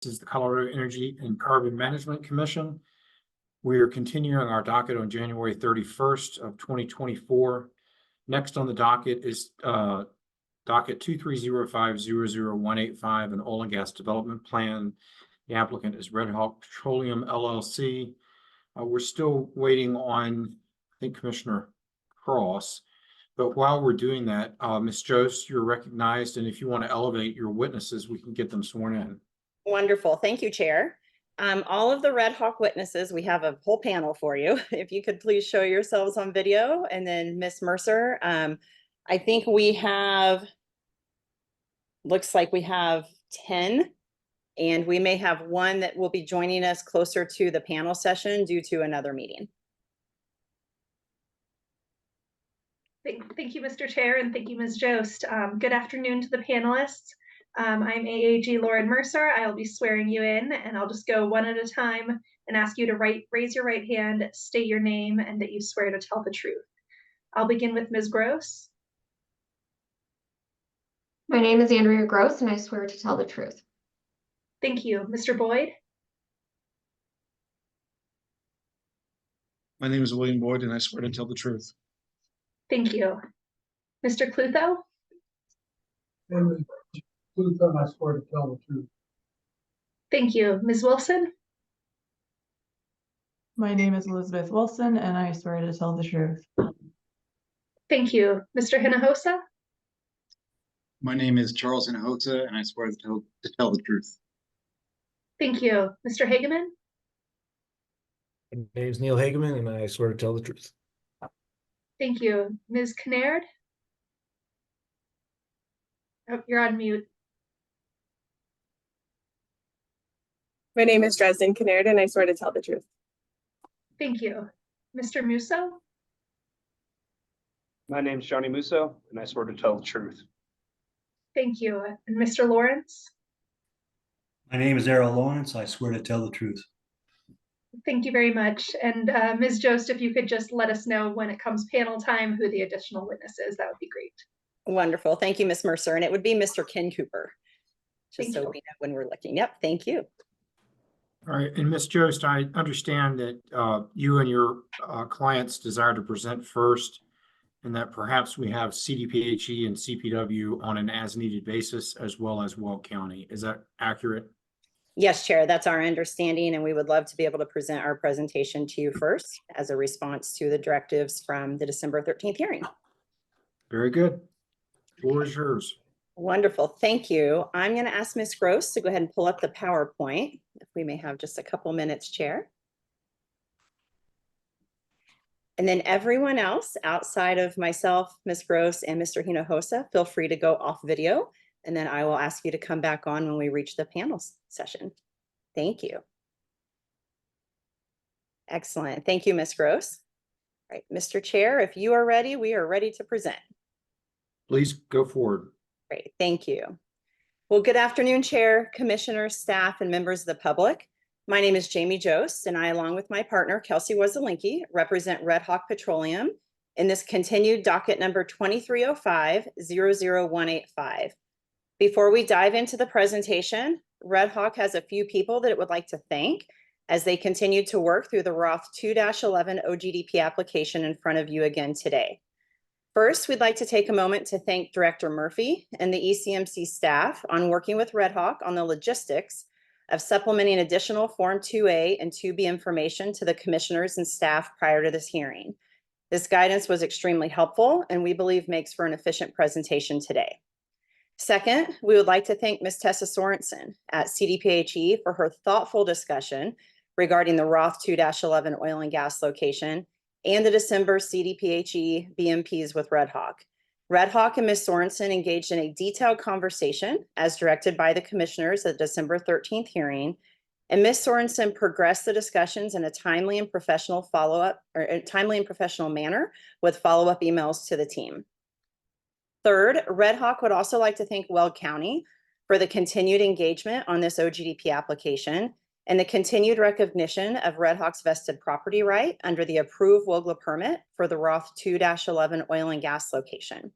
This is the Colorado Energy and Carbon Management Commission. We are continuing our docket on January 31st of 2024. Next on the docket is docket 230500185, an oil and gas development plan. The applicant is Red Hawk Petroleum LLC. We're still waiting on, I think, Commissioner Cross. But while we're doing that, Ms. Jost, you're recognized, and if you want to elevate your witnesses, we can get them sworn in. Wonderful. Thank you, Chair. All of the Red Hawk witnesses, we have a whole panel for you. If you could please show yourselves on video, and then Ms. Mercer. I think we have, looks like we have 10, and we may have one that will be joining us closer to the panel session due to another meeting. Thank you, Mr. Chair, and thank you, Ms. Jost. Good afternoon to the panelists. I'm AAG Lauren Mercer. I'll be swearing you in, and I'll just go one at a time and ask you to raise your right hand, state your name, and that you swear to tell the truth. I'll begin with Ms. Gross. My name is Andrea Gross, and I swear to tell the truth. Thank you. Mr. Boyd. My name is William Boyd, and I swear to tell the truth. Thank you. Mr. Clutho. Clutho, I swear to tell the truth. Thank you. Ms. Wilson. My name is Elizabeth Wilson, and I swear to tell the truth. Thank you. Mr. Hinojosa. My name is Charles Hinojosa, and I swear to tell the truth. Thank you. Mr. Hageman. My name is Neil Hageman, and I swear to tell the truth. Thank you. Ms. Kinnaird. Oh, you're on mute. My name is Dresden Kinnaird, and I swear to tell the truth. Thank you. Mr. Musso. My name is Johnny Musso, and I swear to tell the truth. Thank you. And Mr. Lawrence. My name is Errol Lawrence. I swear to tell the truth. Thank you very much. And Ms. Jost, if you could just let us know when it comes panel time who the additional witness is, that would be great. Wonderful. Thank you, Ms. Mercer. And it would be Mr. Ken Cooper, just so we know when we're looking. Yep. Thank you. All right. And Ms. Jost, I understand that you and your clients desire to present first, and that perhaps we have CDPHE and CPW on an as-needed basis, as well as Weld County. Is that accurate? Yes, Chair, that's our understanding, and we would love to be able to present our presentation to you first as a response to the directives from the December 13th hearing. Very good. Floor is yours. Wonderful. Thank you. I'm going to ask Ms. Gross to go ahead and pull up the PowerPoint, if we may have just a couple minutes, Chair. And then everyone else outside of myself, Ms. Gross, and Mr. Hinojosa, feel free to go off video, and then I will ask you to come back on when we reach the panel session. Thank you. Excellent. Thank you, Ms. Gross. All right, Mr. Chair, if you are ready, we are ready to present. Please go forward. Great. Thank you. Well, good afternoon, Chair, Commissioners, staff, and members of the public. My name is Jamie Jost, and I, along with my partner, Kelsey Wazelinski, represent Red Hawk Petroleum in this continued docket number 2305-00185. Before we dive into the presentation, Red Hawk has a few people that it would like to thank as they continue to work through the Roth 2-11 OGDP application in front of you again today. First, we'd like to take a moment to thank Director Murphy and the ECMC staff on working with Red Hawk on the logistics of supplementing additional Form 2A and 2B information to the commissioners and staff prior to this hearing. This guidance was extremely helpful and we believe makes for an efficient presentation today. Second, we would like to thank Ms. Tessa Sorensen at CDPHE for her thoughtful discussion regarding the Roth 2-11 oil and gas location and the December CDPHE BMPs with Red Hawk. Red Hawk and Ms. Sorensen engaged in a detailed conversation as directed by the commissioners at the December 13th hearing, and Ms. Sorensen progressed the discussions in a timely and professional manner with follow-up emails to the team. Third, Red Hawk would also like to thank Weld County for the continued engagement on this OGDP application and the continued recognition of Red Hawk's vested property right under the approved WOGLA permit for the Roth 2-11 oil and gas location.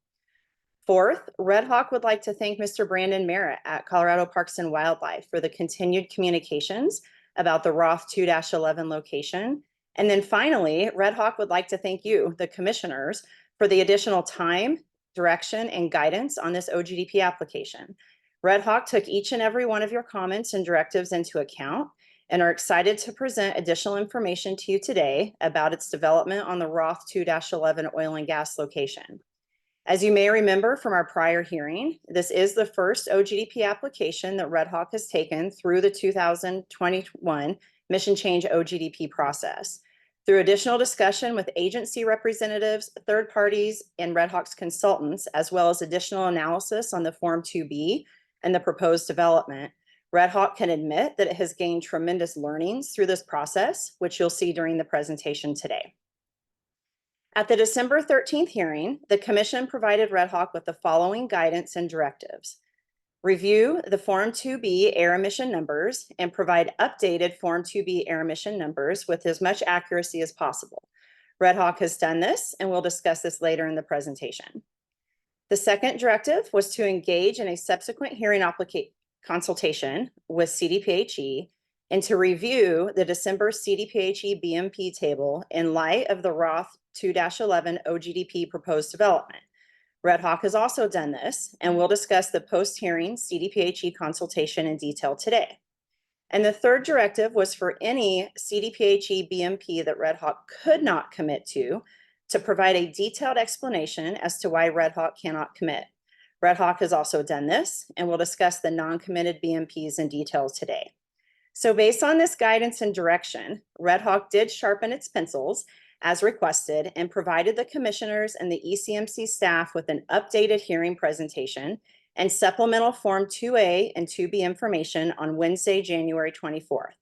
Fourth, Red Hawk would like to thank Mr. Brandon Merritt at Colorado Parks and Wildlife for the continued communications about the Roth 2-11 location. And then finally, Red Hawk would like to thank you, the commissioners, for the additional time, direction, and guidance on this OGDP application. Red Hawk took each and every one of your comments and directives into account and are excited to present additional information to you today about its development on the Roth 2-11 oil and gas location. As you may remember from our prior hearing, this is the first OGDP application that Red Hawk has taken through the 2021 Mission Change OGDP process. Through additional discussion with agency representatives, third parties, and Red Hawk's consultants, as well as additional analysis on the Form 2B and the proposed development, Red Hawk can admit that it has gained tremendous learnings through this process, which you'll see during the presentation today. At the December 13th hearing, the Commission provided Red Hawk with the following guidance and directives. Review the Form 2B air emission numbers and provide updated Form 2B air emission numbers with as much accuracy as possible. Red Hawk has done this, and we'll discuss this later in the presentation. The second directive was to engage in a subsequent hearing consultation with CDPHE and to review the December CDPHE BMP table in light of the Roth 2-11 OGDP proposed development. Red Hawk has also done this, and we'll discuss the post-hearing CDPHE consultation in detail today. And the third directive was for any CDPHE BMP that Red Hawk could not commit to provide a detailed explanation as to why Red Hawk cannot commit. Red Hawk has also done this, and we'll discuss the non-committed BMPs in detail today. So based on this guidance and direction, Red Hawk did sharpen its pencils as requested and provided the commissioners and the ECMC staff with an updated hearing presentation and supplemental Form 2A and 2B information on Wednesday, January 24th.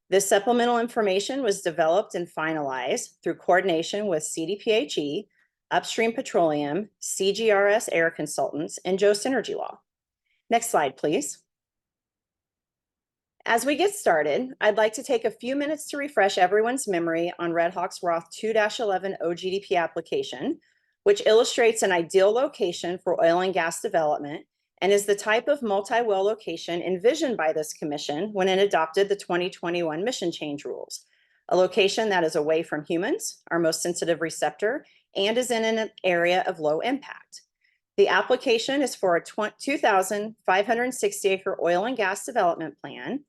This supplemental information was developed and finalized through coordination with CDPHE, Upstream Petroleum, CGRS Air Consultants, and Joe Synergy Law. Next slide, please. As we get started, I'd like to take a few minutes to refresh everyone's memory on Red Hawk's Roth 2-11 OGDP application, which illustrates an ideal location for oil and gas development and is the type of multi-well location envisioned by this commission when it adopted the 2021 Mission Change rules. A location that is away from humans, our most sensitive receptor, and is in an area of low impact. The application is for a 2,560 acre oil and gas development plan.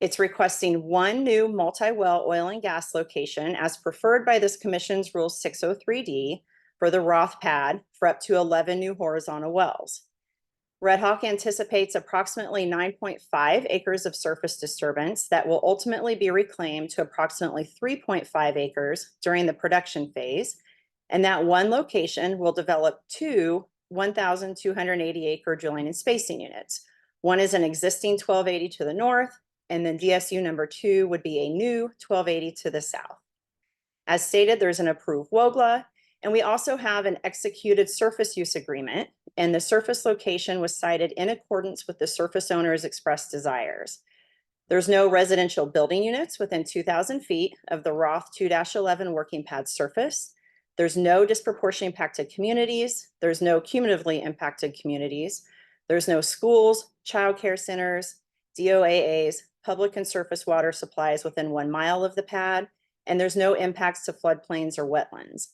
It's requesting one new multi-well oil and gas location as preferred by this commission's Rule 603D for the Roth pad for up to 11 new horizontal wells. Red Hawk anticipates approximately 9.5 acres of surface disturbance that will ultimately be reclaimed to approximately 3.5 acres during the production phase, and that one location will develop two 1,280 acre drilling and spacing units. One is an existing 1280 to the north, and then DSU number 2 would be a new 1280 to the south. As stated, there's an approved WOGLA, and we also have an executed surface use agreement, and the surface location was cited in accordance with the surface owner's expressed desires. There's no residential building units within 2,000 feet of the Roth 2-11 working pad surface. There's no disproportionately impacted communities. There's no cumulatively impacted communities. There's no schools, childcare centers, DOAAs, public and surface water supplies within 1 mile of the pad, and there's no impacts to floodplains or wetlands.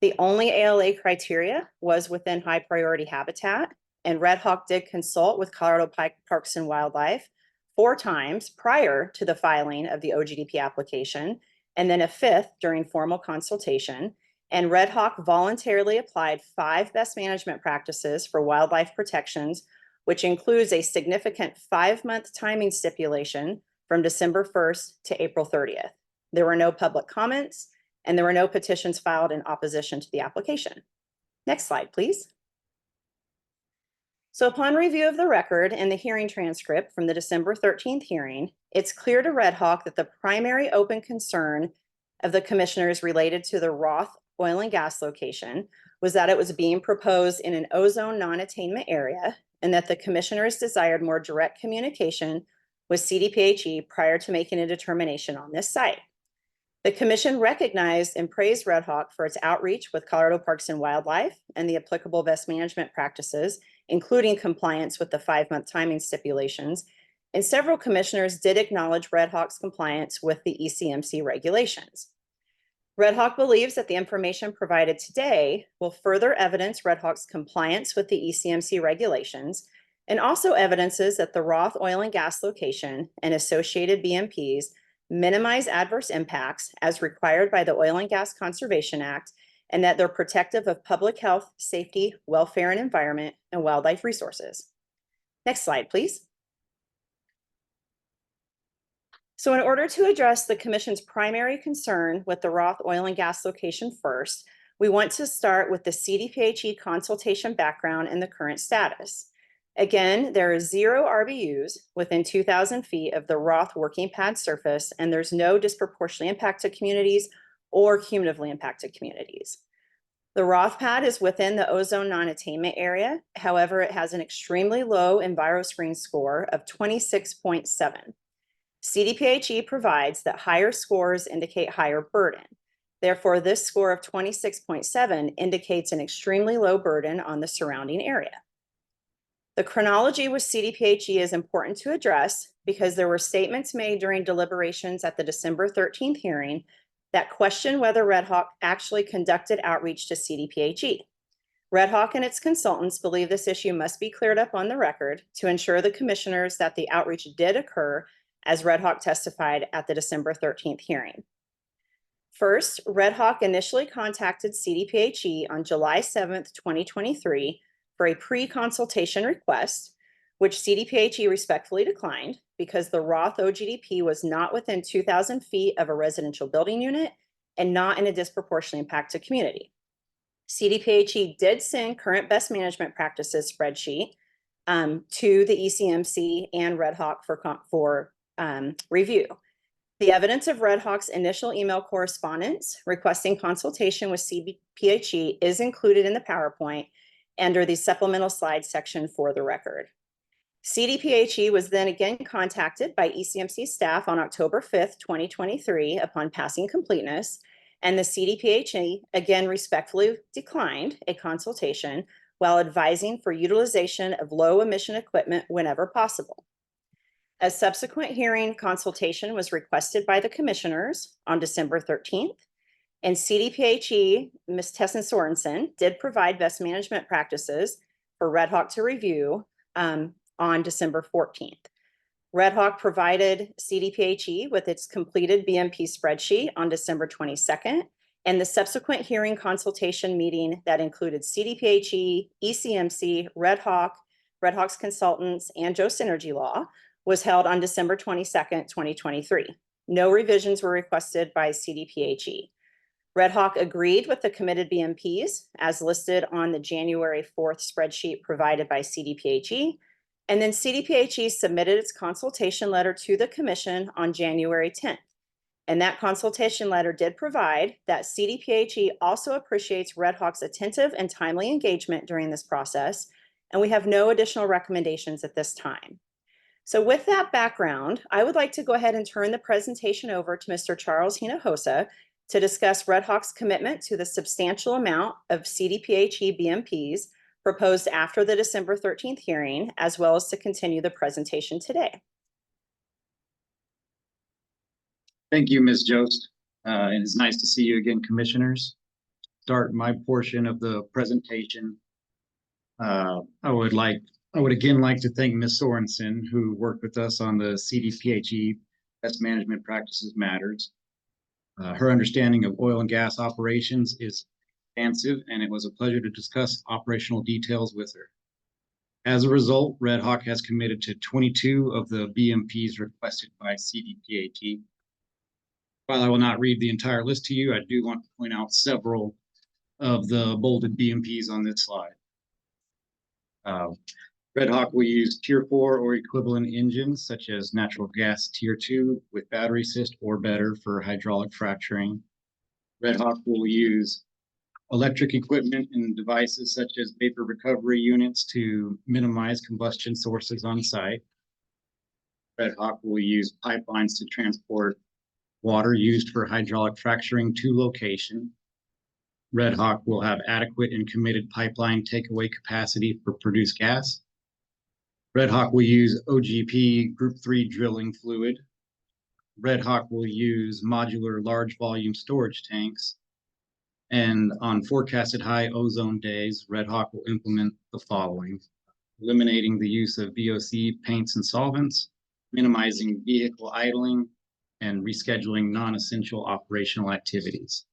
The only ALA criteria was within high priority habitat, and Red Hawk did consult with Colorado Parks and Wildlife 4 times prior to the filing of the OGDP application, and then a 5th during formal consultation. And Red Hawk voluntarily applied 5 best management practices for wildlife protections, which includes a significant 5-month timing stipulation from December 1st to April 30th. There were no public comments, and there were no petitions filed in opposition to the application. Next slide, please. So upon review of the record and the hearing transcript from the December 13th hearing, it's clear to Red Hawk that the primary open concern of the commissioners related to the Roth oil and gas location was that it was being proposed in an ozone non-attainment area, and that the commissioners desired more direct communication with CDPHE prior to making a determination on this site. The commission recognized and praised Red Hawk for its outreach with Colorado Parks and Wildlife and the applicable best management practices, including compliance with the 5-month timing stipulations. And several commissioners did acknowledge Red Hawk's compliance with the ECMC regulations. Red Hawk believes that the information provided today will further evidence Red Hawk's compliance with the ECMC regulations and also evidences that the Roth oil and gas location and associated BMPs minimize adverse impacts as required by the Oil and Gas Conservation Act, and that they're protective of public health, safety, welfare and environment, and wildlife resources. Next slide, please. So in order to address the commission's primary concern with the Roth oil and gas location first, we want to start with the CDPHE consultation background and the current status. Again, there are 0 RBUs within 2,000 feet of the Roth working pad surface, and there's no disproportionately impacted communities or cumulatively impacted communities. The Roth pad is within the ozone non-attainment area. However, it has an extremely low EnviroScreen score of 26.7. CDPHE provides that higher scores indicate higher burden. Therefore, this score of 26.7 indicates an extremely low burden on the surrounding area. The chronology with CDPHE is important to address because there were statements made during deliberations at the December 13th hearing that question whether Red Hawk actually conducted outreach to CDPHE. Red Hawk and its consultants believe this issue must be cleared up on the record to ensure the commissioners that the outreach did occur as Red Hawk testified at the December 13th hearing. First, Red Hawk initially contacted CDPHE on July 7th, 2023 for a pre-consultation request, which CDPHE respectfully declined because the Roth OGDP was not within 2,000 feet of a residential building unit and not in a disproportionately impacted community. CDPHE did send current best management practices spreadsheet to the ECMC and Red Hawk for review. The evidence of Red Hawk's initial email correspondence requesting consultation with CDPHE is included in the PowerPoint under the supplemental slides section for the record. CDPHE was then again contacted by ECMC staff on October 5th, 2023 upon passing completeness, and the CDPHE again respectfully declined a consultation while advising for utilization of low emission equipment whenever possible. A subsequent hearing consultation was requested by the commissioners on December 13th, and CDPHE, Ms. Tessin Sorensen, did provide best management practices for Red Hawk to review on December 14th. Red Hawk provided CDPHE with its completed BMP spreadsheet on December 22nd, and the subsequent hearing consultation meeting that included CDPHE, ECMC, Red Hawk's consultants, and Joe Synergy Law was held on December 22nd, 2023. No revisions were requested by CDPHE. Red Hawk agreed with the committed BMPs as listed on the January 4th spreadsheet provided by CDPHE, and then CDPHE submitted its consultation letter to the commission on January 10th. And that consultation letter did provide that CDPHE also appreciates Red Hawk's attentive and timely engagement during this process, and we have no additional recommendations at this time. So with that background, I would like to go ahead and turn the presentation over to Mr. Charles Hinojosa to discuss Red Hawk's commitment to the substantial amount of CDPHE BMPs proposed after the December 13th hearing, as well as to continue the presentation today. Thank you, Ms. Jost. And it's nice to see you again, commissioners. Start my portion of the presentation. I would again like to thank Ms. Sorensen, who worked with us on the CDPHE Best Management Practices Matters. Her understanding of oil and gas operations is expansive, and it was a pleasure to discuss operational details with her. As a result, Red Hawk has committed to 22 of the BMPs requested by CDPHE. While I will not read the entire list to you, I do want to point out several of the bolded BMPs on this slide. Red Hawk will use Tier 4 or equivalent engines, such as natural gas Tier 2 with battery assist or better for hydraulic fracturing. Red Hawk will use electric equipment and devices such as vapor recovery units to minimize combustion sources on site. Red Hawk will use pipelines to transport Water used for hydraulic fracturing to location. Red Hawk will have adequate and committed pipeline takeaway capacity for produced gas. Red Hawk will use OGP Group 3 drilling fluid. Red Hawk will use modular large volume storage tanks. And on forecasted high ozone days, Red Hawk will implement the following: eliminating the use of VOC paints and solvents, minimizing vehicle idling, and rescheduling non-essential operational activities.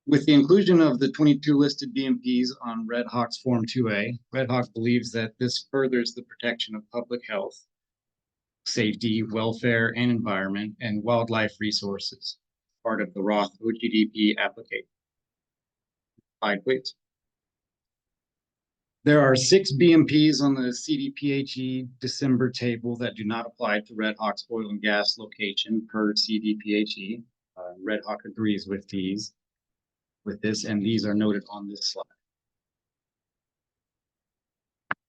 With the inclusion of the 22 listed BMPs on Red Hawk's Form 2A, Red Hawk believes that this furthers the protection of public health, safety, welfare, and environment, and wildlife resources, part of the Roth OGDP application. Slide, please. There are 6 BMPs on the CDPHE December table that do not apply to Red Hawk's oil and gas location per CDPHE. Red Hawk agrees with this, and these are noted on this slide.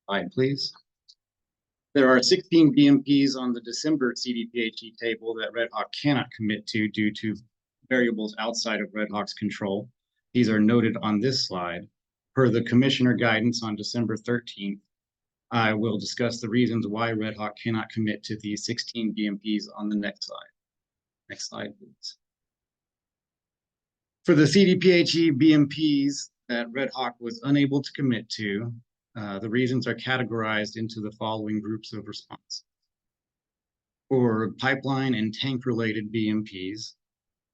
Slide, please. There are 16 BMPs on the December CDPHE table that Red Hawk cannot commit to due to variables outside of Red Hawk's control. These are noted on this slide. Per the commissioner guidance on December 13th, I will discuss the reasons why Red Hawk cannot commit to these 16 BMPs on the next slide. Next slide, please. For the CDPHE BMPs that Red Hawk was unable to commit to, the reasons are categorized into the following groups of response. For pipeline and tank-related BMPs,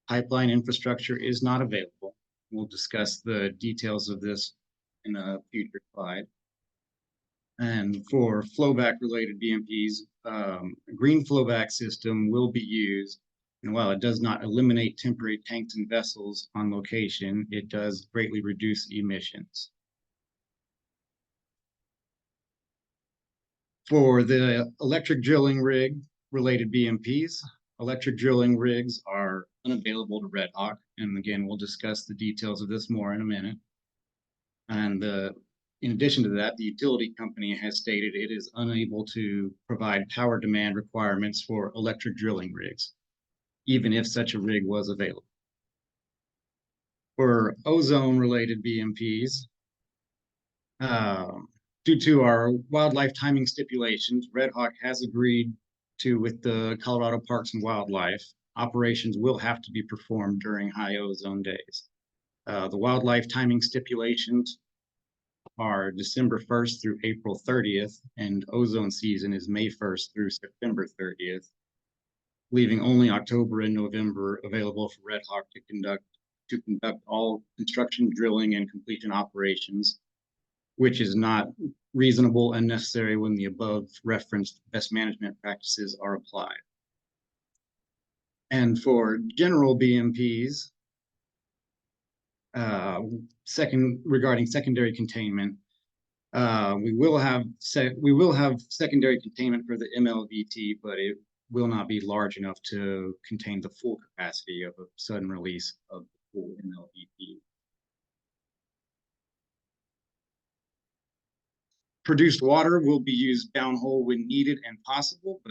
pipeline infrastructure is not available. We'll discuss the details of this in a future slide. And for flowback-related BMPs, a green flowback system will be used. And while it does not eliminate temporary tanks and vessels on location, it does greatly reduce emissions. For the electric drilling rig related BMPs, electric drilling rigs are unavailable to Red Hawk. And again, we'll discuss the details of this more in a minute. And in addition to that, the utility company has stated it is unable to provide power demand requirements for electric drilling rigs, even if such a rig was available. For ozone-related BMPs, due to our wildlife timing stipulations, Red Hawk has agreed to, with the Colorado Parks and Wildlife, operations will have to be performed during high ozone days. The wildlife timing stipulations are December 1st through April 30th, and ozone season is May 1st through September 30th, leaving only October and November available for Red Hawk to conduct all construction, drilling, and completion operations, which is not reasonable and necessary when the above referenced best management practices are applied. And for general BMPs, regarding secondary containment, we will have secondary containment for the MLVT, but it will not be large enough to contain the full capacity of a sudden release of the full MLVT. Produced water will be used downhole when needed and possible,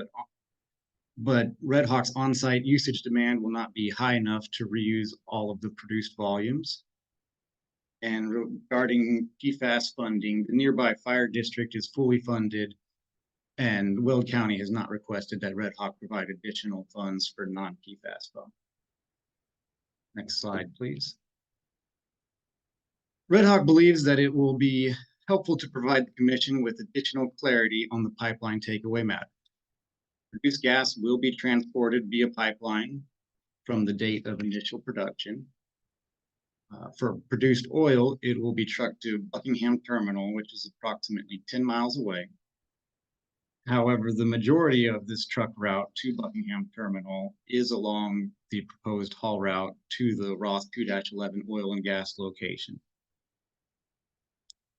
but Red Hawk's on-site usage demand will not be high enough to reuse all of the produced volumes. And regarding PFAS funding, the nearby fire district is fully funded, and Weld County has not requested that Red Hawk provide additional funds for non-PFAS funds. Next slide, please. Red Hawk believes that it will be helpful to provide the Commission with additional clarity on the pipeline takeaway matter. Produced gas will be transported via pipeline from the date of initial production. For produced oil, it will be trucked to Buckingham Terminal, which is approximately 10 miles away. However, the majority of this truck route to Buckingham Terminal is along the proposed haul route to the Roth 2-11 oil and gas location.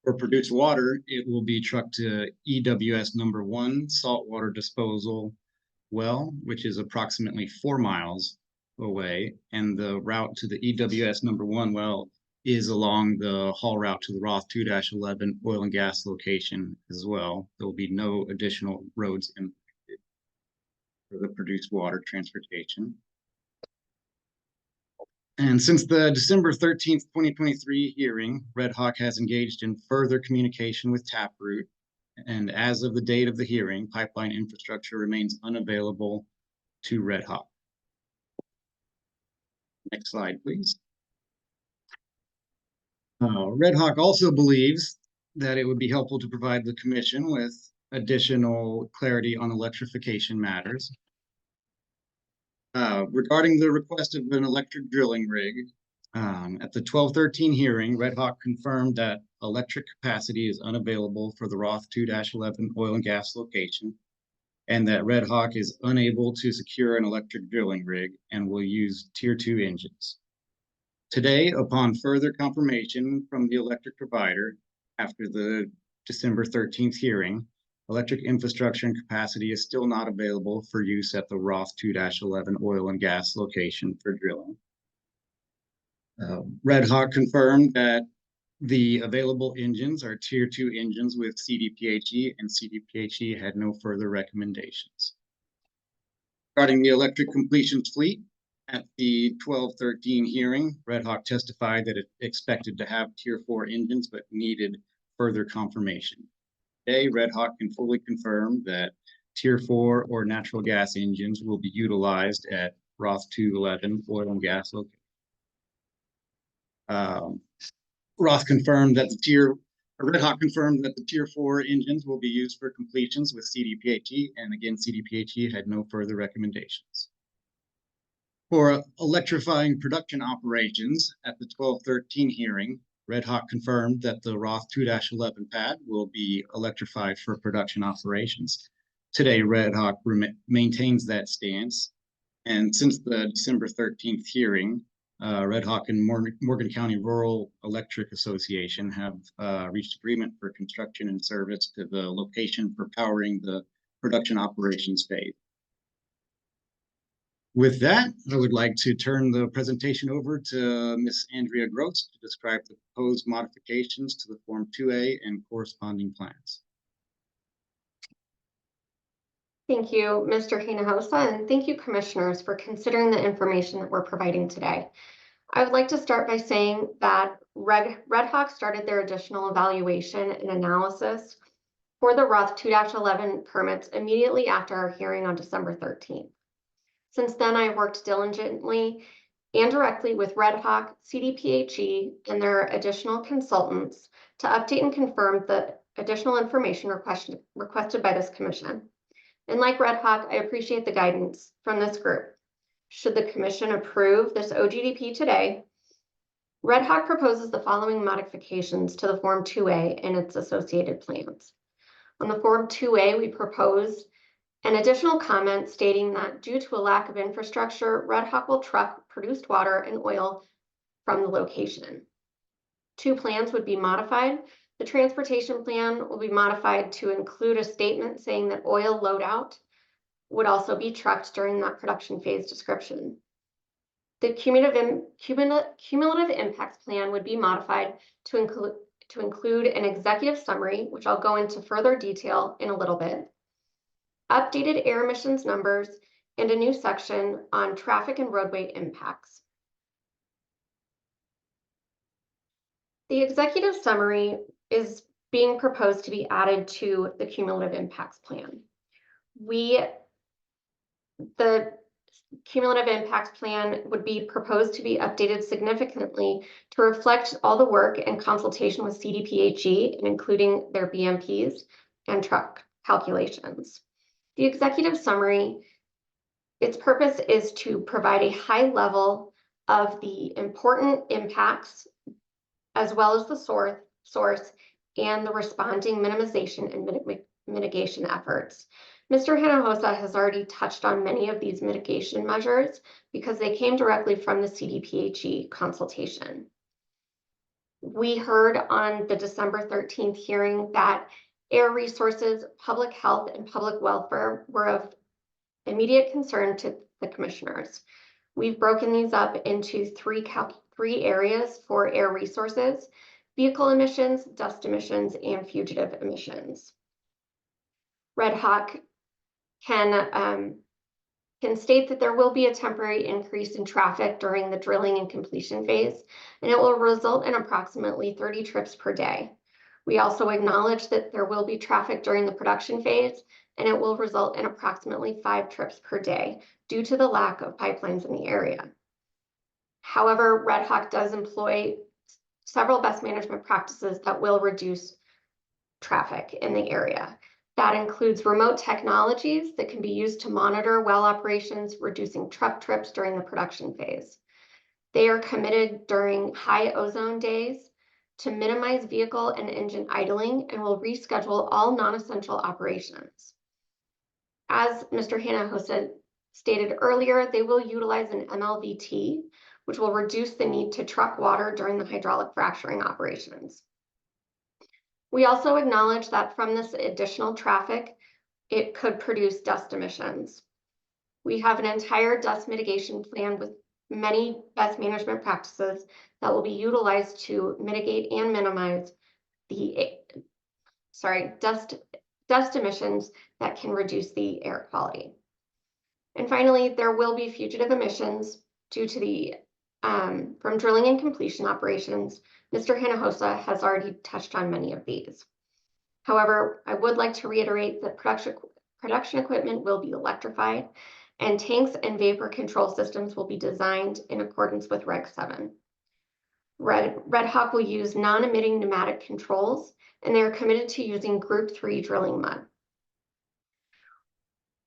For produced water, it will be trucked to EWS number 1 saltwater disposal well, which is approximately 4 miles away, and the route to the EWS number 1 well is along the haul route to the Roth 2-11 oil and gas location as well. There will be no additional roads impacted. for the produced water transportation. And since the December 13th, 2023 hearing, Red Hawk has engaged in further communication with Taproot. And as of the date of the hearing, pipeline infrastructure remains unavailable to Red Hawk. Next slide, please. Red Hawk also believes that it would be helpful to provide the commission with additional clarity on electrification matters. Regarding the request of an electric drilling rig, at the 12/13 hearing, Red Hawk confirmed that electric capacity is unavailable for the Roth 2-11 oil and gas location, and that Red Hawk is unable to secure an electric drilling rig and will use Tier 2 engines. Today, upon further confirmation from the electric provider after the December 13th hearing, electric infrastructure and capacity is still not available for use at the Roth 2-11 oil and gas location for drilling. Red Hawk confirmed that the available engines are Tier 2 engines with CDPHE, and CDPHE had no further recommendations. Regarding the electric completions fleet, at the 12/13 hearing, Red Hawk testified that it expected to have Tier 4 engines, but needed further confirmation. Today, Red Hawk can fully confirm that Tier 4 or natural gas engines will be utilized at Roth 2-11 oil and gas location. Red Hawk confirmed that the Tier 4 engines will be used for completions with CDPHE, and again, CDPHE had no further recommendations. For electrifying production operations, at the 12/13 hearing, Red Hawk confirmed that the Roth 2-11 pad will be electrified for production operations. Today, Red Hawk maintains that stance, and since the December 13th hearing, Red Hawk and Morgan County Rural Electric Association have reached agreement for construction and service to the location for powering the production operations phase. With that, I would like to turn the presentation over to Ms. Andrea Gross to describe the proposed modifications to the Form 2A and corresponding plans. Thank you, Mr. Hinojosa, and thank you, commissioners, for considering the information that we're providing today. I would like to start by saying that Red Hawk started their additional evaluation and analysis for the Roth 2-11 permits immediately after our hearing on December 13th. Since then, I have worked diligently and directly with Red Hawk, CDPHE, and their additional consultants to update and confirm the additional information requested by this commission. And like Red Hawk, I appreciate the guidance from this group. Should the commission approve this OGDP today, Red Hawk proposes the following modifications to the Form 2A and its associated plans. On the Form 2A, we propose an additional comment stating that due to a lack of infrastructure, Red Hawk will truck produced water and oil from the location. Two plans would be modified. The transportation plan will be modified to include a statement saying that oil loadout would also be trucked during that production phase description. The cumulative impacts plan would be modified to include an executive summary, which I'll go into further detail in a little bit, updated air emissions numbers, and a new section on traffic and roadway impacts. The executive summary is being proposed to be added to the cumulative impacts plan. The cumulative impacts plan would be proposed to be updated significantly to reflect all the work and consultation with CDPHE, including their BMPs and truck calculations. The executive summary, its purpose is to provide a high level of the important impacts, as well as the source and the responding minimization and mitigation efforts. Mr. Hinojosa has already touched on many of these mitigation measures because they came directly from the CDPHE consultation. We heard on the December 13th hearing that air resources, public health, and public welfare were of immediate concern to the commissioners. We've broken these up into three areas for air resources: vehicle emissions, dust emissions, and fugitive emissions. Red Hawk can can state that there will be a temporary increase in traffic during the drilling and completion phase, and it will result in approximately 30 trips per day. We also acknowledge that there will be traffic during the production phase, and it will result in approximately 5 trips per day due to the lack of pipelines in the area. However, Red Hawk does employ several best management practices that will reduce traffic in the area. That includes remote technologies that can be used to monitor well operations, reducing truck trips during the production phase. They are committed during high ozone days to minimize vehicle and engine idling and will reschedule all non-essential operations. As Mr. Hinojosa stated earlier, they will utilize an MLVT, which will reduce the need to truck water during the hydraulic fracturing operations. We also acknowledge that from this additional traffic, it could produce dust emissions. We have an entire dust mitigation plan with many best management practices that will be utilized to mitigate and minimize the dust emissions that can reduce the air quality. And finally, there will be fugitive emissions due to the from drilling and completion operations. Mr. Hinojosa has already touched on many of these. However, I would like to reiterate that production equipment will be electrified, and tanks and vapor control systems will be designed in accordance with Reg 7. Red Hawk will use non-emitting pneumatic controls, and they are committed to using Group 3 drilling mud.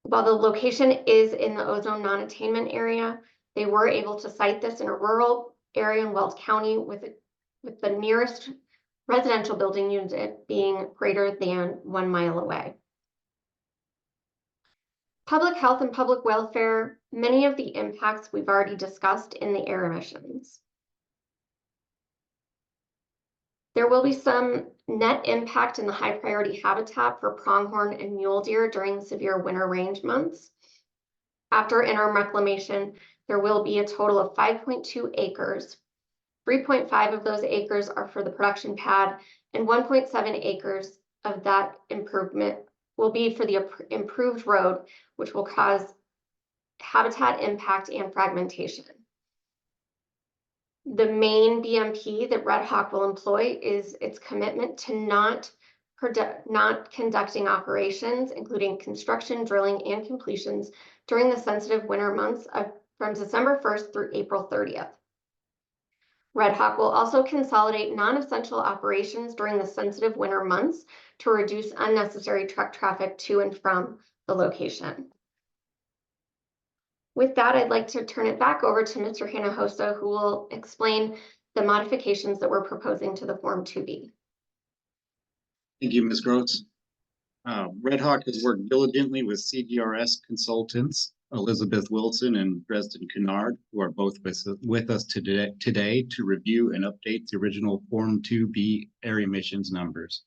While the location is in the ozone non-attainment area, they were able to site this in a rural area in Weld County with the nearest residential building unit being greater than 1 mile away. Public health and public welfare, many of the impacts we've already discussed in the air emissions. There will be some net impact in the high priority habitat for pronghorn and mule deer during the severe winter range months. After interim reclamation, there will be a total of 5.2 acres. 3.5 of those acres are for the production pad, and 1.7 acres of that improvement will be for the improved road, which will cause habitat impact and fragmentation. The main BMP that Red Hawk will employ is its commitment to not conducting operations, including construction, drilling, and completions during the sensitive winter months from December 1st through April 30th. Red Hawk will also consolidate non-essential operations during the sensitive winter months to reduce unnecessary truck traffic to and from the location. With that, I'd like to turn it back over to Mr. Hinojosa, who will explain the modifications that we're proposing to the Form 2B. Thank you, Ms. Gross. Red Hawk has worked diligently with CGRS consultants, Elizabeth Wilson and Dresden Kennard, who are both with us today to review and update the original Form 2B air emissions numbers.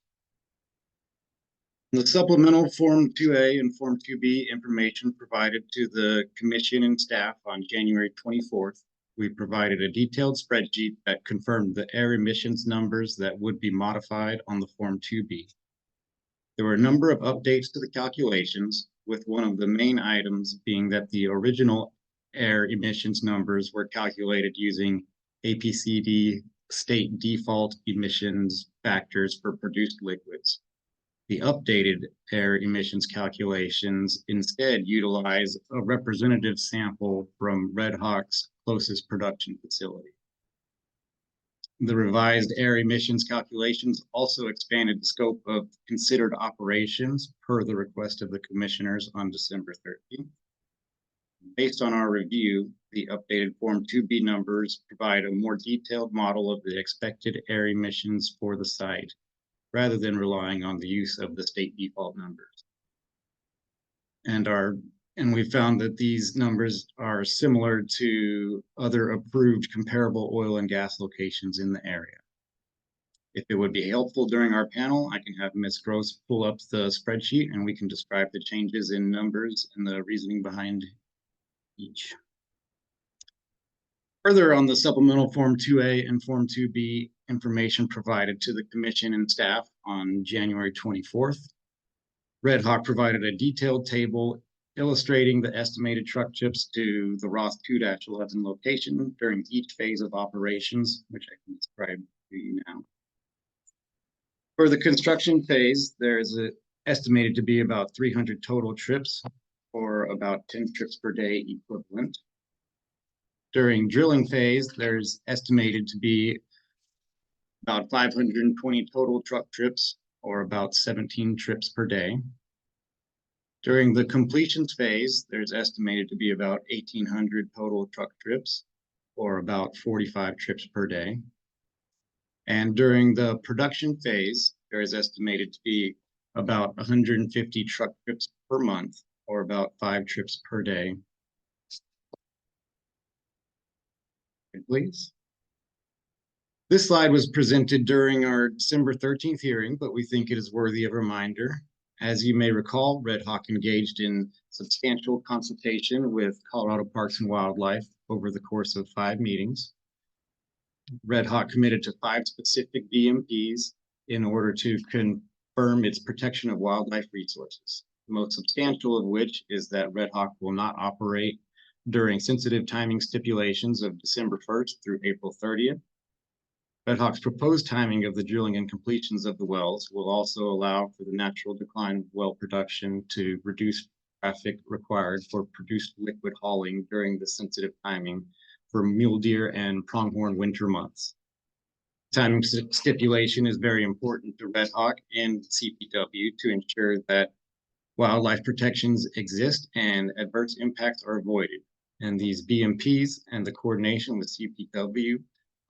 The supplemental Form 2A and Form 2B information provided to the Commission and staff on January 24th, we provided a detailed spreadsheet that confirmed the air emissions numbers that would be modified on the Form 2B. There were a number of updates to the calculations, with one of the main items being that the original air emissions numbers were calculated using APCD state default emissions factors for produced liquids. The updated air emissions calculations instead utilize a representative sample from Red Hawk's closest production facility. The revised air emissions calculations also expanded the scope of considered operations per the request of the commissioners on December 13th. Based on our review, the updated Form 2B numbers provide a more detailed model of the expected air emissions for the site, rather than relying on the use of the state default numbers. And we found that these numbers are similar to other approved comparable oil and gas locations in the area. If it would be helpful during our panel, I can have Ms. Gross pull up the spreadsheet and we can describe the changes in numbers and the reasoning behind each. Further, on the supplemental Form 2A and Form 2B information provided to the Commission and staff on January 24th, Red Hawk provided a detailed table illustrating the estimated truck trips to the Roth 2-11 location during each phase of operations, which I can describe to you now. For the construction phase, there is estimated to be about 300 total trips, or about 10 trips per day equivalent. During drilling phase, there's estimated to be about 520 total truck trips, or about 17 trips per day. During the completions phase, there's estimated to be about 1,800 total truck trips, or about 45 trips per day. And during the production phase, there is estimated to be about 150 truck trips per month, or about 5 trips per day. Please. This slide was presented during our December 13th hearing, but we think it is worthy of reminder. As you may recall, Red Hawk engaged in substantial consultation with Colorado Parks and Wildlife over the course of 5 meetings. Red Hawk committed to 5 specific BMPs in order to confirm its protection of wildlife resources. The most substantial of which is that Red Hawk will not operate during sensitive timing stipulations of December 1st through April 30th. Red Hawk's proposed timing of the drilling and completions of the wells will also allow for the natural decline of well production to reduce traffic required for produced liquid hauling during the sensitive timing for mule deer and pronghorn winter months. Timing stipulation is very important to Red Hawk and CPW to ensure that wildlife protections exist and adverse impacts are avoided. And these BMPs and the coordination with CPW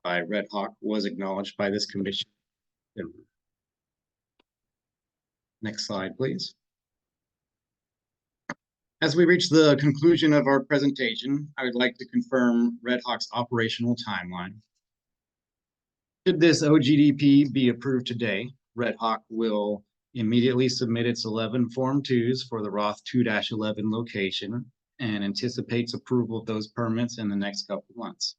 by Red Hawk was acknowledged by this commission. Next slide, please. As we reach the conclusion of our presentation, I would like to confirm Red Hawk's operational timeline. Should this OGDP be approved today, Red Hawk will immediately submit its 11 Form 2s for the Roth 2-11 location and anticipates approval of those permits in the next couple of months.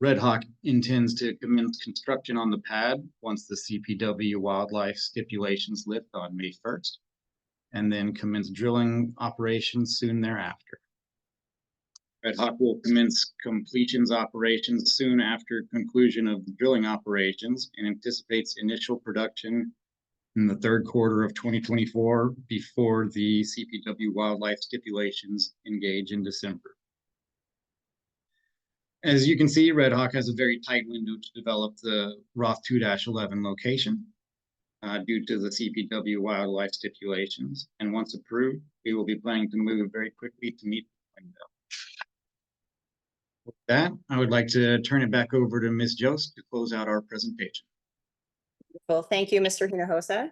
Red Hawk intends to commence construction on the pad once the CPW wildlife stipulations lift on May 1st, and then commence drilling operations soon thereafter. Red Hawk will commence completions operations soon after conclusion of the drilling operations and anticipates initial production in the 3rd quarter of 2024 before the CPW wildlife stipulations engage in December. As you can see, Red Hawk has a very tight window to develop the Roth 2-11 location due to the CPW wildlife stipulations. And once approved, we will be planning to move very quickly to meet the window. With that, I would like to turn it back over to Ms. Jost to close out our presentation. Well, thank you, Mr. Hinojosa.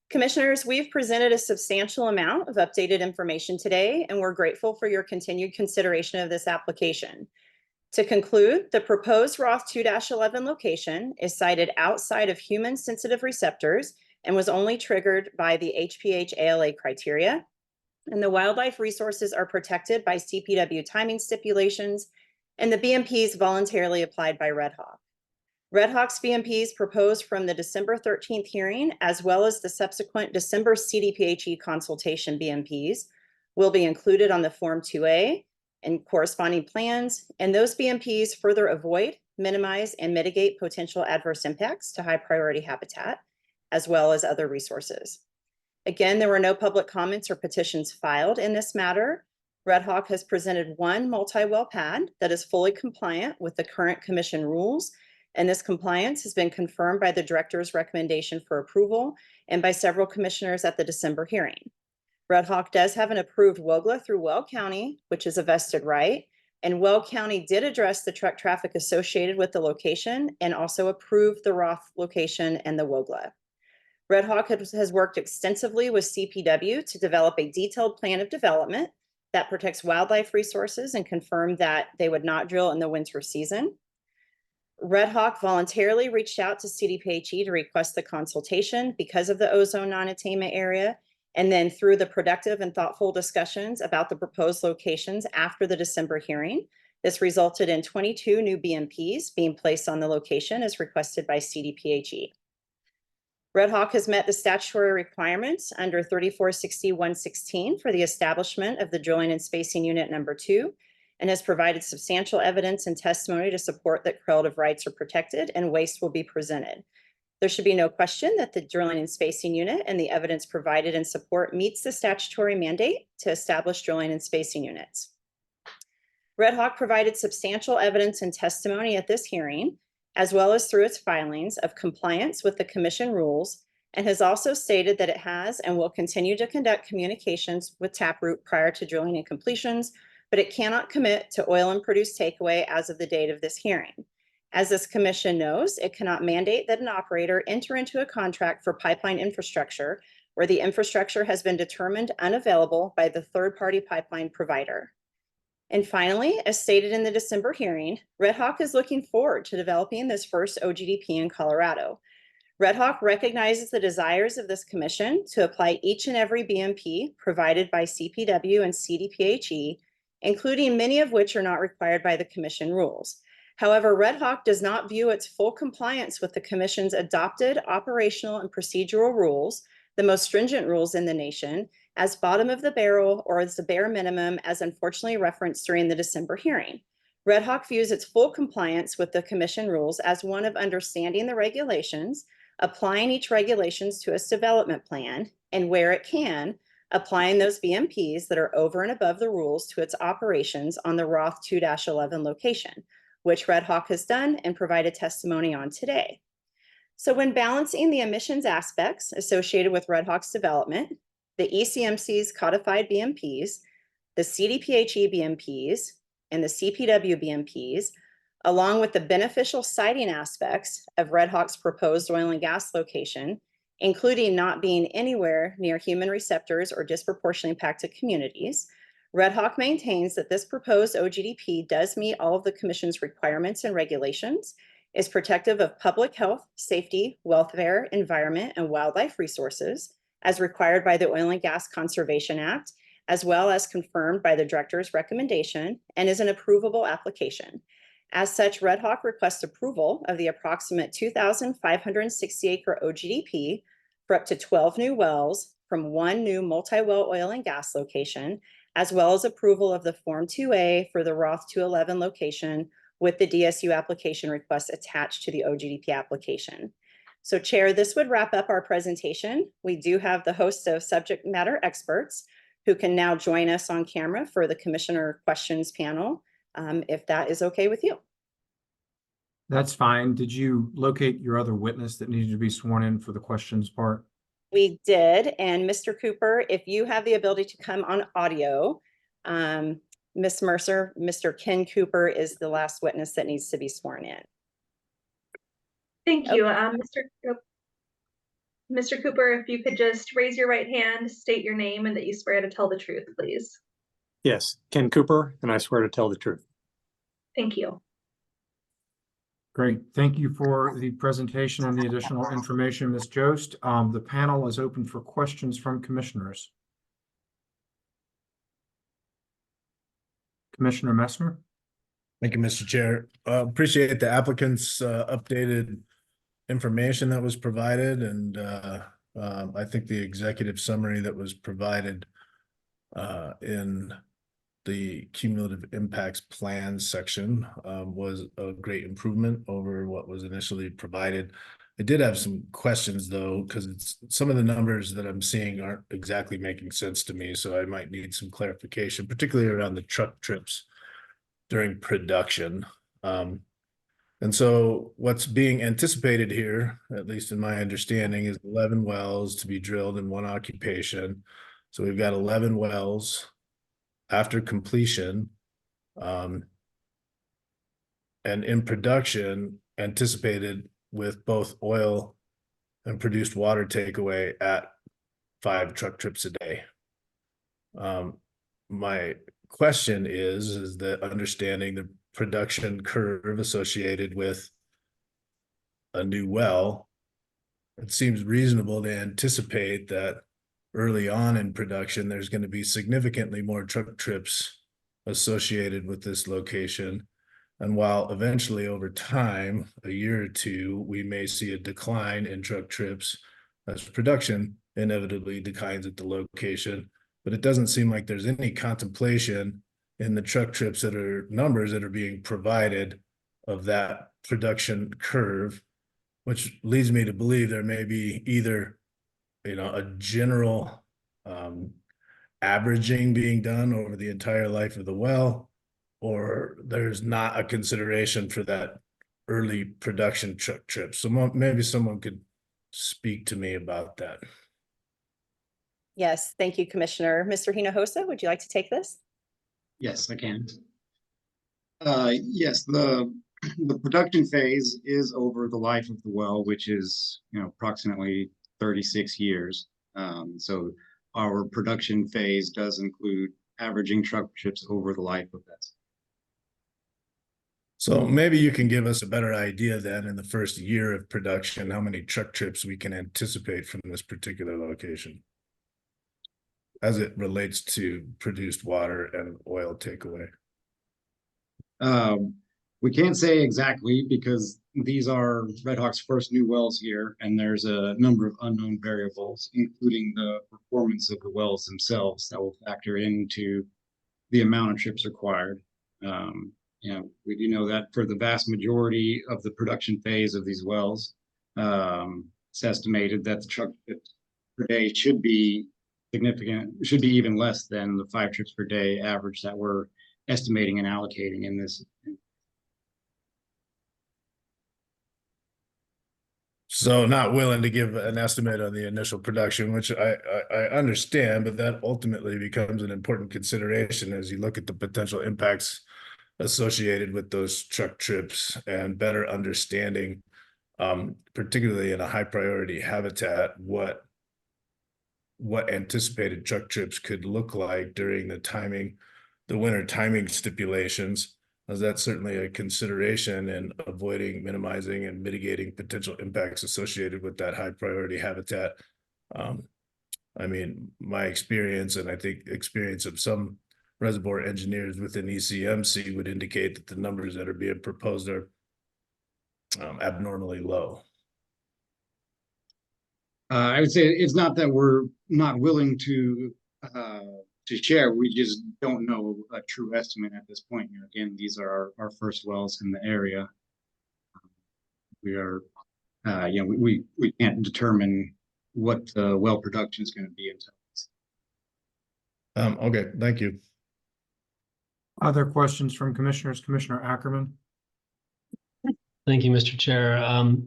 Commissioners, we've presented a substantial amount of updated information today, and we're grateful for your continued consideration of this application. To conclude, the proposed Roth 2-11 location is sited outside of human sensitive receptors and was only triggered by the HPH ALA criteria. And the wildlife resources are protected by CPW timing stipulations and the BMPs voluntarily applied by Red Hawk. Red Hawk's BMPs proposed from the December 13th hearing, as well as the subsequent December CDPHE consultation BMPs, will be included on the Form 2A and corresponding plans, and those BMPs further avoid, minimize, and mitigate potential adverse impacts to high priority habitat, as well as other resources. Again, there were no public comments or petitions filed in this matter. Red Hawk has presented one multi-well pad that is fully compliant with the current commission rules, and this compliance has been confirmed by the director's recommendation for approval and by several commissioners at the December hearing. Red Hawk does have an approved WOGLA through Weld County, which is a vested right, and Weld County did address the truck traffic associated with the location and also approved the Roth location and the WOGLA. Red Hawk has worked extensively with CPW to develop a detailed plan of development that protects wildlife resources and confirmed that they would not drill in the winter season. Red Hawk voluntarily reached out to CDPHE to request the consultation because of the ozone non-attainment area. And then through the productive and thoughtful discussions about the proposed locations after the December hearing, this resulted in 22 new BMPs being placed on the location as requested by CDPHE. Red Hawk has met the statutory requirements under 3460-116 for the establishment of the drilling and spacing unit number 2 and has provided substantial evidence and testimony to support that correlative rights are protected and waste will be presented. There should be no question that the drilling and spacing unit and the evidence provided in support meets the statutory mandate to establish drilling and spacing units. Red Hawk provided substantial evidence and testimony at this hearing, as well as through its filings of compliance with the commission rules, and has also stated that it has and will continue to conduct communications with Taproot prior to drilling and completions, but it cannot commit to oil and produce takeaway as of the date of this hearing. As this commission knows, it cannot mandate that an operator enter into a contract for pipeline infrastructure where the infrastructure has been determined unavailable by the third-party pipeline provider. And finally, as stated in the December hearing, Red Hawk is looking forward to developing this first OGDP in Colorado. Red Hawk recognizes the desires of this commission to apply each and every BMP provided by CPW and CDPHE, including many of which are not required by the commission rules. However, Red Hawk does not view its full compliance with the commission's adopted operational and procedural rules, the most stringent rules in the nation, as bottom of the barrel or as the bare minimum, as unfortunately referenced during the December hearing. Red Hawk views its full compliance with the commission rules as one of understanding the regulations, applying each regulations to its development plan, and where it can, applying those BMPs that are over and above the rules to its operations on the Roth 2-11 location, which Red Hawk has done and provided testimony on today. So when balancing the emissions aspects associated with Red Hawk's development, the ECMC's codified BMPs, the CDPHE BMPs, and the CPW BMPs, along with the beneficial siting aspects of Red Hawk's proposed oil and gas location, including not being anywhere near human receptors or disproportionately impacted communities, Red Hawk maintains that this proposed OGDP does meet all of the commission's requirements and regulations, is protective of public health, safety, welfare, environment, and wildlife resources, as required by the Oil and Gas Conservation Act, as well as confirmed by the director's recommendation, and is an approvable application. As such, Red Hawk requests approval of the approximate 2,560 acre OGDP for up to 12 new wells from one new multi-well oil and gas location, as well as approval of the Form 2A for the Roth 211 location with the DSU application request attached to the OGDP application. So Chair, this would wrap up our presentation. We do have the host of subject matter experts who can now join us on camera for the commissioner questions panel, if that is okay with you. That's fine. Did you locate your other witness that needed to be sworn in for the questions part? We did, and Mr. Cooper, if you have the ability to come on audio, Ms. Mercer, Mr. Ken Cooper is the last witness that needs to be sworn in. Thank you, Mr. Cooper, if you could just raise your right hand, state your name, and that you swear to tell the truth, please. Yes, Ken Cooper, and I swear to tell the truth. Thank you. Great. Thank you for the presentation and the additional information, Ms. Jost. The panel is open for questions from commissioners. Commissioner Messmer. Thank you, Mr. Chair. Appreciate the applicant's updated information that was provided, and I think the executive summary that was provided in the cumulative impacts plan section was a great improvement over what was initially provided. I did have some questions though, because some of the numbers that I'm seeing aren't exactly making sense to me, so I might need some clarification, particularly around the truck trips during production. And so what's being anticipated here, at least in my understanding, is 11 wells to be drilled in one occupation. So we've got 11 wells after completion, and in production anticipated with both oil and produced water takeaway at 5 truck trips a day. My question is that understanding the production curve associated with a new well, it seems reasonable to anticipate that early on in production, there's going to be significantly more truck trips associated with this location. And while eventually over time, a year or two, we may see a decline in truck trips, as production inevitably declines at the location. But it doesn't seem like there's any contemplation in the truck trips that are numbers that are being provided of that production curve, which leads me to believe there may be either, a general averaging being done over the entire life of the well, or there's not a consideration for that early production truck trip. So maybe someone could speak to me about that. Yes, thank you, Commissioner. Mr. Hinojosa, would you like to take this? Yes, I can. Yes, the production phase is over the life of the well, which is, approximately 36 years. So our production phase does include averaging truck trips over the life of that. So maybe you can give us a better idea then in the first year of production, how many truck trips we can anticipate from this particular location as it relates to produced water and oil takeaway. We can't say exactly because these are Red Hawk's first new wells here, and there's a number of unknown variables, including the performance of the wells themselves, that will factor into the amount of trips required. We do know that for the vast majority of the production phase of these wells, it's estimated that the truck trips per day should be even less than the 5 trips per day average that we're estimating and allocating in this. So not willing to give an estimate on the initial production, which I understand, but that ultimately becomes an important consideration as you look at the potential impacts associated with those truck trips and better understanding, particularly in a high priority habitat, what anticipated truck trips could look like during the winter timing stipulations, as that's certainly a consideration in avoiding, minimizing, and mitigating potential impacts associated with that high priority habitat. My experience, and I think experience of some reservoir engineers within ECMC, would indicate that the numbers that are being proposed are abnormally low. I would say it's not that we're not willing to share. We just don't know a true estimate at this point. Again, these are our first wells in the area. We are, we can't determine what the well production is going to be until. Okay, thank you. Other questions from commissioners? Commissioner Ackerman? Thank you, Mr. Chair.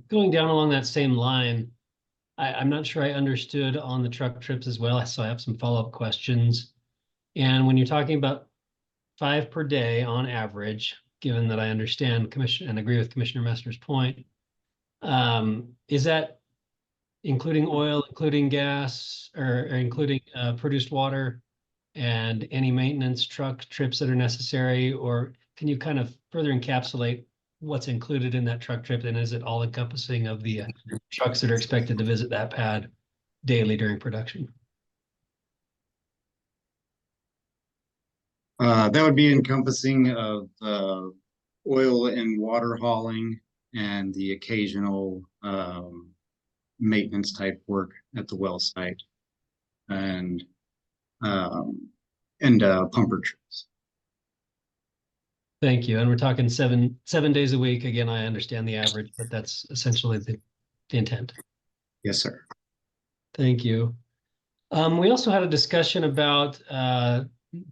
Going down along that same line, I'm not sure I understood on the truck trips as well, so I have some follow-up questions. And when you're talking about 5 per day on average, given that I understand and agree with Commissioner Messner's point, is that including oil, including gas, or including produced water and any maintenance truck trips that are necessary? Or can you kind of further encapsulate what's included in that truck trip? And is it all encompassing of the trucks that are expected to visit that pad daily during production? That would be encompassing of oil and water hauling and the occasional maintenance type work at the well site and pumper trips. Thank you. And we're talking seven days a week. Again, I understand the average, but that's essentially the intent. Yes, sir. Thank you. We also had a discussion about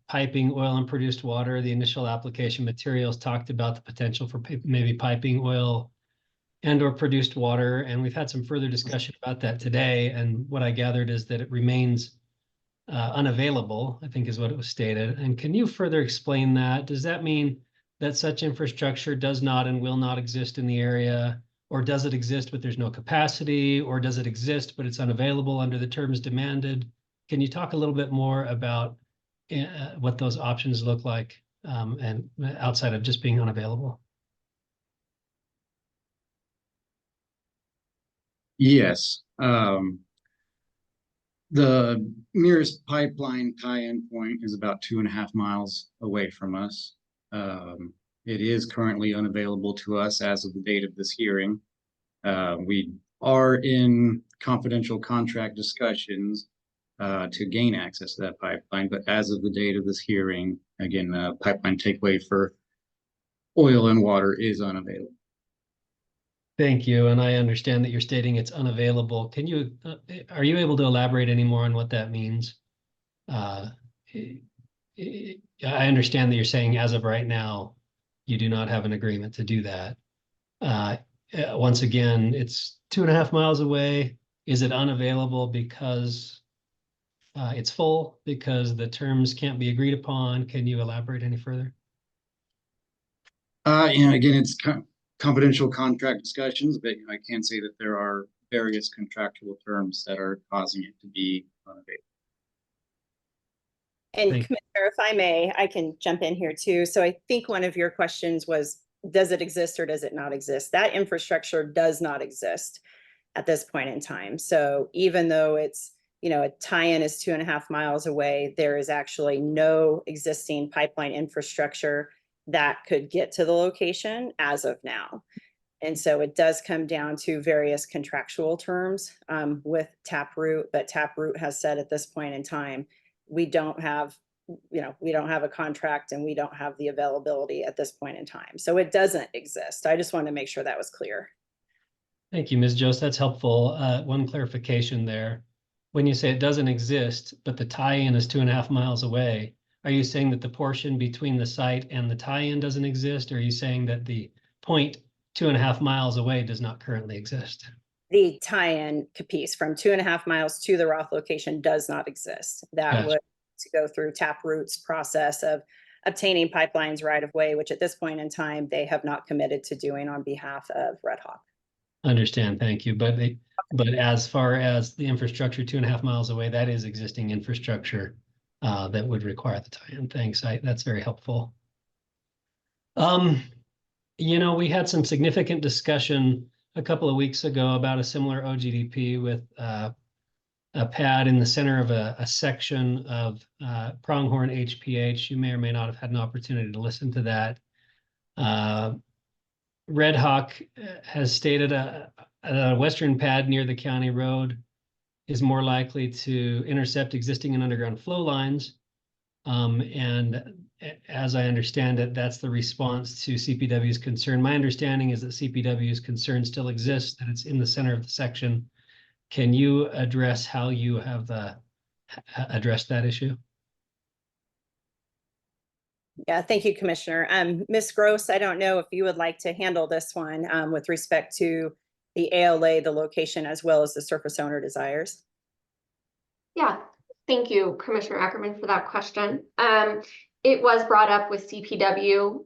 piping oil and produced water. The initial application materials talked about the potential for maybe piping oil and or produced water. And we've had some further discussion about that today. And what I gathered is that it remains unavailable, I think is what it was stated. And can you further explain that? Does that mean that such infrastructure does not and will not exist in the area? Or does it exist, but there's no capacity? Or does it exist, but it's unavailable under the terms demanded? Can you talk a little bit more about what those options look like and outside of just being unavailable? Yes. The nearest pipeline tie-in point is about 2.5 miles away from us. It is currently unavailable to us as of the date of this hearing. We are in confidential contract discussions to gain access to that pipeline. But as of the date of this hearing, again, pipeline takeaway for oil and water is unavailable. Thank you, and I understand that you're stating it's unavailable. Can you, are you able to elaborate any more on what that means? I understand that you're saying as of right now, you do not have an agreement to do that. Once again, it's 2.5 miles away. Is it unavailable because it's full, because the terms can't be agreed upon? Can you elaborate any further? Again, it's confidential contract discussions, but I can say that there are various contractual terms that are causing it to be unavailable. And Thank you. Commissioner, if I may, I can jump in here too. So I think one of your questions was, does it exist or does it not exist? That infrastructure does not exist at this point in time. So even though it's, you know, a tie-in is 2.5 miles away, there is actually no existing pipeline infrastructure that could get to the location as of now. And so it does come down to various contractual terms with Taproot, but Taproot has said at this point in time, we don't have, you know, we don't have a contract and we don't have the availability at this point in time. So it doesn't exist. I just wanted to make sure that was clear. Thank you, Ms. Jost. That's helpful. One clarification there. When you say it doesn't exist, but the tie-in is 2.5 miles away, are you saying that the portion between the site and the tie-in doesn't exist? Or are you saying that the point 2.5 miles away does not currently exist? The tie-in piece from 2.5 miles to the Roth location does not exist. That Gotcha. would to go through Taproot's process of obtaining pipelines right of way, which at this point in time, they have not committed to doing on behalf of Red Hawk. Understand, thank you. But as far as the infrastructure 2.5 miles away, that is existing infrastructure that would require the tie-in. Thanks. That's very helpful. You know, we had some significant discussion a couple of weeks ago about a similar OGDP with a pad in the center of a section of Pronghorn HPH. You may or may not have had an opportunity to listen to that. Red Hawk has stated a western pad near the county road is more likely to intercept existing and underground flow lines. And as I understand it, that's the response to CPW's concern. My understanding is that CPW's concern still exists, that it's in the center of the section. Can you address how you have addressed that issue? Yeah, thank you, Commissioner. Ms. Gross, I don't know if you would like to handle this one with respect to the ALA, the location, as well as the surface owner desires. Yeah, thank you, Commissioner Ackerman, for that question. It was brought up with CPW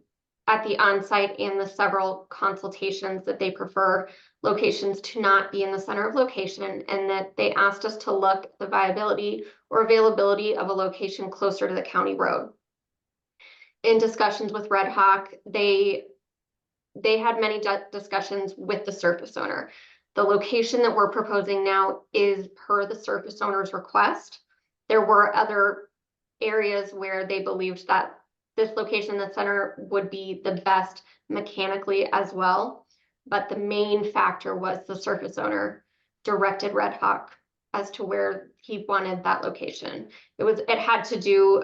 at the on-site and the several consultations that they prefer locations to not be in the center of location, and that they asked us to look at the viability or availability of a location closer to the county road. In discussions with Red Hawk, they had many discussions with the surface owner. The location that we're proposing now is per the surface owner's request. There were other areas where they believed that this location in the center would be the best mechanically as well. But the main factor was the surface owner directed Red Hawk as to where he wanted that location. It had to do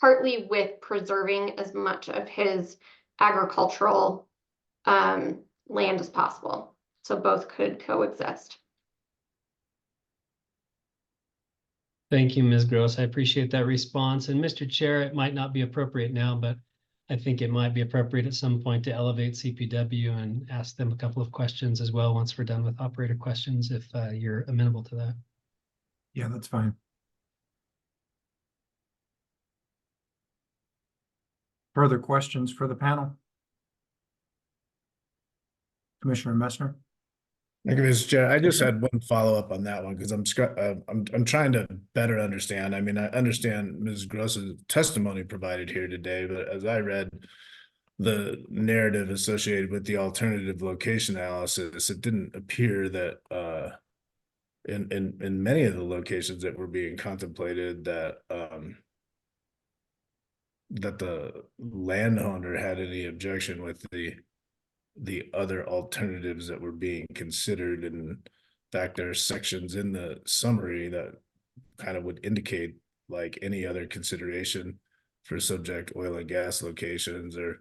partly with preserving as much of his agricultural land as possible, so both could coexist. Thank you, Ms. Gross. I appreciate that response. And Mr. Chair, it might not be appropriate now, but I think it might be appropriate at some point to elevate CPW and ask them a couple of questions as well once we're done with operator questions, if you're amenable to that. Yeah, that's fine. Further questions for the panel? Commissioner Messner? Thank you, Mr. Chair. I just had one follow-up on that one because I'm trying to better understand. I mean, I understand Ms. Gross's testimony provided here today, but as I read the narrative associated with the alternative location analysis, it didn't appear that in many of the locations that were being contemplated that that the landowner had any objection with the other alternatives that were being considered. And fact, there are sections in the summary that kind of would indicate like any other consideration for subject oil and gas locations or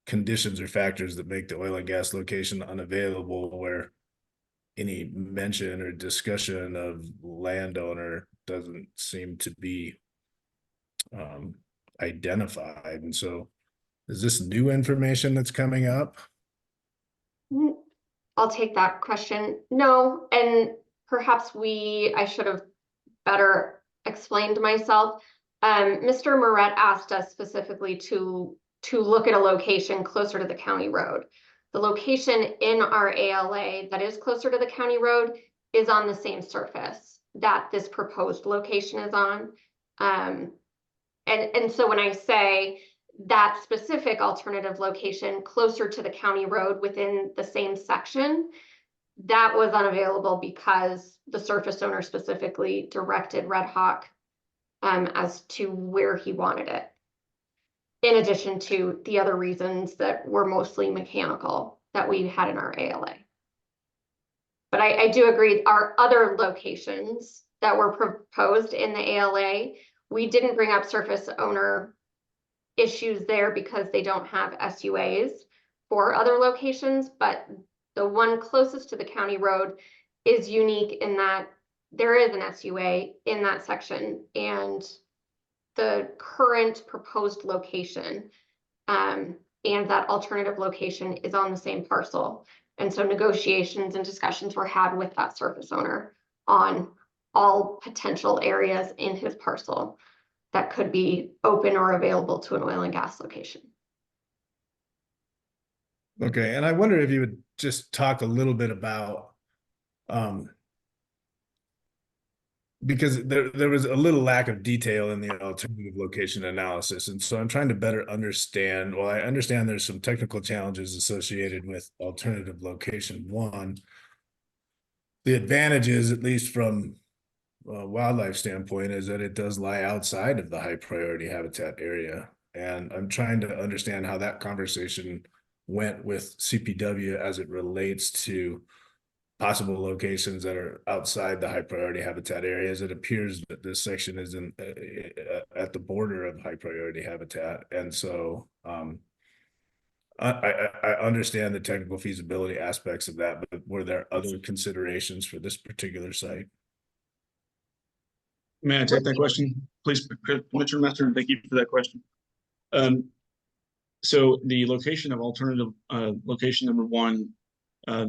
conditions or factors that make the oil and gas location unavailable, where any mention or discussion of landowner doesn't seem to be identified. And so is this new information that's coming up? I'll take that question. No, and perhaps I should have better explained myself. Mr. Moret asked us specifically to look at a location closer to the county road. The location in our ALA that is closer to the county road is on the same surface that this proposed location is on. And so when I say that specific alternative location closer to the county road within the same section, that was unavailable because the surface owner specifically directed Red Hawk as to where he wanted it. In addition to the other reasons that were mostly mechanical that we had in our ALA. But I do agree, our other locations that were proposed in the ALA, we didn't bring up surface owner issues there because they don't have SUAs for other locations, but the one closest to the county road is unique in that there is an SUA in that section, and the current proposed location and that alternative location is on the same parcel. And so negotiations and discussions were had with that surface owner on all potential areas in his parcel that could be open or available to an oil and gas location. Okay, and I wonder if you would just talk a little bit about because there was a little lack of detail in the alternative location analysis. And so I'm trying to better understand, well, I understand there's some technical challenges associated with alternative location one. The advantages, at least from a wildlife standpoint, is that it does lie outside of the high priority habitat area. And I'm trying to understand how that conversation went with CPW as it relates to possible locations that are outside the high priority habitat areas. It appears that this section is in at the border of high priority habitat. And so I understand the technical feasibility aspects of that, but were there other considerations for this particular site? May I take that question, please, Commissioner Master? Thank you for that question. So the location of alternative location number one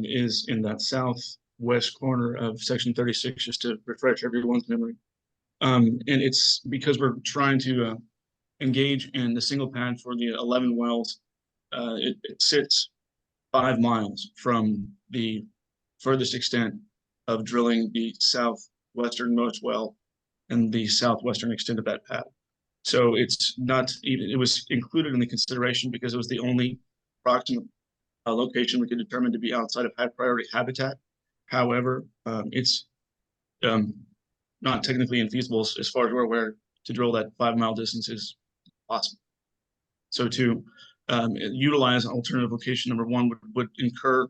is in that southwest corner of section 36, just to refresh everyone's memory. And it's because we're trying to engage in the single pad for the 11 wells. It sits 5 miles from the furthest extent of drilling the southwesternmost well and the southwestern extent of that pad. So it's not even, it was included in the consideration because it was the only proximate location we could determine to be outside of high priority habitat. However, it's not technically infeasible as far as we're aware to drill that 5 mile distance is possible. So to utilize alternative location number one would incur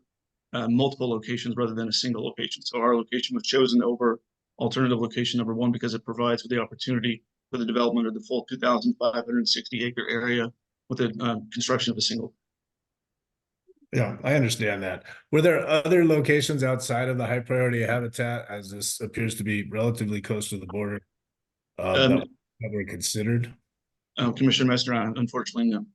multiple locations rather than a single location. So our location was chosen over alternative location number one because it provides for the opportunity for the development of the full 2,560 acre area with the construction of a single. Yeah, I understand that. Were there other locations outside of the high priority habitat, as this appears to be relatively close to the border, that were considered? Commissioner Mester, unfortunately, no.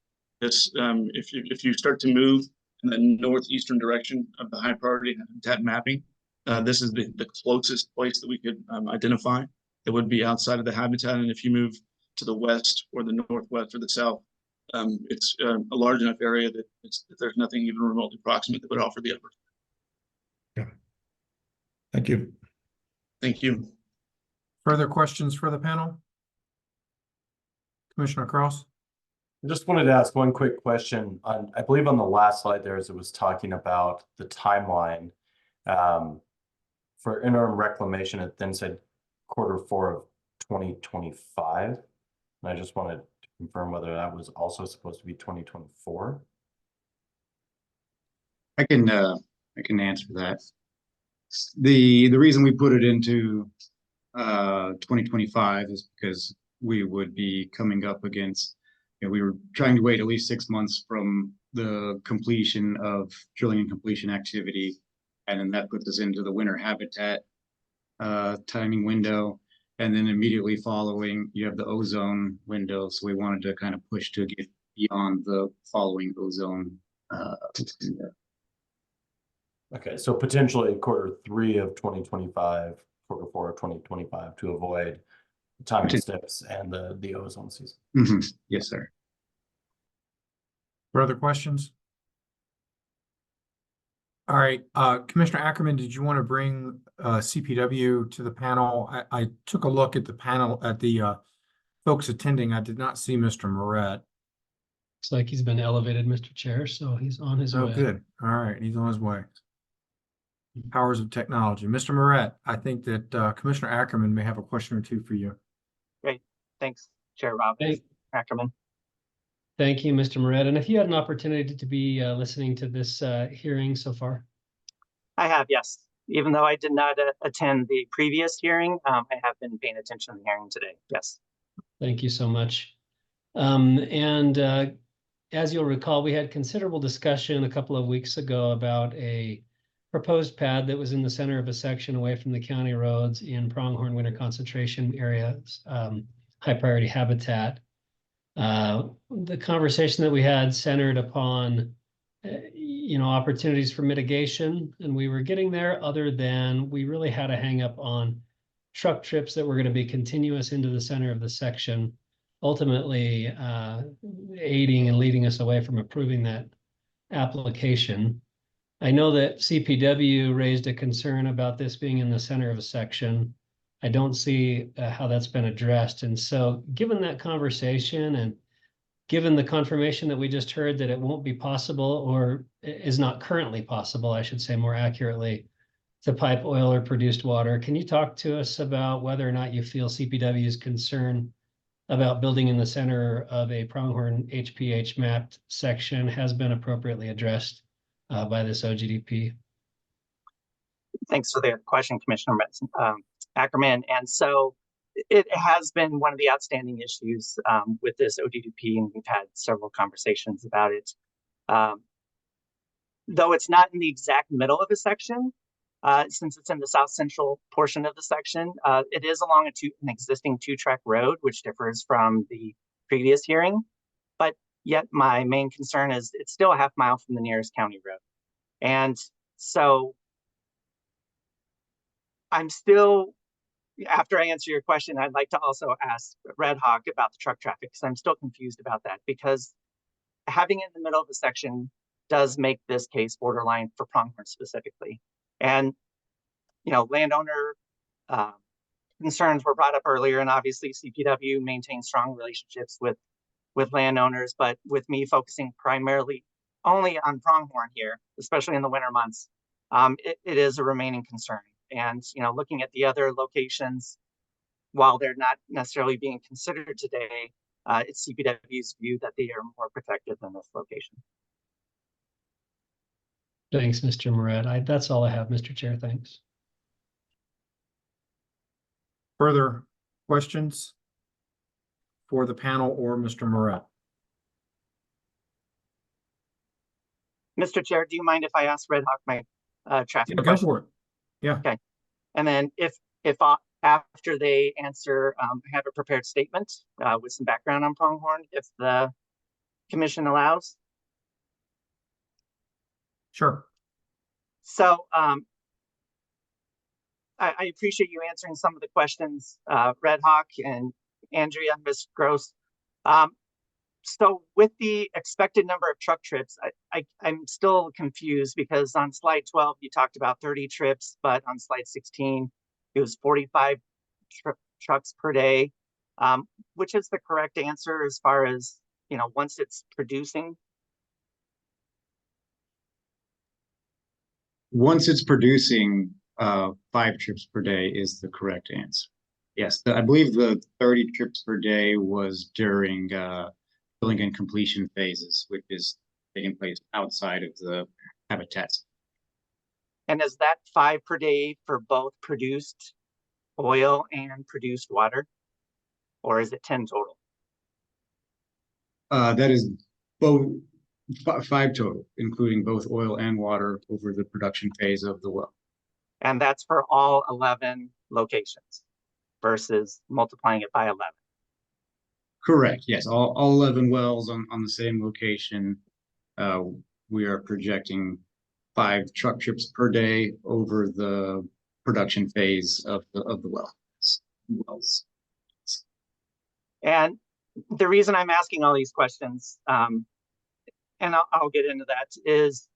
This, if you start to move in the northeastern direction of the high priority habitat mapping, this is the closest place that we could identify that would be outside of the habitat. And if you move to the west or the northwest or the south, it's a large enough area that there's nothing even remotely proximate that would offer the upper. Yeah. Thank you. Thank you. Further questions for the panel? Commissioner Cross? I just wanted to ask one quick question. I believe on the last slide there, as it was talking about the timeline for interim reclamation, it then said Q4 of 2025. And I just wanted to confirm whether that was also supposed to be 2024. I can answer that. The reason we put it into 2025 is because we would be coming up against, we were trying to wait at least 6 months from the completion of drilling and completion activity. And then that puts us into the winter habitat timing window. And then immediately following, you have the ozone window. So we wanted to kind of push to get beyond the following ozone. Okay, so potentially Q3 of 2025, Q4 of 2025 to avoid timing steps and the ozone season. Yes, sir. Further questions? All right, Commissioner Ackerman, did you want to bring CPW to the panel? I took a look at the panel at the folks attending. I did not see Mr. Moret. Looks like he's been elevated, Mr. Chair, so he's on his Oh, way. good. All right, he's on his way. Powers of technology. Mr. Moret, I think that Commissioner Ackerman may have a question or two for you. Great. Thanks, Chair Robbins. Ackerman. Thank you, Mr. Moret. And if you had an opportunity to be listening to this hearing so far? I have, yes. Even though I did not attend the previous hearing, I have been paying attention to the hearing today. Yes. Thank you so much. As you'll recall, we had considerable discussion a couple of weeks ago about a proposed pad that was in the center of a section away from the county roads in pronghorn winter concentration areas, high priority habitat. The conversation that we had centered upon, opportunities for mitigation, and we were getting there, other than we really had a hang up on truck trips that were going to be continuous into the center of the section, ultimately aiding and leading us away from approving that application. I know that CPW raised a concern about this being in the center of a section. I don't see how that's been addressed. And so given that conversation and given the confirmation that we just heard that it won't be possible, or is not currently possible, I should say more accurately, to pipe oil or produced water, can you talk to us about whether or not you feel CPW's concern about building in the center of a pronghorn HPH mapped section has been appropriately addressed by this OGDP? Thanks for the question, Commissioner Ackerman. And so it has been one of the outstanding issues with this OGDP, and we've had several conversations about it. Though it's not in the exact middle of a section, since it's in the south central portion of the section, it is along an existing 2-track road, which differs from the previous hearing. But yet my main concern is it's still a half mile from the nearest county road. And so I'm still, after I answer your question, I'd like to also ask Red Hawk about the truck traffic, because I'm still confused about that, because having it in the middle of the section does make this case borderline for pronghorn specifically. And, landowner concerns were brought up earlier, and obviously CPW maintains strong relationships with landowners, but with me focusing primarily only on pronghorn here, especially in the winter months, it is a remaining concern. And, looking at the other locations, while they're not necessarily being considered today, it's CPW's view that they are more protected than this location. Thanks, Mr. Moret. That's all I have, Mr. Chair. Thanks. Further questions for the panel or Mr. Moret? Mr. Chair, do you mind if I ask Red Hawk my traffic Go question? for it. Yeah. Okay. And then if after they answer, I have a prepared statement with some background on pronghorn, if the commission allows. Sure. So I appreciate you answering some of the questions, Red Hawk and Andrea, Ms. Gross. So with the expected number of truck trips, I'm still confused, because on slide 12, you talked about 30 trips, but on slide 16, it was 45 trucks per day. Which is the correct answer as far as, once it's producing? Once it's producing, 5 trips per day is the correct answer. Yes, I believe the 30 trips per day was during drilling and completion phases, which is taking place outside of the habitats. And is that 5 per day for both produced oil and produced water? Or is it 10 total? That is both 5 total, including both oil and water over the production phase of the well. And that's for all 11 locations versus multiplying it by 11. Correct. Yes, all 11 wells on the same location. We are projecting 5 truck trips per day over the production phase of the wells. And the reason I'm asking all these questions, and I'll get into that, is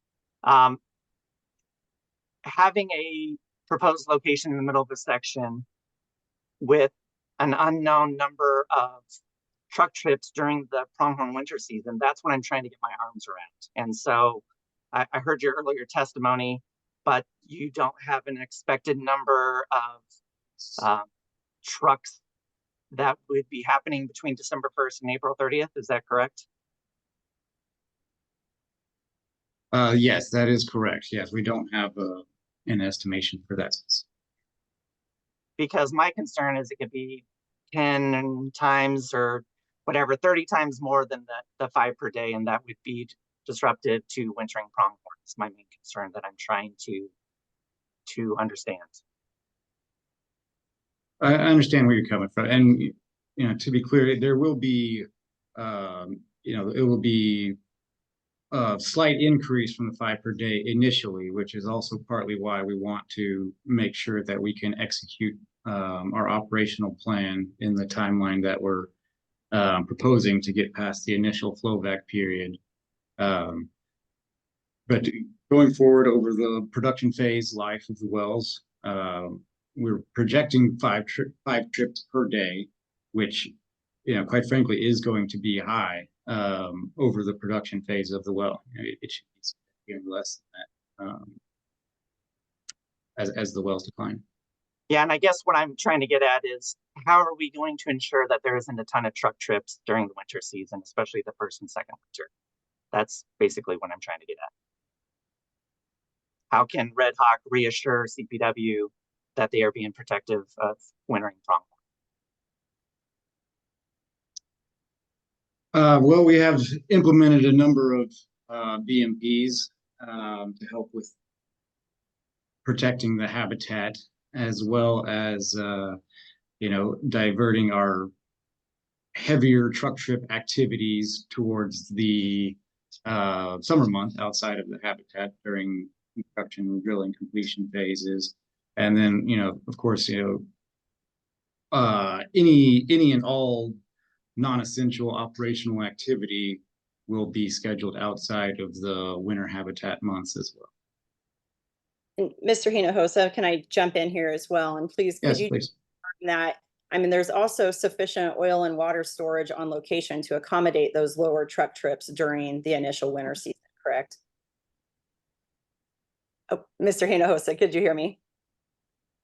having a proposed location in the middle of the section with an unknown number of truck trips during the pronghorn winter season, that's what I'm trying to get my arms around. And so I heard your earlier testimony, but you don't have an expected number of trucks that would be happening between December 1st and April 30th. Is that correct? Yes, that is correct. Yes, we don't have an estimation for that. Because my concern is it could be 10 times or whatever, 30 times more than the 5 per day, and that would be disruptive to wintering pronghorn. It's my main concern that I'm trying to understand. I understand where you're coming from, and to be clear, there will be, it will be a slight increase from the 5 per day initially, which is also partly why we want to make sure that we can execute our operational plan in the timeline that we're proposing to get past the initial flowback period. But going forward over the production phase life of the wells, we're projecting 5 trips per day, which, quite frankly, is going to be high over the production phase of the well. It should be significantly less than that as the wells decline. Yeah, and I guess what I'm trying to get at is how are we going to ensure that there isn't a ton of truck trips during the winter season, especially the first and second winter? That's basically what I'm trying to get at. How can Red Hawk reassure CPW that they are being protective of wintering pronghorn? Well, we have implemented a number of BMPs to help with protecting the habitat, as well as diverting our heavier truck trip activities towards the summer month outside of the habitat during construction, drilling, completion phases. And then, of course, any and all non-essential operational activity will be scheduled outside of the winter habitat months as well. And Mr. Hinojosa, can I jump in here as well? And please, Yes, could you please. confirm that, there's also sufficient oil and water storage on location to accommodate those lower truck trips during the initial winter season, correct? Oh, Mr. Hinojosa, could you hear me?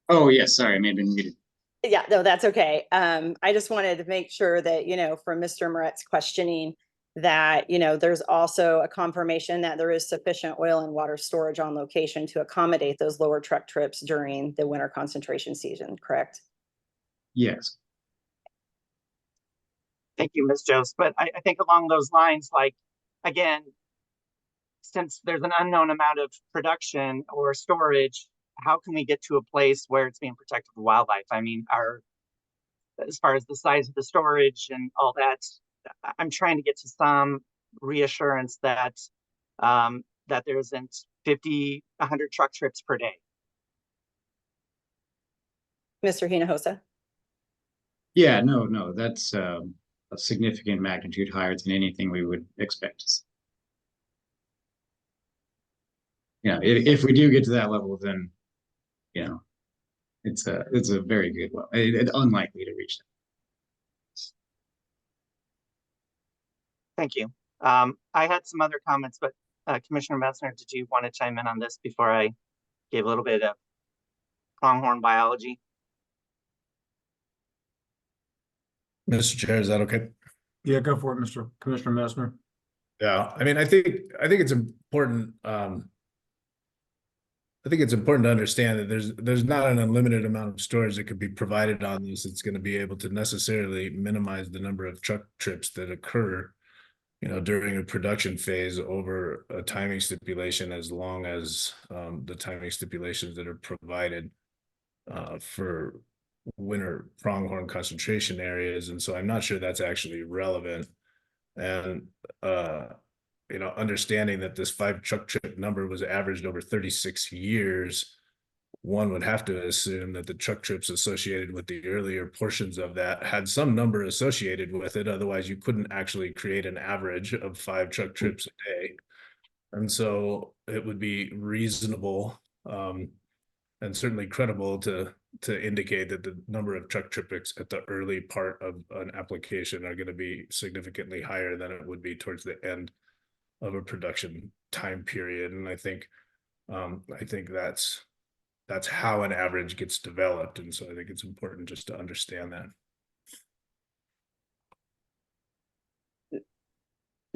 Oh, yes, sorry, I may have been muted. Yeah, no, that's okay. I just wanted to make sure that, from Mr. Moret's questioning, that, there's also a confirmation that there is sufficient oil and water storage on location to accommodate those lower truck trips during the winter concentration season, correct? Yes. Thank you, Ms. Jost. But I think along those lines, again, since there's an unknown amount of production or storage, how can we get to a place where it's being protected for wildlife? As far as the size of the storage and all that, I'm trying to get to some reassurance that that there isn't 50, 100 truck trips per day. Mr. Hinojosa? Yeah, no, that's a significant magnitude higher than anything we would expect to see. If we do get to that level, then it's a very good well. It's unlikely to reach that. Thank you. I had some other comments, but Commissioner Messner, did you want to chime in on this before I gave a little bit of pronghorn biology? Mr. Chair, is that okay? Yeah, go for it, Commissioner Messner. Yeah, I think it's important think it's important to understand that there's not an unlimited amount of storage that could be provided on these. It's going to be able to necessarily minimize the number of truck trips that occur, during a production phase over a timing stipulation, as long as the timing stipulations that are provided for winter pronghorn concentration areas. And so I'm not sure that's actually relevant. And understanding that this 5 truck trip number was averaged over 36 years, one would have to assume that the truck trips associated with the earlier portions of that had some number associated with it. Otherwise, you couldn't actually create an average of 5 truck trips a day. And so it would be reasonable and certainly credible to indicate that the number of truck trips at the early part of an application are going to be significantly higher than it would be towards the end of a production time period. And I think that's how an average gets developed. And so I think it's important just to understand that.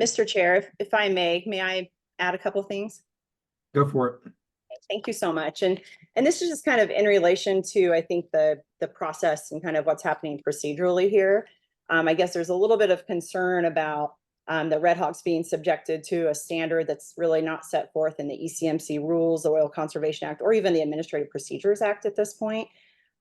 Mr. Chair, if I may I add a couple things? Go for it. Thank you so much. And this is just kind of in relation to, I think, the process and kind of what's happening procedurally here. I guess there's a little bit of concern about the Red Hawks being subjected to a standard that's really not set forth in the ECMC rules, the Oil Conservation Act, or even the Administrative Procedures Act at this point.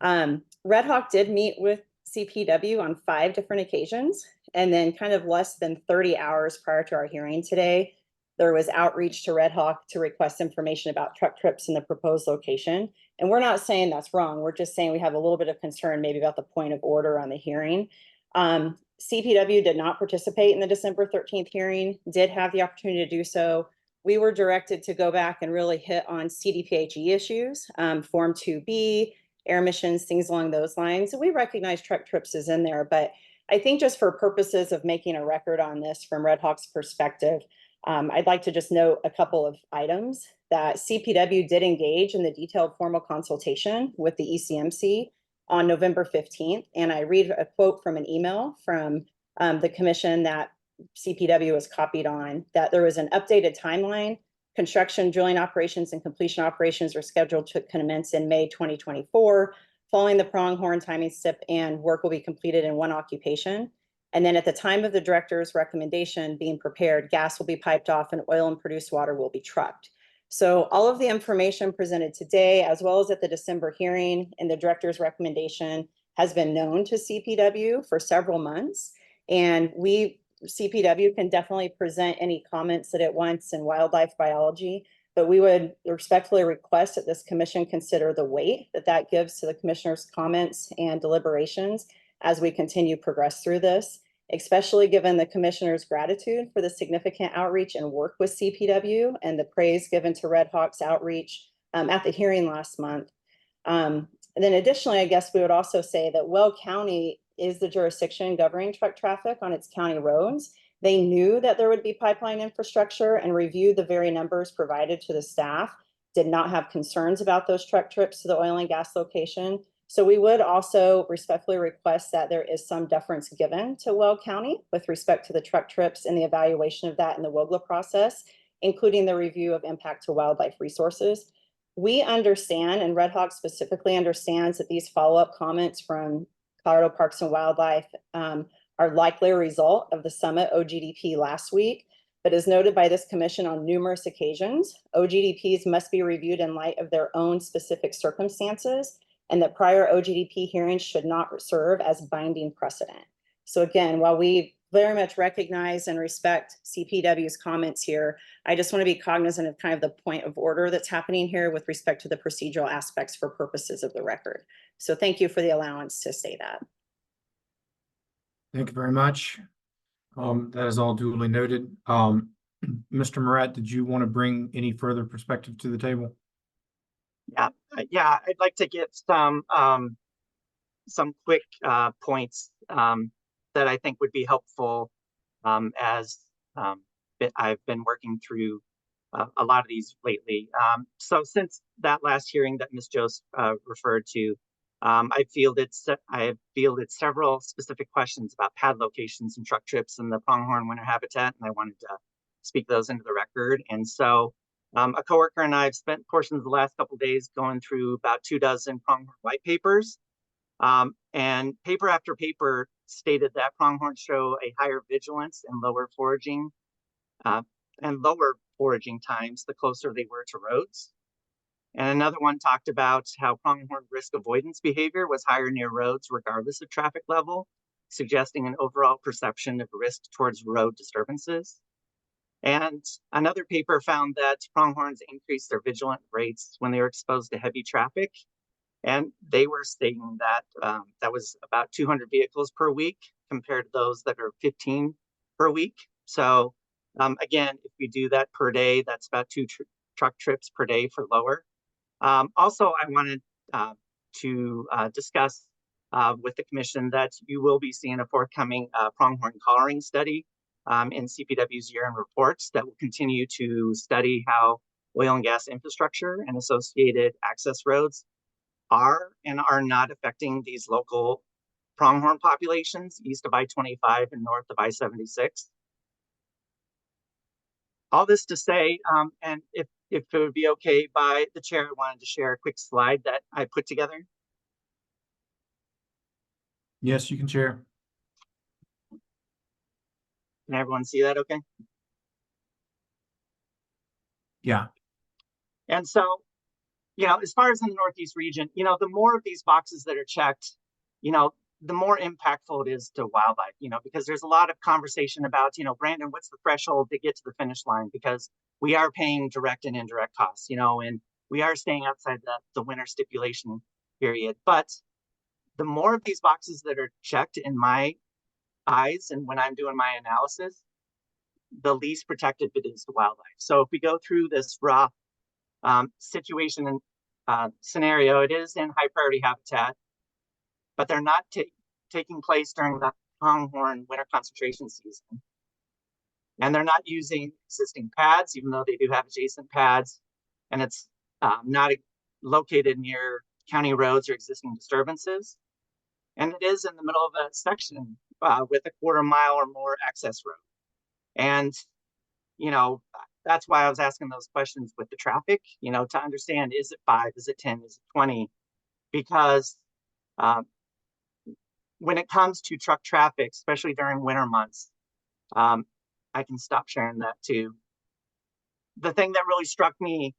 Red Hawk did meet with CPW on 5 different occasions, and then kind of less than 30 hours prior to our hearing today, there was outreach to Red Hawk to request information about truck trips in the proposed location. And we're not saying that's wrong. We're just saying we have a little bit of concern maybe about the point of order on the hearing. CPW did not participate in the December 13th hearing, did have the opportunity to do so. We were directed to go back and really hit on CDPHE issues, Form 2B, air emissions, things along those lines. So we recognize truck trips is in there, but I think just for purposes of making a record on this from Red Hawk's perspective, I'd like to just note a couple of items that CPW did engage in the detailed formal consultation with the ECMC on November 15th. And I read a quote from an email from the commission that CPW was copied on, that there was an updated timeline. Construction, drilling operations, and completion operations are scheduled to commence in May 2024. Following the pronghorn timing stip, and work will be completed in 1 occupation. And then at the time of the director's recommendation being prepared, gas will be piped off and oil and produced water will be trucked. So all of the information presented today, as well as at the December hearing and the director's recommendation, has been known to CPW for several months. And CPW can definitely present any comments that it wants in wildlife biology, but we would respectfully request that this commission consider the weight that gives to the commissioner's comments and deliberations as we continue progress through this, especially given the commissioner's gratitude for the significant outreach and work with CPW and the praise given to Red Hawk's outreach at the hearing last month. And then additionally, I guess we would also say that Weld County is the jurisdiction governing truck traffic on its county roads. They knew that there would be pipeline infrastructure and reviewed the very numbers provided to the staff, did not have concerns about those truck trips to the oil and gas location. So we would also respectfully request that there is some deference given to Weld County with respect to the truck trips and the evaluation of that in the WOGLA process, including the review of impact to wildlife resources. We understand, and Red Hawk specifically understands, that these follow-up comments from Colorado Parks and Wildlife are likely a result of the summit OGDP last week. But as noted by this commission on numerous occasions, OGDPs must be reviewed in light of their own specific circumstances, and that prior OGDP hearings should not serve as binding precedent. So again, while we very much recognize and respect CPW's comments here, I just want to be cognizant of kind of the point of order that's happening here with respect to the procedural aspects for purposes of the record. So thank you for the allowance to say that. Thank you very much. That is all duly noted. Mr. Moret, did you want to bring any further perspective to the table? Yeah, I'd like to give some quick points that I think would be helpful as I've been working through a lot of these lately. So since that last hearing that Ms. Jost referred to, I've fielded several specific questions about pad locations and truck trips in the pronghorn winter habitat, and I wanted to speak those into the record. And so A coworker and I have spent portions of the last couple of days going through about 24 pronghorn white papers. And paper after paper stated that pronghorns show a higher vigilance and lower foraging times the closer they were to roads. And another one talked about how pronghorn risk avoidance behavior was higher near roads regardless of traffic level, suggesting an overall perception of risk towards road disturbances. And another paper found that pronghorns increased their vigilant rates when they were exposed to heavy traffic. And they were stating that that was about 200 vehicles per week compared to those that are 15 per week. So again, if we do that per day, that's about 2 truck trips per day for lower. Also, I wanted to discuss with the commission that you will be seeing a forthcoming pronghorn collaring study in CPW's year-end reports that will continue to study how oil and gas infrastructure and associated access roads are and are not affecting these local pronghorn populations east of I-25 and north of I-76. All this to say, and if it would be okay by the chair, I wanted to share a quick slide that I put together. Yes, you can share. Can everyone see that okay? Yeah. And so, you know, as far as in the Northeast region, you know, the more of these boxes that are checked, you know, the more impactful it is to wildlife, you know, because there's a lot of conversation about, you know, Brandon, what's the threshold to get to the finish line? Because we are paying direct and indirect costs, you know, and we are staying outside the winter stipulation period. But the more of these boxes that are checked in my eyes and when I'm doing my analysis, the least protected it is to wildlife. So if we go through this raw situation and scenario, it is in high priority habitat, but they're not taking place during the pronghorn winter concentration season. And they're not using existing pads, even though they do have adjacent pads, and it's not located near county roads or existing disturbances. And it is in the middle of a section with a 1/4 mile or more access road. And, you know, that's why I was asking those questions with the traffic, you know, to understand, is it 5, is it 10, is it 20? Because when it comes to truck traffic, especially during winter months, I can stop sharing that too. The thing that really struck me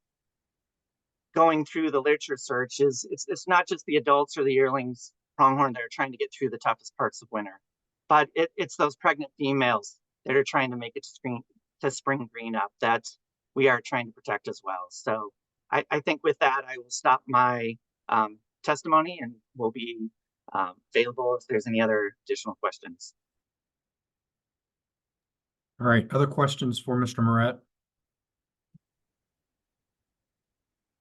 going through the literature search is it's not just the adults or the yearlings pronghorn that are trying to get through the toughest parts of winter, but it's those pregnant females that are trying to make it to spring green up that we are trying to protect as well. So I think with that, I will stop my testimony and will be available if there's any other additional questions. All right, other questions for Mr. Moret?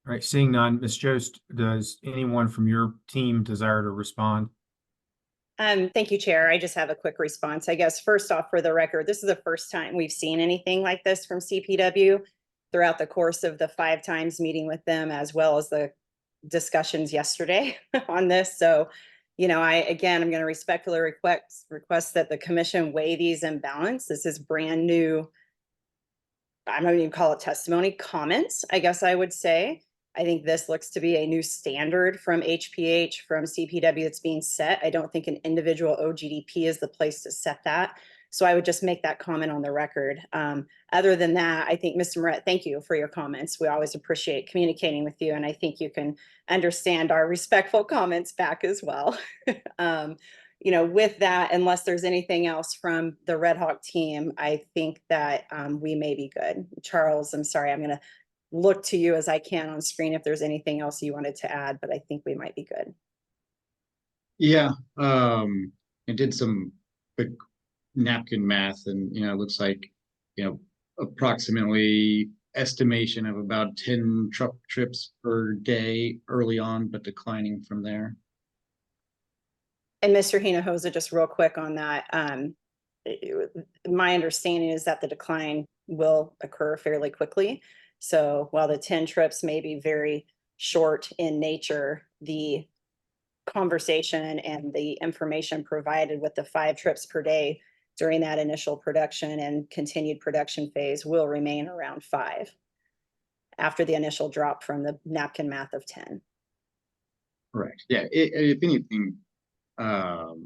All right, seeing none, Ms. Jost, does anyone from your team desire to respond? Thank you, Chair. I just have a quick response. I guess first off, for the record, this is the first time we've seen anything like this from CPW throughout the course of the 5 times meeting with them, as well as the discussions yesterday on this. So, you know, I'm going to respectfully request that the commission weigh these in balance. This is brand new. I'm not even call it testimony, comments, I guess I would say. I think this looks to be a new standard from HPH, from CPW that's being set. I don't think an individual OGDP is the place to set that. So I would just make that comment on the record. Other than that, I think, Mr. Moret, thank you for your comments. We always appreciate communicating with you, and I think you can understand our respectful comments back as well. You know, with that, unless there's anything else from the Red Hawk team, I think that we may be good. Charles, I'm sorry, I'm going to look to you as I can on screen if there's anything else you wanted to add, but I think we might be good. Yeah, I did some quick napkin math, and you know, it looks like, you know, approximately estimation of about 10 truck trips per day early on, but declining from there. And Mr. Hinojosa, just real quick on that, my understanding is that the decline will occur fairly quickly. So while the 10 trips may be very short in nature, the conversation and the information provided with the 5 trips per day during that initial production and continued production phase will remain around 5. after the initial drop from the napkin math of 10. Correct. Yeah, if anything, 5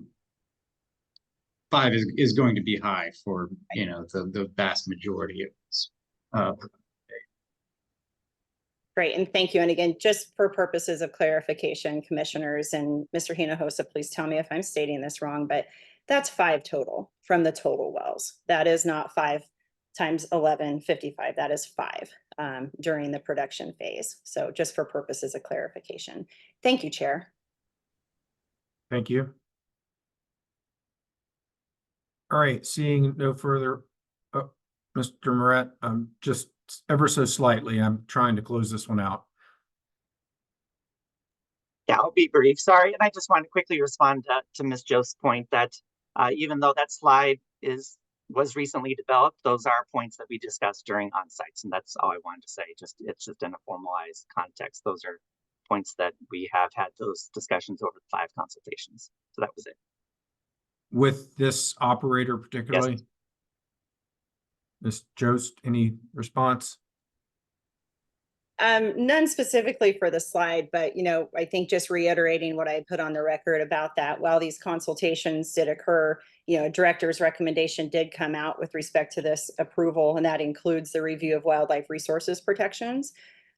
is going to be high for, you know, the vast majority of this. Great, and thank you. And again, just for purposes of clarification, commissioners and Mr. Hinojosa, please tell me if I'm stating this wrong, but that's 5 total from the total wells. That is not 5 times 11, 55. That is 5 during the production phase. So just for purposes of clarification. Thank you, Chair. Thank you. All right, seeing no further, Mr. Moret, just ever so slightly, I'm trying to close this one out. Yeah, I'll be brief. Sorry. And I just want to quickly respond to Ms. Jost's point that even though that slide was recently developed, those are points that we discussed during on-sites. And that's all I wanted to say. It's just in a formalized context. Those are points that we have had those discussions over the 5 consultations. So that was it. With this operator particularly? Yes. Ms. Jost, any response? None specifically for the slide, but I think just reiterating what I put on the record about that, while these consultations did occur, a director's recommendation did come out with respect to this approval, and that includes the review of wildlife resources protections.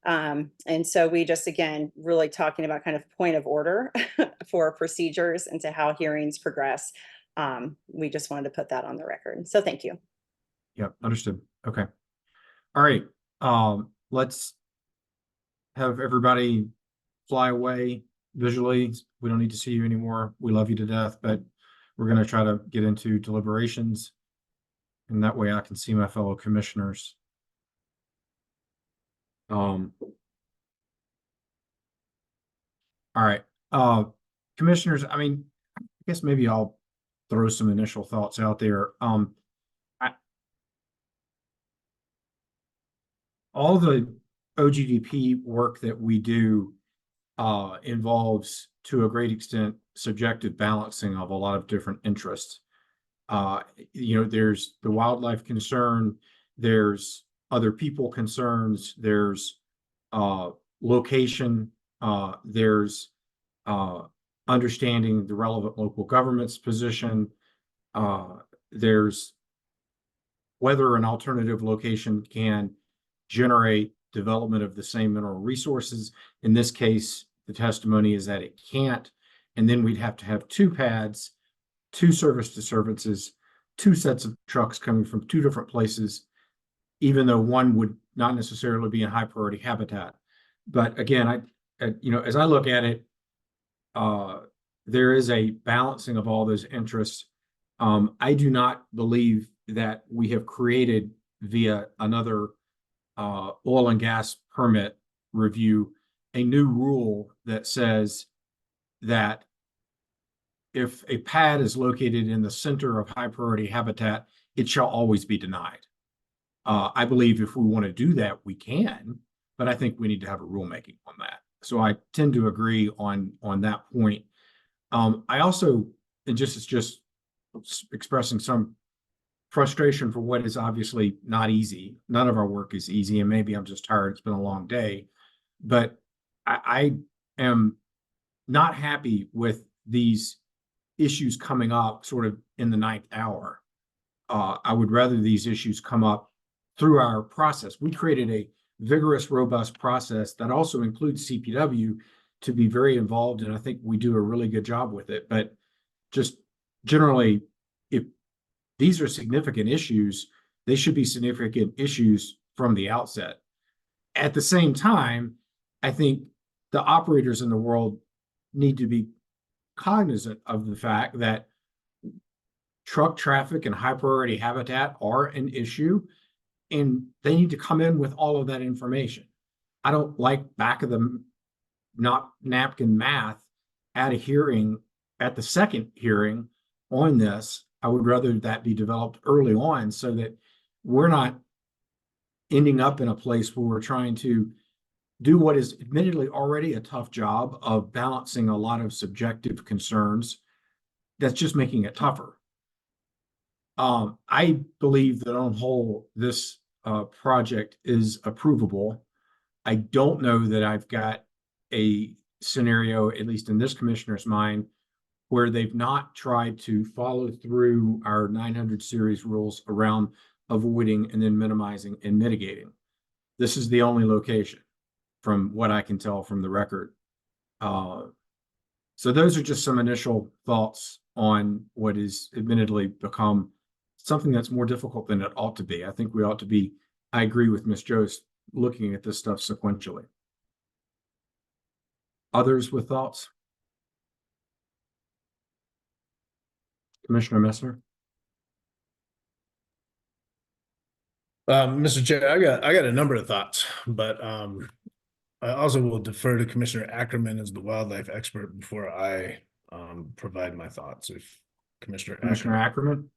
And so we just, again, really talking about kind of point of order for procedures and to how hearings progress. We just wanted to put that on the record. So thank you. Yep, understood. Okay. All right. Let's have everybody fly away visually. We don't need to see you anymore. We love you to death, but we're going to try to get into deliberations. And that way I can see my fellow commissioners. All right. Commissioners, I mean, I guess maybe I'll throw some initial thoughts out there. All the OGDP work that we do involves, to a great extent, subjective balancing of a lot of different interests. There's the wildlife concern, there's other people concerns, there's location, there's understanding the relevant local government's position, there's whether an alternative location can generate development of the same mineral resources. In this case, the testimony is that it can't. And then we'd have to have 2 pads, 2 service disturbances, 2 sets of trucks coming from 2 different places, even though one would not necessarily be in high priority habitat. But again, as I look at it, there is a balancing of all those interests. I do not believe that we have created via another oil and gas permit review a new rule that says that if a pad is located in the center of high priority habitat, it shall always be denied. I believe if we want to do that, we can, but I think we need to have a rulemaking on that. So I tend to agree on that point. I also, and just expressing some frustration for what is obviously not easy. None of our work is easy, and maybe I'm just tired. It's been a long day, but I am not happy with these issues coming up sort of in the 9th hour. I would rather these issues come up through our process. We created a vigorous, robust process that also includes CPW to be very involved, and I think we do a really good job with it. But just generally, if these are significant issues, they should be significant issues from the outset. At the same time, I think the operators in the world need to be cognizant of the fact that truck traffic and high priority habitat are an issue, and they need to come in with all of that information. I don't like back of the napkin math at a hearing, at the second hearing on this. I would rather that be developed early on so that we're not ending up in a place where we're trying to do what is admittedly already a tough job of balancing a lot of subjective concerns. That's just making it tougher. I believe that on whole, this project is approvable. I don't know that I've got a scenario, at least in this commissioner's mind, where they've not tried to follow through our 900 series rules around avoiding and then minimizing and mitigating. This is the only location from what I can tell from the record. So those are just some initial thoughts on what is admittedly become something that's more difficult than it ought to be. I think we ought to be, I agree with Ms. Jost, looking at this stuff sequentially. Others with thoughts? Commissioner Messner? Mr. Chair, I got a number of thoughts, but I also will defer to Commissioner Ackerman as the wildlife expert before I provide my thoughts. If Commissioner Ackerman?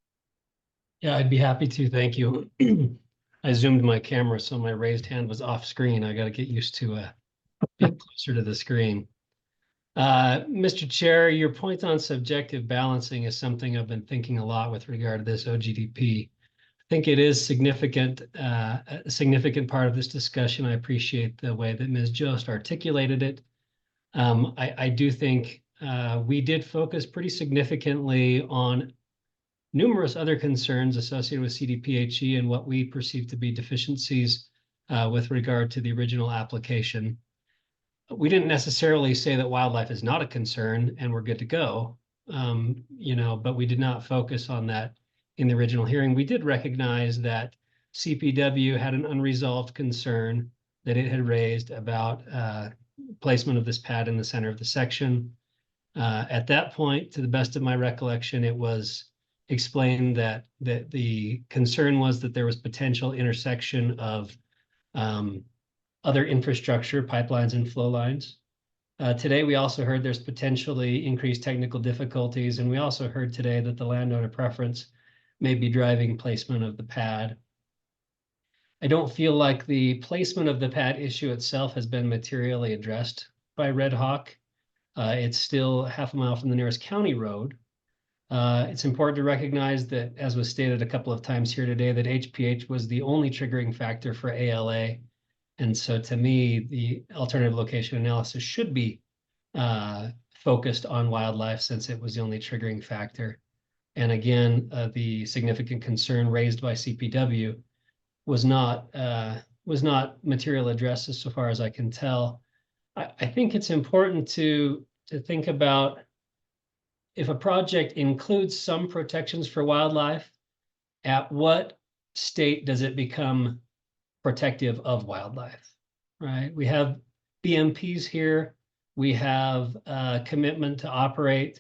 Yeah, I'd be happy to. Thank you. I zoomed my camera, so my raised hand was off screen. I got to get used to being closer to the screen. Mr. Chair, your point on subjective balancing is something I've been thinking a lot with regard to this OGDP. I think it is significant, a significant part of this discussion. I appreciate the way that Ms. Jost articulated it. I do think we did focus pretty significantly on numerous other concerns associated with CDPHE and what we perceive to be deficiencies with regard to the original application. We didn't necessarily say that wildlife is not a concern and we're good to go, but we did not focus on that in the original hearing. We did recognize that CPW had an unresolved concern that it had raised about placement of this pad in the center of the section. At that point, to the best of my recollection, it was explained that the concern was that there was potential intersection of other infrastructure, pipelines and flow lines. Today, we also heard there's potentially increased technical difficulties, and we also heard today that the landowner preference may be driving placement of the pad. I don't feel like the placement of the pad issue itself has been materially addressed by Red Hawk. It's still half a mile from the nearest county road. It's important to recognize that, as was stated a couple of times here today, that HPH was the only triggering factor for ALA. And so to me, the alternative location analysis should be focused on wildlife since it was the only triggering factor. And again, the significant concern raised by CPW was not material addressed so far as I can tell. I think it's important to think about if a project includes some protections for wildlife, at what state does it become protective of wildlife, right? We have BMPs here. We have a commitment to operate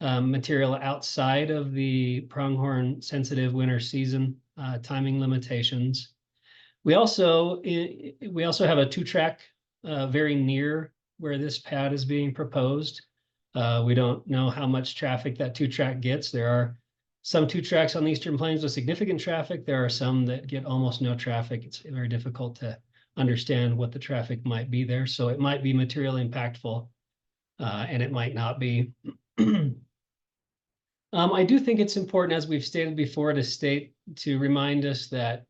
material outside of the pronghorn sensitive winter season timing limitations. We also have a two-track very near where this pad is being proposed. We don't know how much traffic that two-track gets. There are some two-tracks on the Eastern Plains with significant traffic. There are some that get almost no traffic. It's very difficult to understand what the traffic might be there. So it might be materially impactful and it might not be. I do think it's important, as we've stated before, to remind us that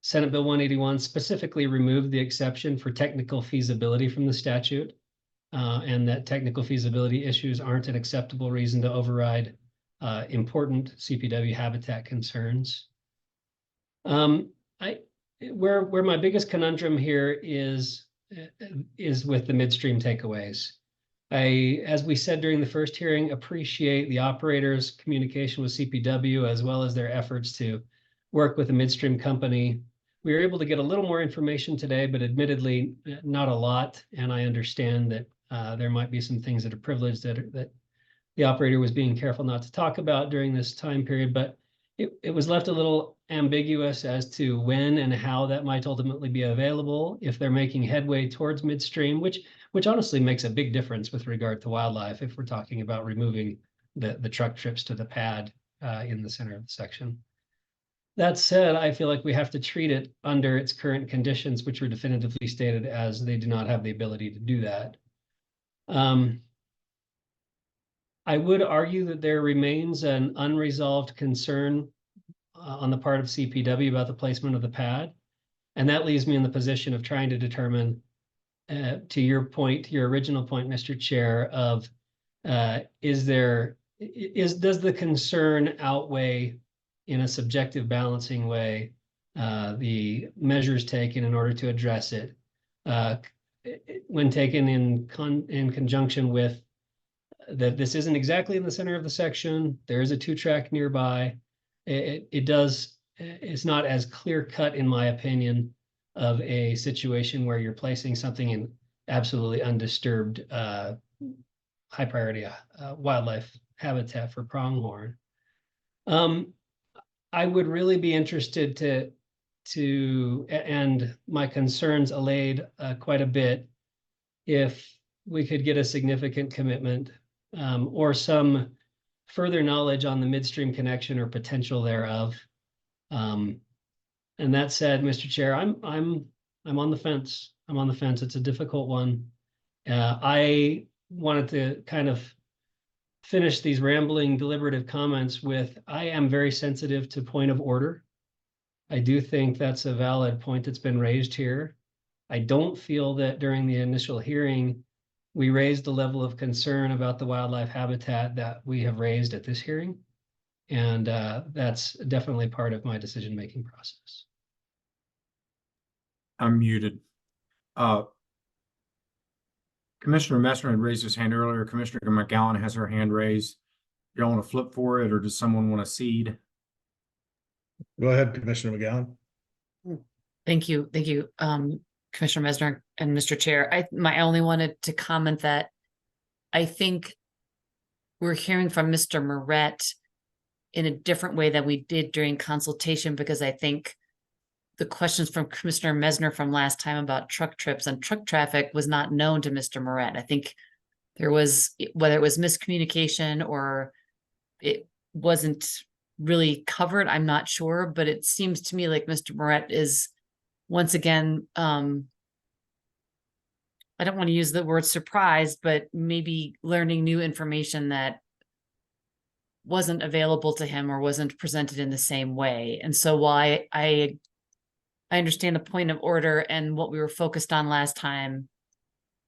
Senate Bill 181 specifically removed the exception for technical feasibility from the statute, and that technical feasibility issues aren't an acceptable reason to override important CPW habitat concerns. Where my biggest conundrum here is with the midstream takeaways. As we said during the first hearing, appreciate the operators' communication with CPW as well as their efforts to work with a midstream company. We were able to get a little more information today, but admittedly not a lot. And I understand that there might be some things that are privileged that the operator was being careful not to talk about during this time period, but it was left a little ambiguous as to when and how that might ultimately be available if they're making headway towards midstream, which honestly makes a big difference with regard to wildlife if we're talking about removing the truck trips to the pad in the center of the section. That said, I feel like we have to treat it under its current conditions, which were definitively stated as they do not have the ability to do that. I would argue that there remains an unresolved concern on the part of CPW about the placement of the pad. And that leaves me in the position of trying to determine, to your point, to your original point, Mr. Chair, of does the concern outweigh in a subjective balancing way the measures taken in order to address it when taken in conjunction with that this isn't exactly in the center of the section. There is a 2-track nearby. It's not as clear cut, in my opinion, of a situation where you're placing something in absolutely undisturbed high priority wildlife habitat for pronghorn. I would really be interested and my concerns allayed quite a bit if we could get a significant commitment or some further knowledge on the midstream connection or potential thereof. And that said, Mr. Chair, I'm on the fence. I'm on the fence. It's a difficult one. I wanted to kind of finish these rambling deliberative comments with, I am very sensitive to point of order. I do think that's a valid point that's been raised here. I don't feel that during the initial hearing, we raised the level of concern about the wildlife habitat that we have raised at this hearing. And that's definitely part of my decision-making process. I'm muted. Commissioner Messner had raised his hand earlier. Commissioner McGowan has her hand raised. Y'all want to flip for it, or does someone want to cede? Go ahead, Commissioner McGowan. Thank you. Thank you, Commissioner Messner and Mr. Chair. I only wanted to comment that I think we're hearing from Mr. Moret in a different way than we did during consultation, because I think the questions from Commissioner Messner from last time about truck trips and truck traffic was not known to Mr. Moret. I think there was, whether it was miscommunication or it wasn't really covered, I'm not sure, but it seems to me like Mr. Moret is once again, I don't want to use the word surprised, but maybe learning new information that wasn't available to him or wasn't presented in the same way. And so while I understand the point of order and what we were focused on last time,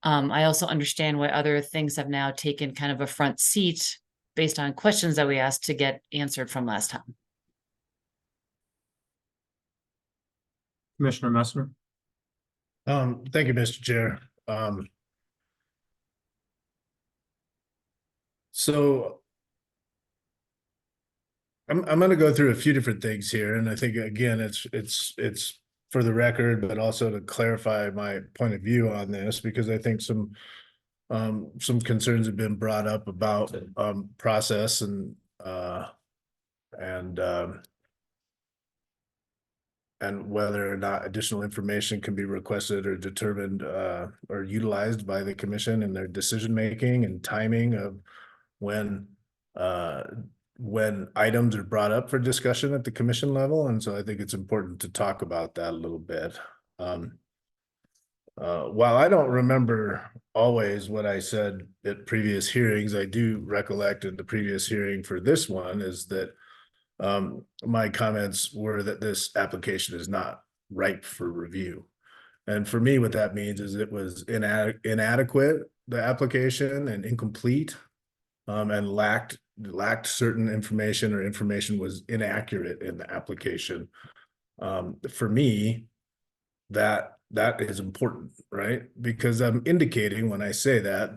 I also understand why other things have now taken kind of a front seat based on questions that we asked to get answered from last time. Commissioner Messner? Thank you, Mr. Chair. So I'm going to go through a few different things here, and I think again it's for the record, but also to clarify my point of view on this, because I think some concerns have been brought up about process and whether or not additional information can be requested or determined or utilized by the commission in their decision making and timing of when items are brought up for discussion at the commission level. And so I think it's important to talk about that a little bit. While I don't remember always what I said at previous hearings, I do recollect in the previous hearing for this one is that my comments were that this application is not ripe for review. And for me, what that means is it was inadequate, the application, and incomplete, and lacked certain information, or information was inaccurate in the application. For me, that is important, right? Because I'm indicating when I say that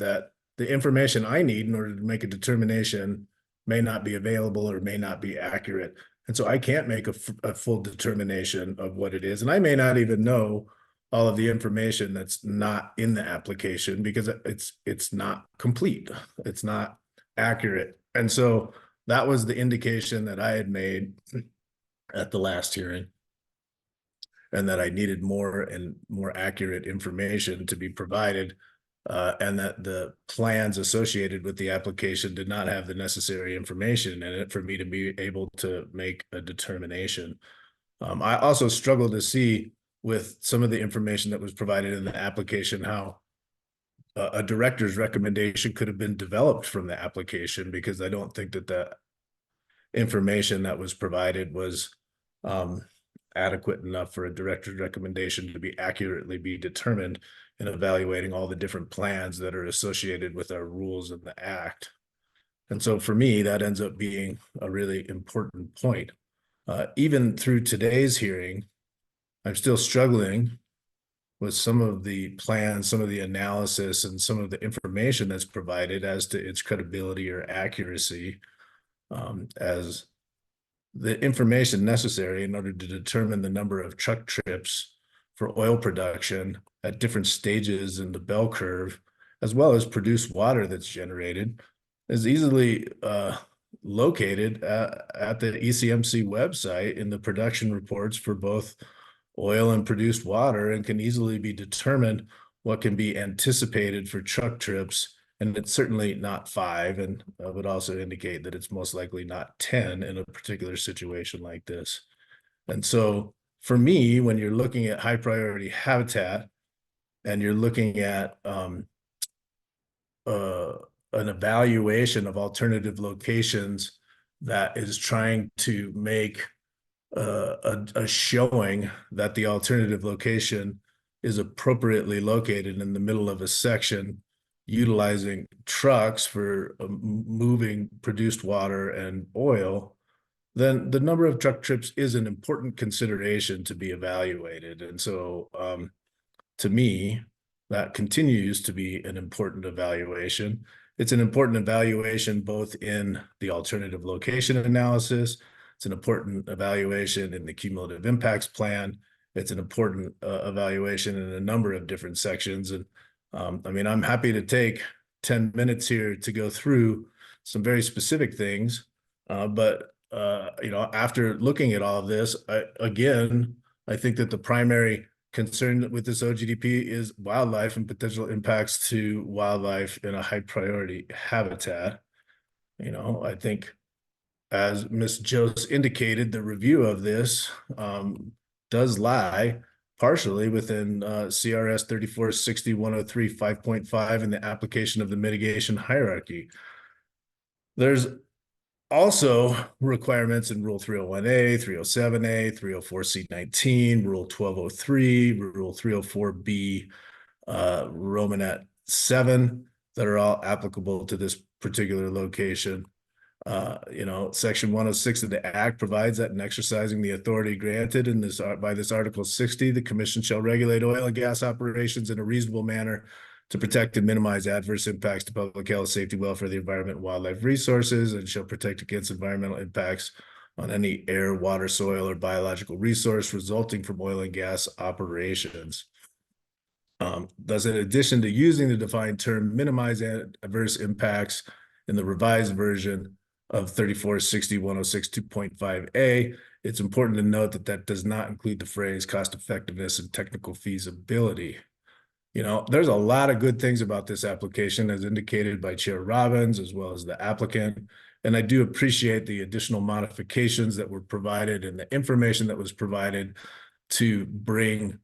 the information I need in order to make a determination may not be available or may not be accurate. And so I can't make a full determination of what it is. And I may not even know all of the information that's not in the application because it's not complete. It's not accurate. And so that was the indication that I had made at the last hearing, and that I needed more and more accurate information to be provided, and that the plans associated with the application did not have the necessary information in it for me to be able to make a determination. I also struggle to see with some of the information that was provided in the application how a director's recommendation could have been developed from the application, because I don't think that the information that was provided was adequate enough for a director's recommendation to be accurately be determined in evaluating all the different plans that are associated with our rules in the act. And so for me, that ends up being a really important point. Even through today's hearing, I'm still struggling with some of the plans, some of the analysis, and some of the information that's provided as to its credibility or accuracy, as the information necessary in order to determine the number of truck trips for oil production at different stages in the bell curve, as well as produced water that's generated, is easily located at the ECMC website in the production reports for both oil and produced water, and can easily be determined what can be anticipated for truck trips. And it's certainly not 5, and I would also indicate that it's most likely not 10 in a particular situation like this. And so for me, when you're looking at high priority habitat and you're looking at an evaluation of alternative locations that is trying to make a showing that the alternative location is appropriately located in the middle of a section, utilizing trucks for moving produced water and oil, then the number of truck trips is an important consideration to be evaluated. And so to me, that continues to be an important evaluation. It's an important evaluation both in the alternative location analysis. It's an important evaluation in the cumulative impacts plan. It's an important evaluation in a number of different sections. And I mean, I'm happy to take 10 minutes here to go through some very specific things. But you know, after looking at all of this, I think that the primary concern with this OGDP is wildlife and potential impacts to wildlife in a high priority habitat. You know, I think, as Ms. Jost indicated, the review of this does lie partially within CRS 3460-103 5.5 and the application of the mitigation hierarchy. There's also requirements in Rule 301A, 307A, 304C19, Rule 1203, Rule 304B, Romanet 7 that are all applicable to this particular location. You know, Section 106 of the Act provides that in exercising the authority granted in this by this Article 60, the Commission shall regulate oil and gas operations in a reasonable manner to protect and minimize adverse impacts to public health, safety, welfare, the environment, and wildlife resources, and shall protect against environmental impacts on any air, water, soil, or biological resource resulting from oil and gas operations. Thus, in addition to using the defined term minimize adverse impacts in the revised version of 3460-106 2.5A, it's important to note that that does not include the phrase cost effectiveness and technical feasibility. You know, there's a lot of good things about this application as indicated by Chair Robbins as well as the applicant. And I do appreciate the additional modifications that were provided and the information that was provided to bring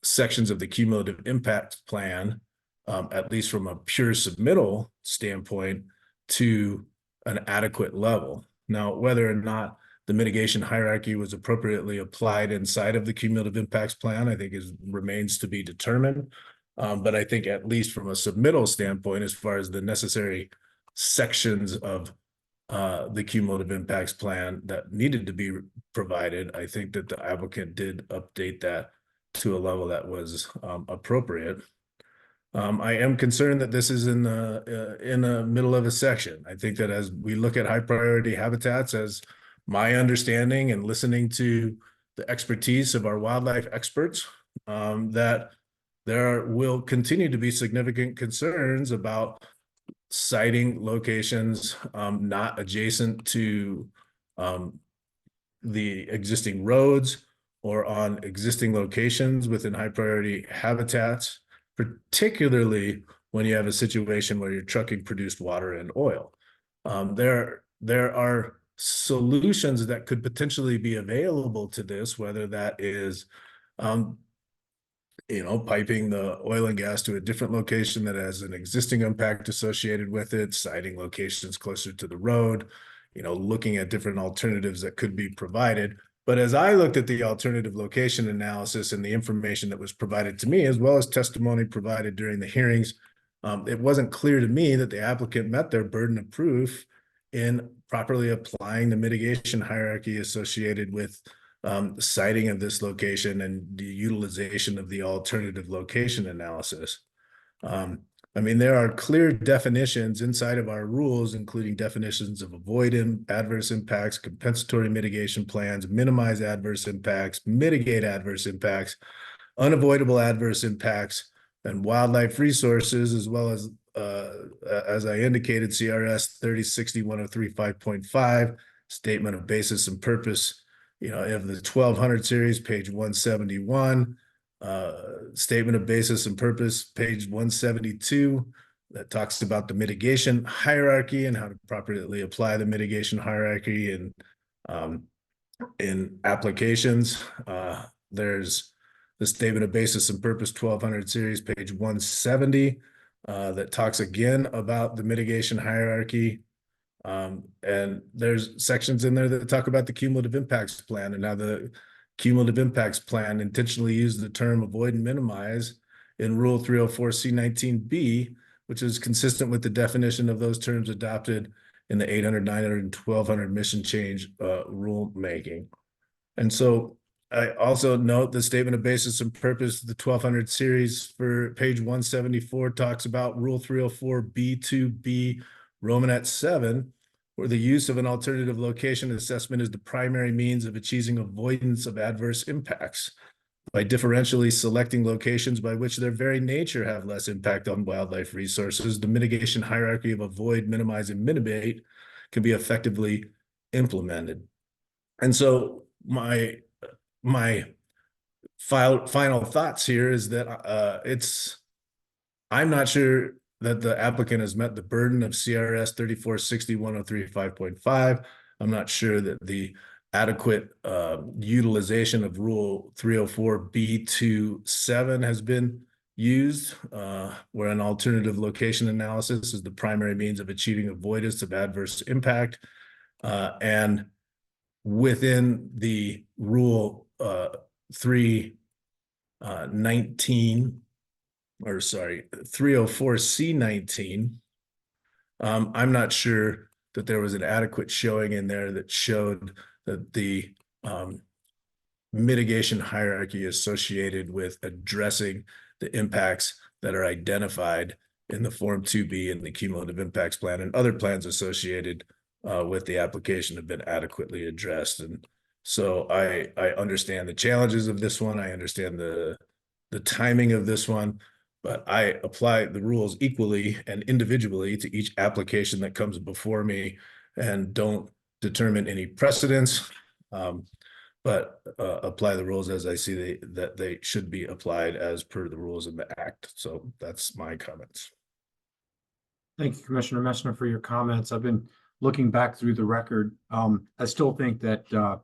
sections of the cumulative impact plan, at least from a pure submittal standpoint, to an adequate level. Now, whether or not the mitigation hierarchy was appropriately applied inside of the cumulative impacts plan, I think remains to be determined. But I think at least from a submittal standpoint, as far as the necessary sections of the cumulative impacts plan that needed to be provided, I think that the applicant did update that to a level that was appropriate. I am concerned that this is in the middle of a section. I think that as we look at high priority habitats, as my understanding and listening to the expertise of our wildlife experts, that there will continue to be significant concerns about siting locations not adjacent to the existing roads or on existing locations within high priority habitats, particularly when you have a situation where you're trucking produced water and oil. There are solutions that could potentially be available to this, whether that is, you know, piping the oil and gas to a different location that has an existing impact associated with it, siting locations closer to the road, you know, looking at different alternatives that could be provided. But as I looked at the alternative location analysis and the information that was provided to me, as well as testimony provided during the hearings, it wasn't clear to me that the applicant met their burden of proof in properly applying the mitigation hierarchy associated with the siting of this location and the utilization of the alternative location analysis. I mean, there are clear definitions inside of our rules, including definitions of avoid adverse impacts, compensatory mitigation plans, minimize adverse impacts, mitigate adverse impacts, unavoidable adverse impacts, and wildlife resources, as well as I indicated, CRS 3060-1035.5, statement of basis and purpose, of the 1200 series, page 171. Statement of basis and purpose, page 172, that talks about the mitigation hierarchy and how to properly apply the mitigation hierarchy in applications. There's the statement of basis and purpose 1200 series, page 170, that talks again about the mitigation hierarchy. And there's sections in there that talk about the cumulative impacts plan and how the cumulative impacts plan intentionally used the term avoid and minimize in Rule 304C19B, which is consistent with the definition of those terms adopted in the 800, 900, and 1200 mission change rulemaking. And so I also note the statement of basis and purpose, the 1200 series for page 174 talks about Rule 304B2B Romanet 7, where the use of an alternative location assessment is the primary means of achieving avoidance of adverse impacts by differentially selecting locations by which their very nature have less impact on wildlife resources. The mitigation hierarchy of avoid, minimize, and mitigate can be effectively implemented. And so my final thoughts here is that I'm not sure that the applicant has met the burden of CRS 3460-1035.5. I'm not sure that the adequate utilization of Rule 304B27 has been used, where an alternative location analysis is the primary means of achieving avoidance of adverse impact. And within the Rule 304C19, I'm not sure that there was an adequate showing in there that showed that the mitigation hierarchy associated with addressing the impacts that are identified in the Form 2B and the cumulative impacts plan and other plans associated with the application have been adequately addressed. And so I understand the challenges of this one. I understand the timing of this one, but I apply the rules equally and individually to each application that comes before me and don't determine any precedents, but apply the rules as I see that they should be applied as per the rules in the Act. So that's my comments. Thank you, Commissioner Messner, for your comments. I've been looking back through the record. I still think that the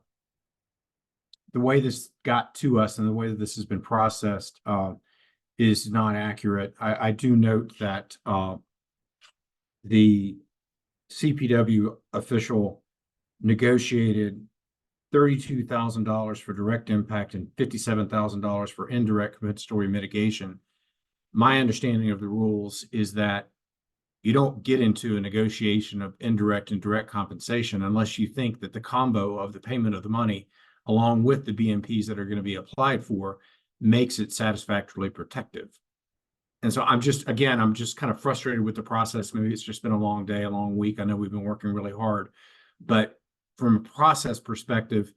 way this got to us and the way that this has been processed is not accurate. I do note that the CPW official negotiated $32,000 for direct impact and $57,000 for indirect compensatory mitigation. My understanding of the rules is that you don't get into a negotiation of indirect and direct compensation unless you think that the combo of the payment of the money along with the BMPs that are going to be applied for makes it satisfactorily protective. And so I'm just kind of frustrated with the process. Maybe it's just been a long day, a long week. I know we've been working really hard, but from a process perspective,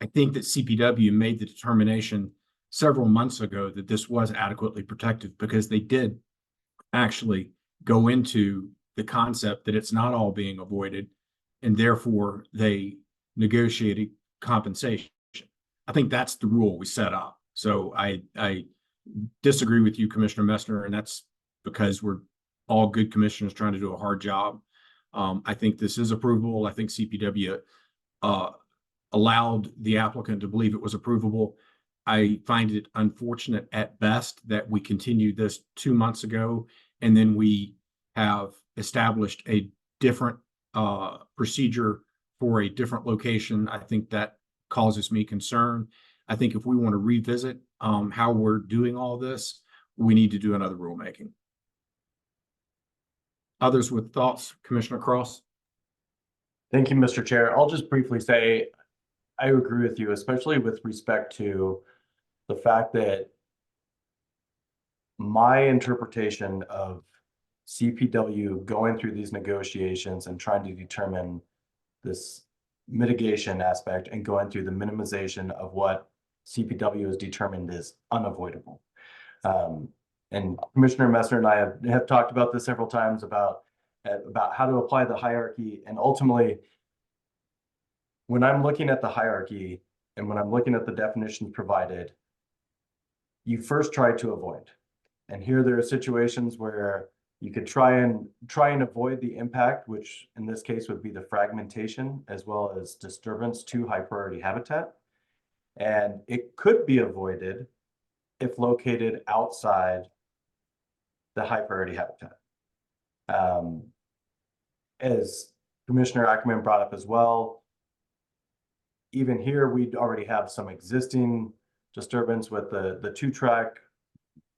I think that CPW made the determination several months ago that this was adequately protective because they did actually go into the concept that it's not all being avoided, and therefore they negotiated compensation. I think that's the rule we set up. So I disagree with you, Commissioner Messner, and that's because we're all good commissioners trying to do a hard job. I think this is approvable. I think CPW allowed the applicant to believe it was approvable. I find it unfortunate at best that we continued this 2 months ago, and then we have established a different procedure for a different location, I think that causes me concern. I think if we want to revisit how we're doing all this, we need to do another rulemaking. Others with thoughts, Commissioner Cross? Thank you, Mr. Chair. I'll just briefly say, I agree with you, especially with respect to the fact that my interpretation of CPW going through these negotiations and trying to determine this mitigation aspect and going through the minimization of what CPW has determined is unavoidable. And Commissioner Messner and I have talked about this several times about how to apply the hierarchy. And ultimately, when I'm looking at the hierarchy and when I'm looking at the definitions provided, you first try to avoid. And here there are situations where you could try and avoid the impact, which in this case would be the fragmentation as well as disturbance to high priority habitat. And it could be avoided if located outside the high priority habitat. As Commissioner Ackerman brought up as well, even here, we already have some existing disturbance with the 2-track,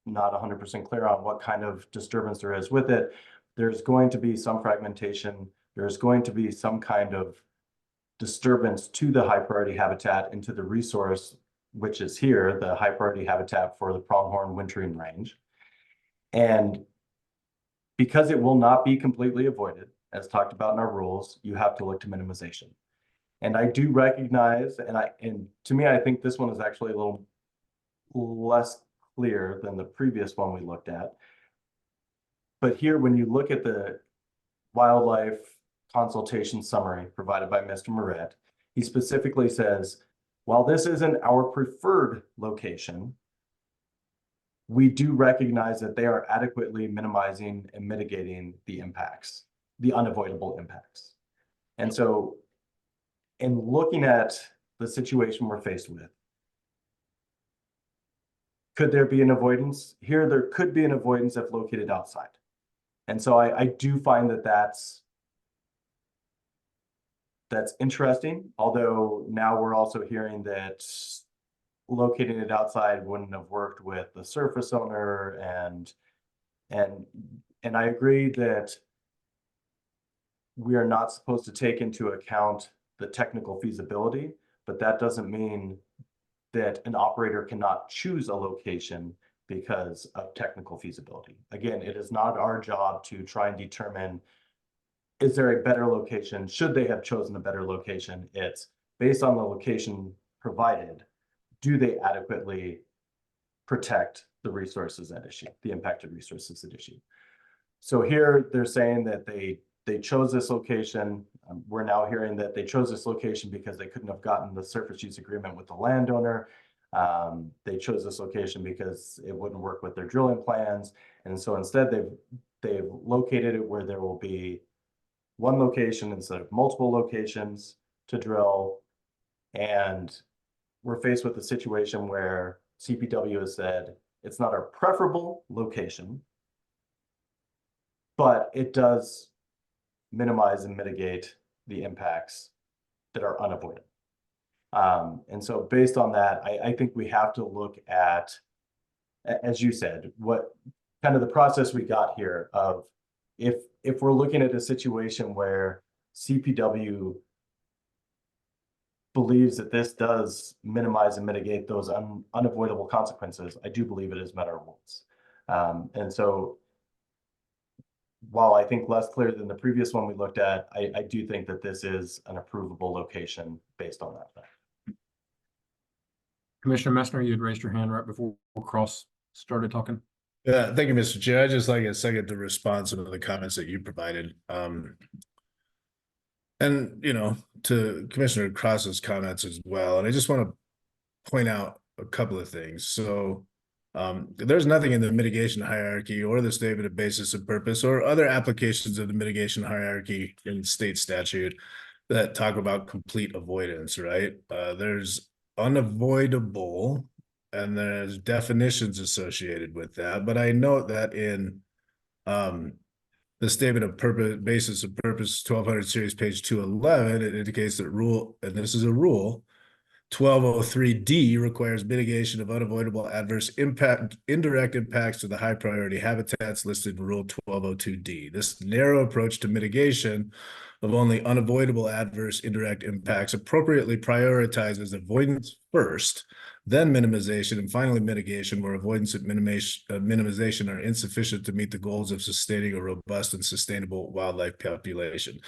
not 100% clear on what kind of disturbance there is with it. There's going to be some fragmentation. There's going to be some kind of disturbance to the high priority habitat and to the resource, which is here, the high priority habitat for the pronghorn wintering range. And because it will not be completely avoided, as talked about in our rules, you have to look to minimization. And I do recognize, and to me, I think this one is actually a little less clear than the previous one we looked at. But here, when you look at the wildlife consultation summary provided by Mr. Moret, he specifically says, while this isn't our preferred location, we do recognize that they are adequately minimizing and mitigating the impacts, the unavoidable impacts. And so in looking at the situation we're faced with, could there be an avoidance? Here, there could be an avoidance if located outside. And so I do find that that's interesting, although now we're also hearing that locating it outside wouldn't have worked with the surface owner, and I agree that we are not supposed to take into account the technical feasibility, but that doesn't mean that an operator cannot choose a location because of technical feasibility. Again, it is not our job to try and determine, is there a better location? Should they have chosen a better location? It's based on the location provided, do they adequately protect the resources at issue, the impacted resources at issue? So here they're saying that they chose this location. We're now hearing that they chose this location because they couldn't have gotten the surface use agreement with the landowner. They chose this location because it wouldn't work with their drilling plans. And so instead they've located it where there will be one location instead of multiple locations to drill. And we're faced with a situation where CPW has said it's not our preferable location, but it does minimize and mitigate the impacts that are unavoidable. And so based on that, I think we have to look at, as you said, what kind of the process we got here of if we're looking at a situation where CPW believes that this does minimize and mitigate those unavoidable consequences, I do believe it has met our rules. And so while I think less clear than the previous one we looked at, I do think that this is an approvable location based on that fact. Commissioner Messner, you had raised your hand right before Cross started talking. Yeah, thank you, Mr. Chair. I'd just like a second to respond to some of the comments that you provided. And, to Commissioner Cross's comments as well. And I just want to point out a couple of things. So there's nothing in the mitigation hierarchy or the statement of basis of purpose or other applications of the mitigation hierarchy in state statute that talk about complete avoidance, right? There's unavoidable and there's definitions associated with that. But I note that in the statement of purpose, basis of purpose, 1200 series, page 211, it indicates that rule, and this is a rule, 1203D requires mitigation of unavoidable adverse impact, indirect impacts to the high priority habitats listed in Rule 1202D. This narrow approach to mitigation of only unavoidable adverse indirect impacts appropriately prioritizes avoidance first, then minimization, and finally mitigation, where avoidance and minimization are insufficient to meet the goals of sustaining a robust and sustainable wildlife population.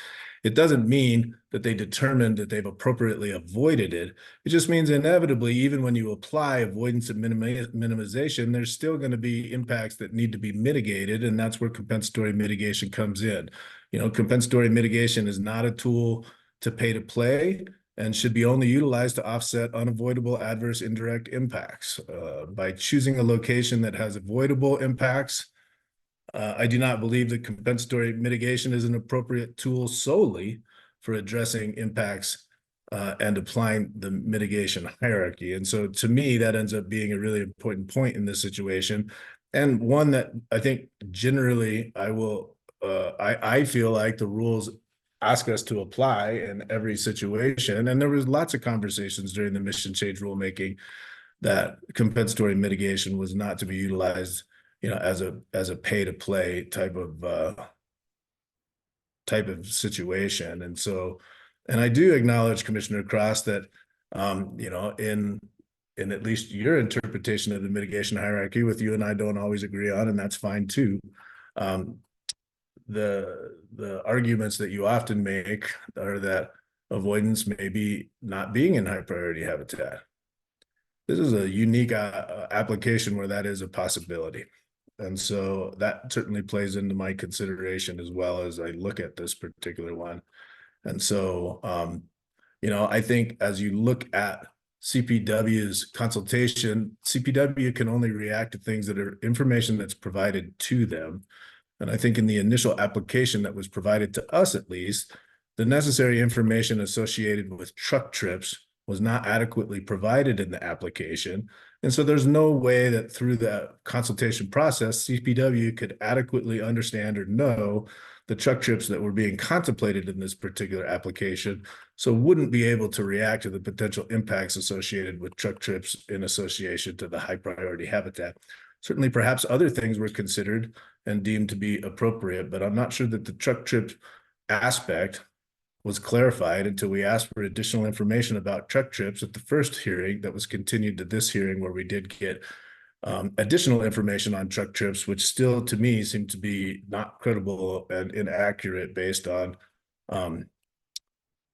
It doesn't mean that they determined that they've appropriately avoided it. It just means inevitably, even when you apply avoidance and minimization, there's still going to be impacts that need to be mitigated, and that's where compensatory mitigation comes in. You know, compensatory mitigation is not a tool to pay to play and should be only utilized to offset unavoidable adverse indirect impacts. By choosing a location that has avoidable impacts, I do not believe that compensatory mitigation is an appropriate tool solely for addressing impacts and applying the mitigation hierarchy. And so to me, that ends up being a really important point in this situation, and one that I think generally I feel like the rules ask us to apply in every situation. And there was lots of conversations during the mission change rulemaking that compensatory mitigation was not to be utilized, you know, as a pay to play type of situation. And so, and I do acknowledge, Commissioner Cross, that you know, in at least your interpretation of the mitigation hierarchy, with you and I don't always agree on, and that's fine too. The arguments that you often make are that avoidance may be not being in high priority habitat. This is a unique application where that is a possibility. And so that certainly plays into my consideration as well as I look at this particular one. And so, you know, I think as you look at CPW's consultation, CPW can only react to things that are information that's provided to them. And I think in the initial application that was provided to us, at least, the necessary information associated with truck trips was not adequately provided in the application. And so there's no way that through the consultation process, CPW could adequately understand or know the truck trips that were being contemplated in this particular application, so wouldn't be able to react to the potential impacts associated with truck trips in association to the high priority habitat. Certainly, perhaps other things were considered and deemed to be appropriate, but I'm not sure that the truck trip aspect was clarified until we asked for additional information about truck trips at the first hearing that was continued to this hearing, where we did get additional information on truck trips, which still to me seemed to be not credible and inaccurate based on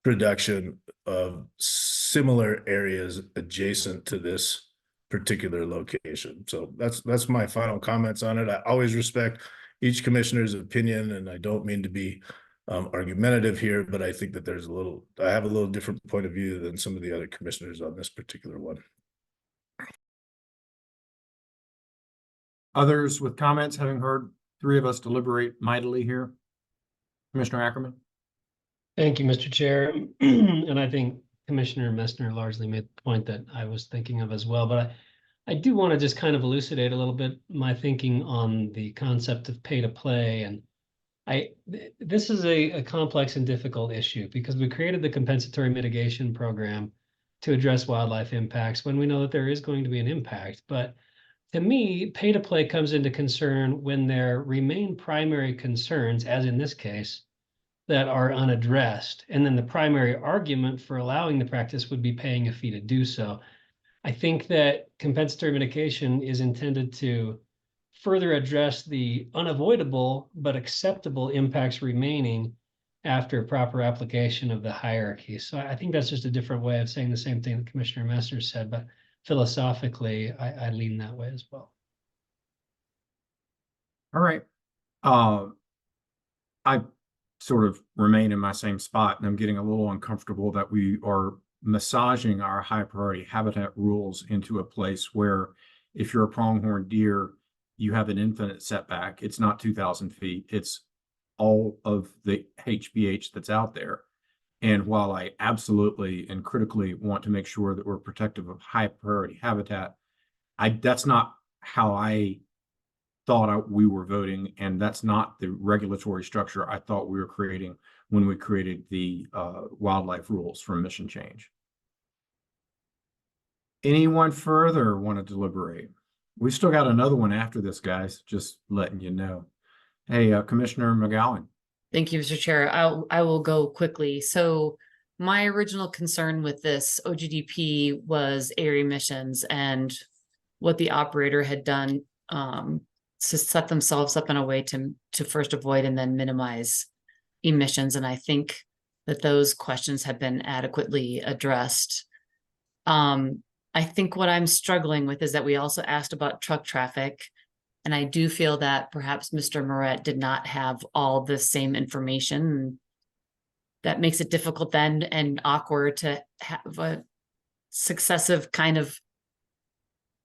production of similar areas adjacent to this particular location. So that's my final comments on it. I always respect each commissioner's opinion, and I don't mean to be argumentative here, but I think that I have a little different point of view than some of the other commissioners on this particular one. Others with comments, having heard three of us deliberate mightily here? Commissioner Ackerman? Thank you, Mr. Chair. And I think Commissioner Messner largely made the point that I was thinking of as well, but I do want to just kind of elucidate a little bit my thinking on the concept of pay to play. And this is a complex and difficult issue because we created the compensatory mitigation program to address wildlife impacts when we know that there is going to be an impact. But to me, pay to play comes into concern when there remain primary concerns, as in this case, that are unaddressed. And then the primary argument for allowing the practice would be paying a fee to do so. I think that compensatory mitigation is intended to further address the unavoidable but acceptable impacts remaining after proper application of the hierarchy. So I think that's just a different way of saying the same thing that Commissioner Messner said, but philosophically, I lean that way as well. All right. I sort of remain in my same spot, and I'm getting a little uncomfortable that we are massaging our high priority habitat rules into a place where if you're a pronghorn deer, you have an infinite setback. It's not 2,000 feet. It's all of the HBH that's out there. And while I absolutely and critically want to make sure that we're protective of high priority habitat, that's not how I thought we were voting, and that's not the regulatory structure I thought we were creating when we created the wildlife rules from mission change. Anyone further want to deliberate? We still got another one after this, guys, just letting you know. Hey, Commissioner McGowan. Thank you, Mr. Chair. I will go quickly. So my original concern with this OGDP was air emissions and what the operator had done to set themselves up in a way to first avoid and then minimize emissions. And I think that those questions have been adequately addressed. I think what I'm struggling with is that we also asked about truck traffic. And I do feel that perhaps Mr. Moret did not have all the same information. That makes it difficult then and awkward to have a successive kind of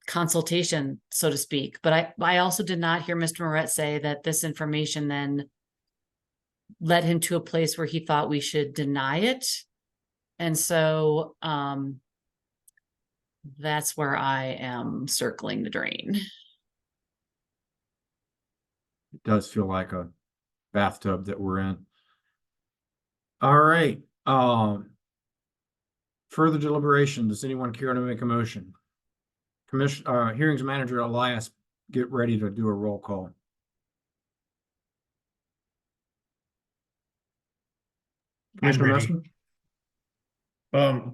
consultation, so to speak. But I also did not hear Mr. Moret say that this information then led him to a place where he thought we should deny it. And so that's where I am circling the drain. It does feel like a bathtub that we're in. All right. Further deliberation. Does anyone care to make a motion? Hearings Manager Elias, get ready to do a roll call. Commissioner ready. Messner?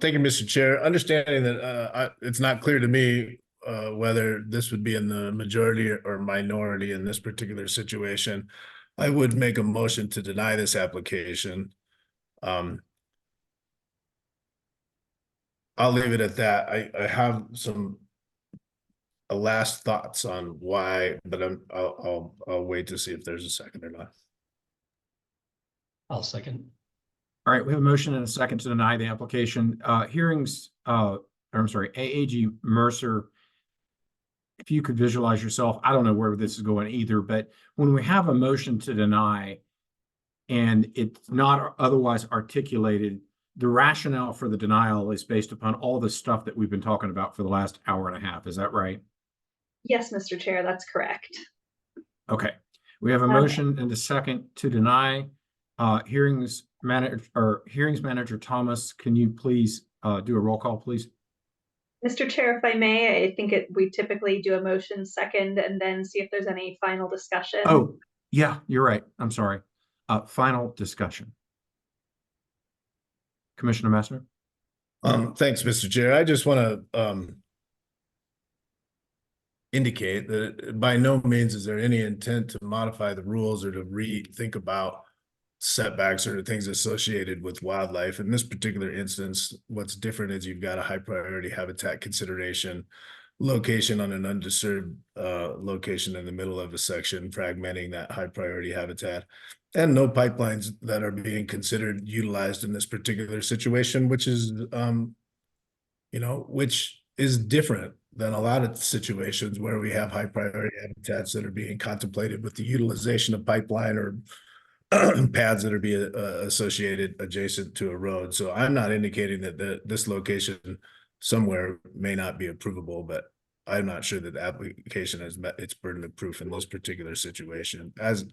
Thank you, Mr. Chair. Understanding that it's not clear to me whether this would be in the majority or minority in this particular situation, I would make a motion to deny this application. I'll leave it at that. I have some last thoughts on why, but I'll wait to see if there's a second or not. I'll second. All right, we have a motion and a second to deny the application. AAG Mercer, if you could visualize yourself, I don't know where this is going either, but when we have a motion to deny and it's not otherwise articulated, the rationale for the denial is based upon all the stuff that we've been talking about for the last hour and a half. Is that right? Yes, Mr. Chair, that's correct. Okay, we have a motion and a second to deny. Hearings Manager Thomas, can you please do a roll call, please? Mr. Chair, if I may, I think we typically do a motion second and then see if there's any final discussion. Oh, yeah, you're right. I'm sorry. Final discussion. Commissioner Messner? Thanks, Mr. Chair. I just want to indicate that by no means is there any intent to modify the rules or to rethink about setbacks or things associated with wildlife. In this particular instance, what's different is you've got a high priority habitat consideration, location on an undisturbed location in the middle of a section, fragmenting that high priority habitat, and no pipelines that are being considered utilized in this particular situation, which is, which is different than a lot of situations where we have high priority habitats that are being contemplated with the utilization of pipeline or paths that are being associated adjacent to a road. So I'm not indicating that this location somewhere may not be approvable, but I'm not sure that the application has met its burden of proof in this particular situation, as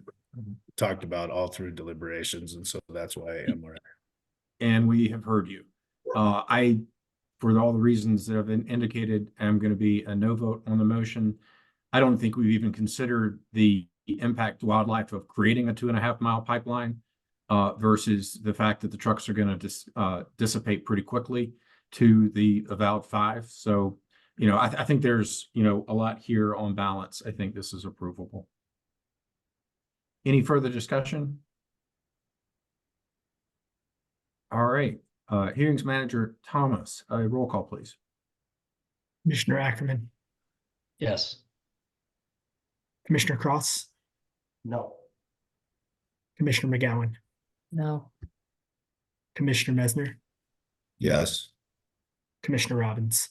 talked about all through deliberations. And so that's why I am where I am. And we have heard you. For all the reasons that have been indicated, I'm going to be a no vote on the motion. I don't think we've even considered the impact to wildlife of creating a 2.5 mile pipeline versus the fact that the trucks are going to dissipate pretty quickly to the avowed 5. So, I think there's, a lot here on balance. I think this is approvable. Any further discussion? All right. Hearings Manager Thomas, a roll call, please. Commissioner Ackerman, Yes. Commissioner Cross, No. Commissioner McGowan, No. Commissioner Messner, Yes. Commissioner Robbins.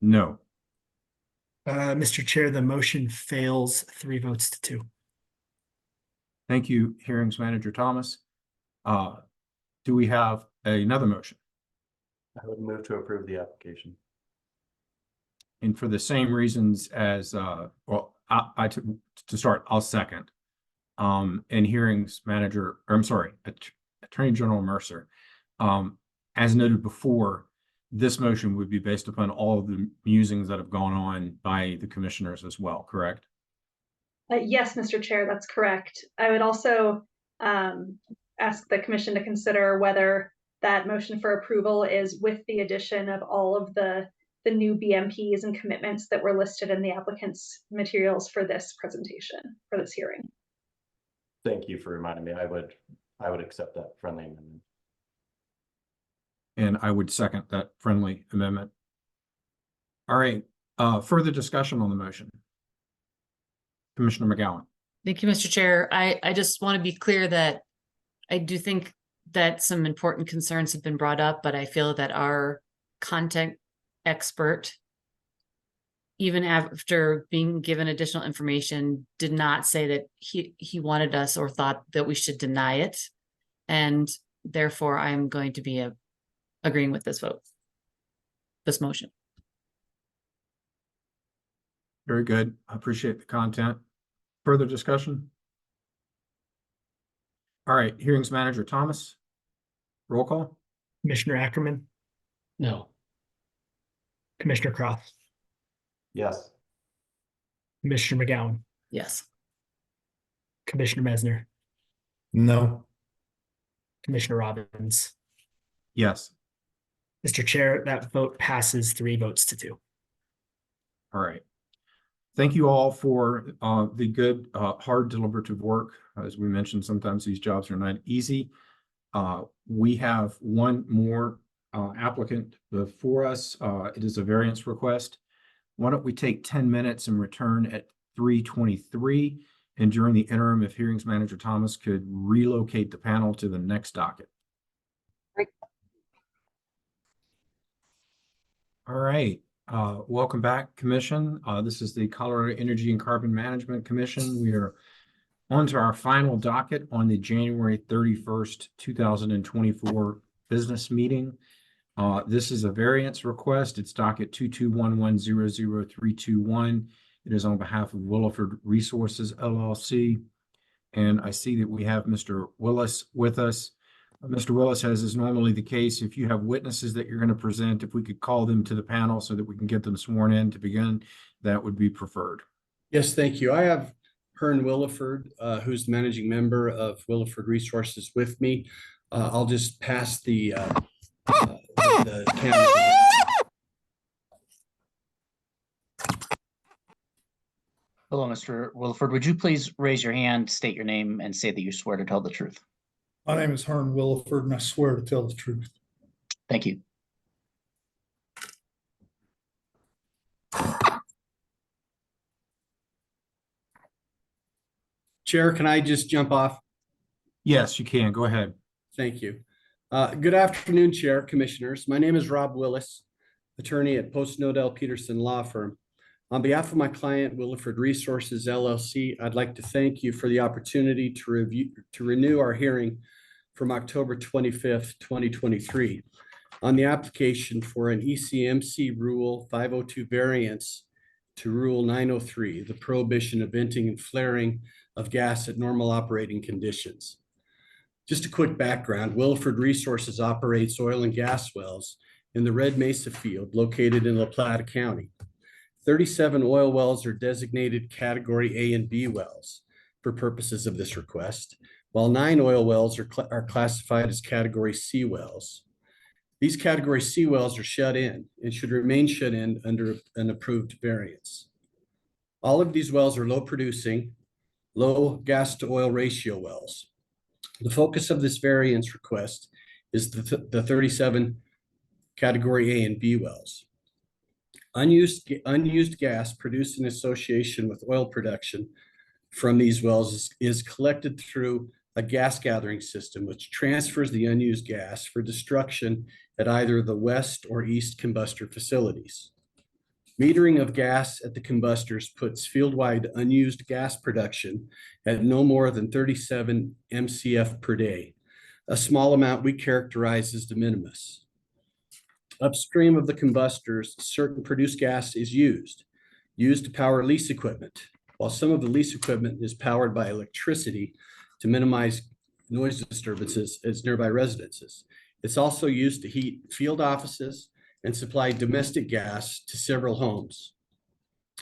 No. Mr. Chair, the motion fails 3 votes to 2. Thank you, Hearings Manager Thomas. Do we have another motion? I would move to approve the application. And for the same reasons as, to start, I'll second. And hearings manager, or I'm sorry, Attorney General Mercer. As noted before, this motion would be based upon all of the musings that have gone on by the commissioners as well, correct? Yes, Mr. Chair, that's correct. I would also ask the commission to consider whether that motion for approval is with the addition of all of the new BMPs and commitments that were listed in the applicant's materials for this presentation, for this hearing. Thank you for reminding me. I would accept that friendly amendment. And I would second that friendly amendment. All right, further discussion on the motion. Commissioner McGowan. Thank you, Mr. Chair. I just want to be clear that I do think that some important concerns have been brought up, but I feel that our content expert, even after being given additional information, did not say that he wanted us or thought that we should deny it. And therefore, I'm going to be agreeing with this this motion. Very good. I appreciate the content. Further discussion? All right, hearings manager Thomas. Roll call. Commissioner Ackerman, No. Commissioner Cross, Yes. Commissioner McGowan, Yes. Commissioner Mesner, No. Commissioner Robbins. Yes. Mr. Chair, that vote passes 3 votes to 2. All right. Thank you all for the good, hard deliberative work. As we mentioned, sometimes these jobs are not easy. We have one more applicant before us. It is a variance request. Why don't we take 10 minutes and return at 3:23? And during the interim, if hearings manager Thomas could relocate the panel to the next docket. All right. Welcome back, Commission. This is the Colorado Energy and Carbon Management Commission. We are on to our final docket on the January 31st, 2024 business meeting. This is a variance request. It's docket 221100321. It is on behalf of Williford Resources, LLC. And I see that we have Mr. Willis with us. Mr. Willis, as is normally the case, if you have witnesses that you're going to present, if we could call them to the panel so that we can get them sworn in to begin, that would be preferred. Yes, thank you. I have Hearn Williford, who's the managing member of Williford Resources with me. I'll just pass the camera. Hello, Mr. Williford. Would you please raise your hand, state your name, and say that you swear to tell the truth? My name is Hearn Williford, and I swear to tell the truth. Thank you. Chair, can I just jump off? Yes, you can. Go ahead. Thank you. Good afternoon, Chair, Commissioners. My name is Rob Willis, attorney at Post Nodell Peterson Law Firm. On behalf of my client, Williford Resources, LLC, I'd like to thank you for the opportunity to renew our hearing from October 25th, 2023 on the application for an ECMC Rule 502 variance to Rule 903, the prohibition of venting and flaring of gas at normal operating conditions. Just a quick background, Williford Resources operates oil and gas wells in the Red Mesa field located in La Plata County. 37 oil wells are designated Category A and B wells for purposes of this request, while 9 oil wells are classified as Category C wells. These Category C wells are shut in and should remain shut in under an approved variance. All of these wells are low producing, low gas to oil ratio wells. The focus of this variance request is the 37 Category A and B wells. Unused gas produced in association with oil production from these wells is collected through a gas gathering system, which transfers the unused gas for destruction at either the west or east combustor facilities. Metering of gas at the combustors puts field-wide unused gas production at no more than 37 MCF per day, a small amount we characterize as de minimis. Upstream of the combustors, certain produced gas is used to power lease equipment, while some of the lease equipment is powered by electricity to minimize noise disturbances as nearby residences. It's also used to heat field offices and supply domestic gas to several homes.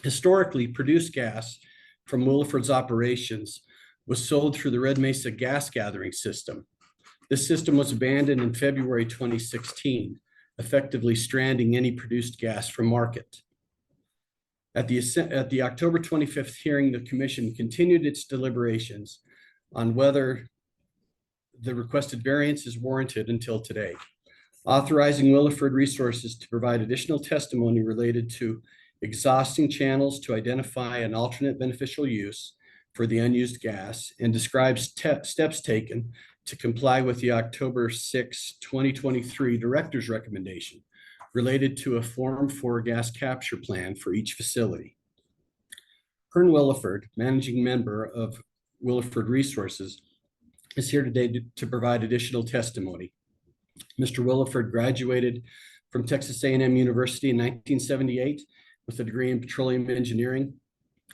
Historically, produced gas from Williford's operations was sold through the Red Mesa gas gathering system. This system was abandoned in February 2016, effectively stranding any produced gas from market. At the October 25th hearing, the commission continued its deliberations on whether the requested variance is warranted until today, authorizing Williford Resources to provide additional testimony related to exhausting channels to identify an alternate beneficial use for the unused gas, and describes steps taken to comply with the October 6, 2023 director's recommendation related to a Form 4 gas capture plan for each facility. Kern Williford, managing member of Williford Resources, is here today to provide additional testimony. Mr. Williford graduated from Texas A&M University in 1978 with a degree in petroleum engineering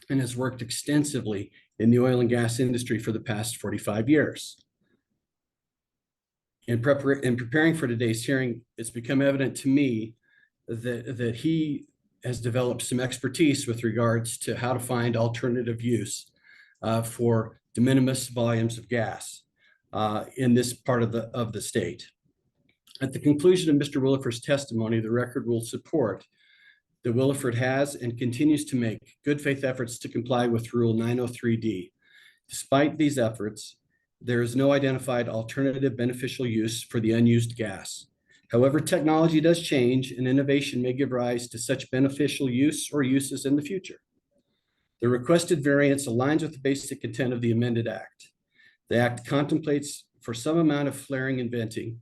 and has worked extensively in the oil and gas industry for the past 45 years. In preparing for today's hearing, it's become evident to me that he has developed some expertise with regards to how to find alternative use for de minimis volumes of gas in this part of the state. At the conclusion of Mr. Williford's testimony, the record will support that Williford has and continues to make good faith efforts to comply with Rule 903D. Despite these efforts, there is no identified alternative beneficial use for the unused gas. However, technology does change and innovation may give rise to such beneficial use or uses in the future. The requested variance aligns with the basic intent of the amended act. The act contemplates for some amount of flaring and venting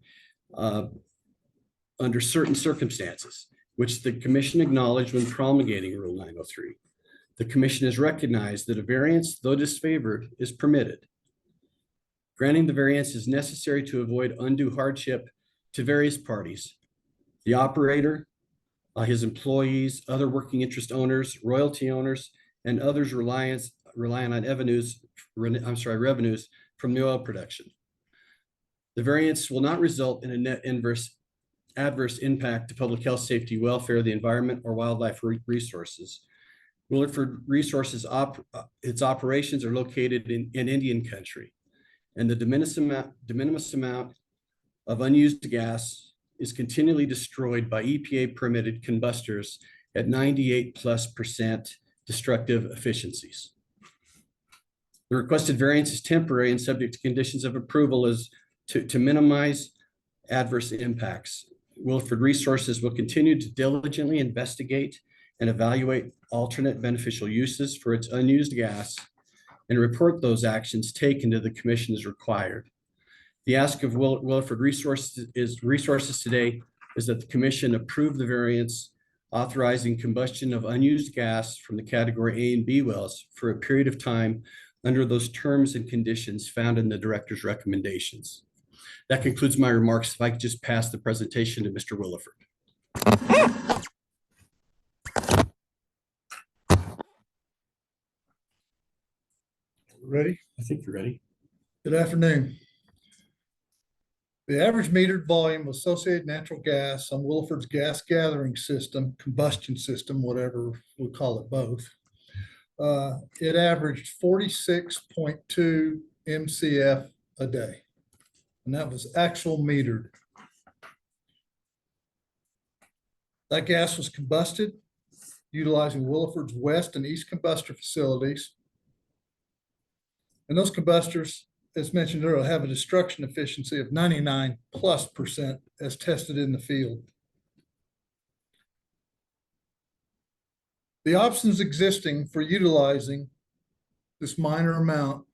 under certain circumstances, which the commission acknowledged when promulgating Rule 903. The commission has recognized that a variance, though disfavored, is permitted. Granting the variance is necessary to avoid undue hardship to various parties: the operator, his employees, other working interest owners, royalty owners, and others relying on revenues from the oil production. The variance will not result in a net adverse impact to public health, safety, welfare, the environment, or wildlife resources. Williford Resources, its operations are located in Indian country, and the de minimis amount of unused gas is continually destroyed by EPA permitted combustors at 98+% destructive efficiencies. The requested variance is temporary and subject to conditions of approval as to minimize adverse impacts. Williford Resources will continue to diligently investigate and evaluate alternate beneficial uses for its unused gas and report those actions taken to the commission as required. The ask of Williford Resources today is that the commission approve the variance authorizing combustion of unused gas from the category A and B wells for a period of time under those terms and conditions found in the director's recommendations. That concludes my remarks. If I could just pass the presentation to Mr. Williford. Ready? I think you're ready. Good afternoon. The average metered volume of associated natural gas on Williford's gas gathering system, combustion system, whatever we call it both, it averaged 46.2 MCF a day. And that was actual metered. That gas was combusted utilizing Williford's west and east combustor facilities. And those combustors, as mentioned earlier, have a destruction efficiency of 99+% as tested in the field. The options existing for utilizing this minor amount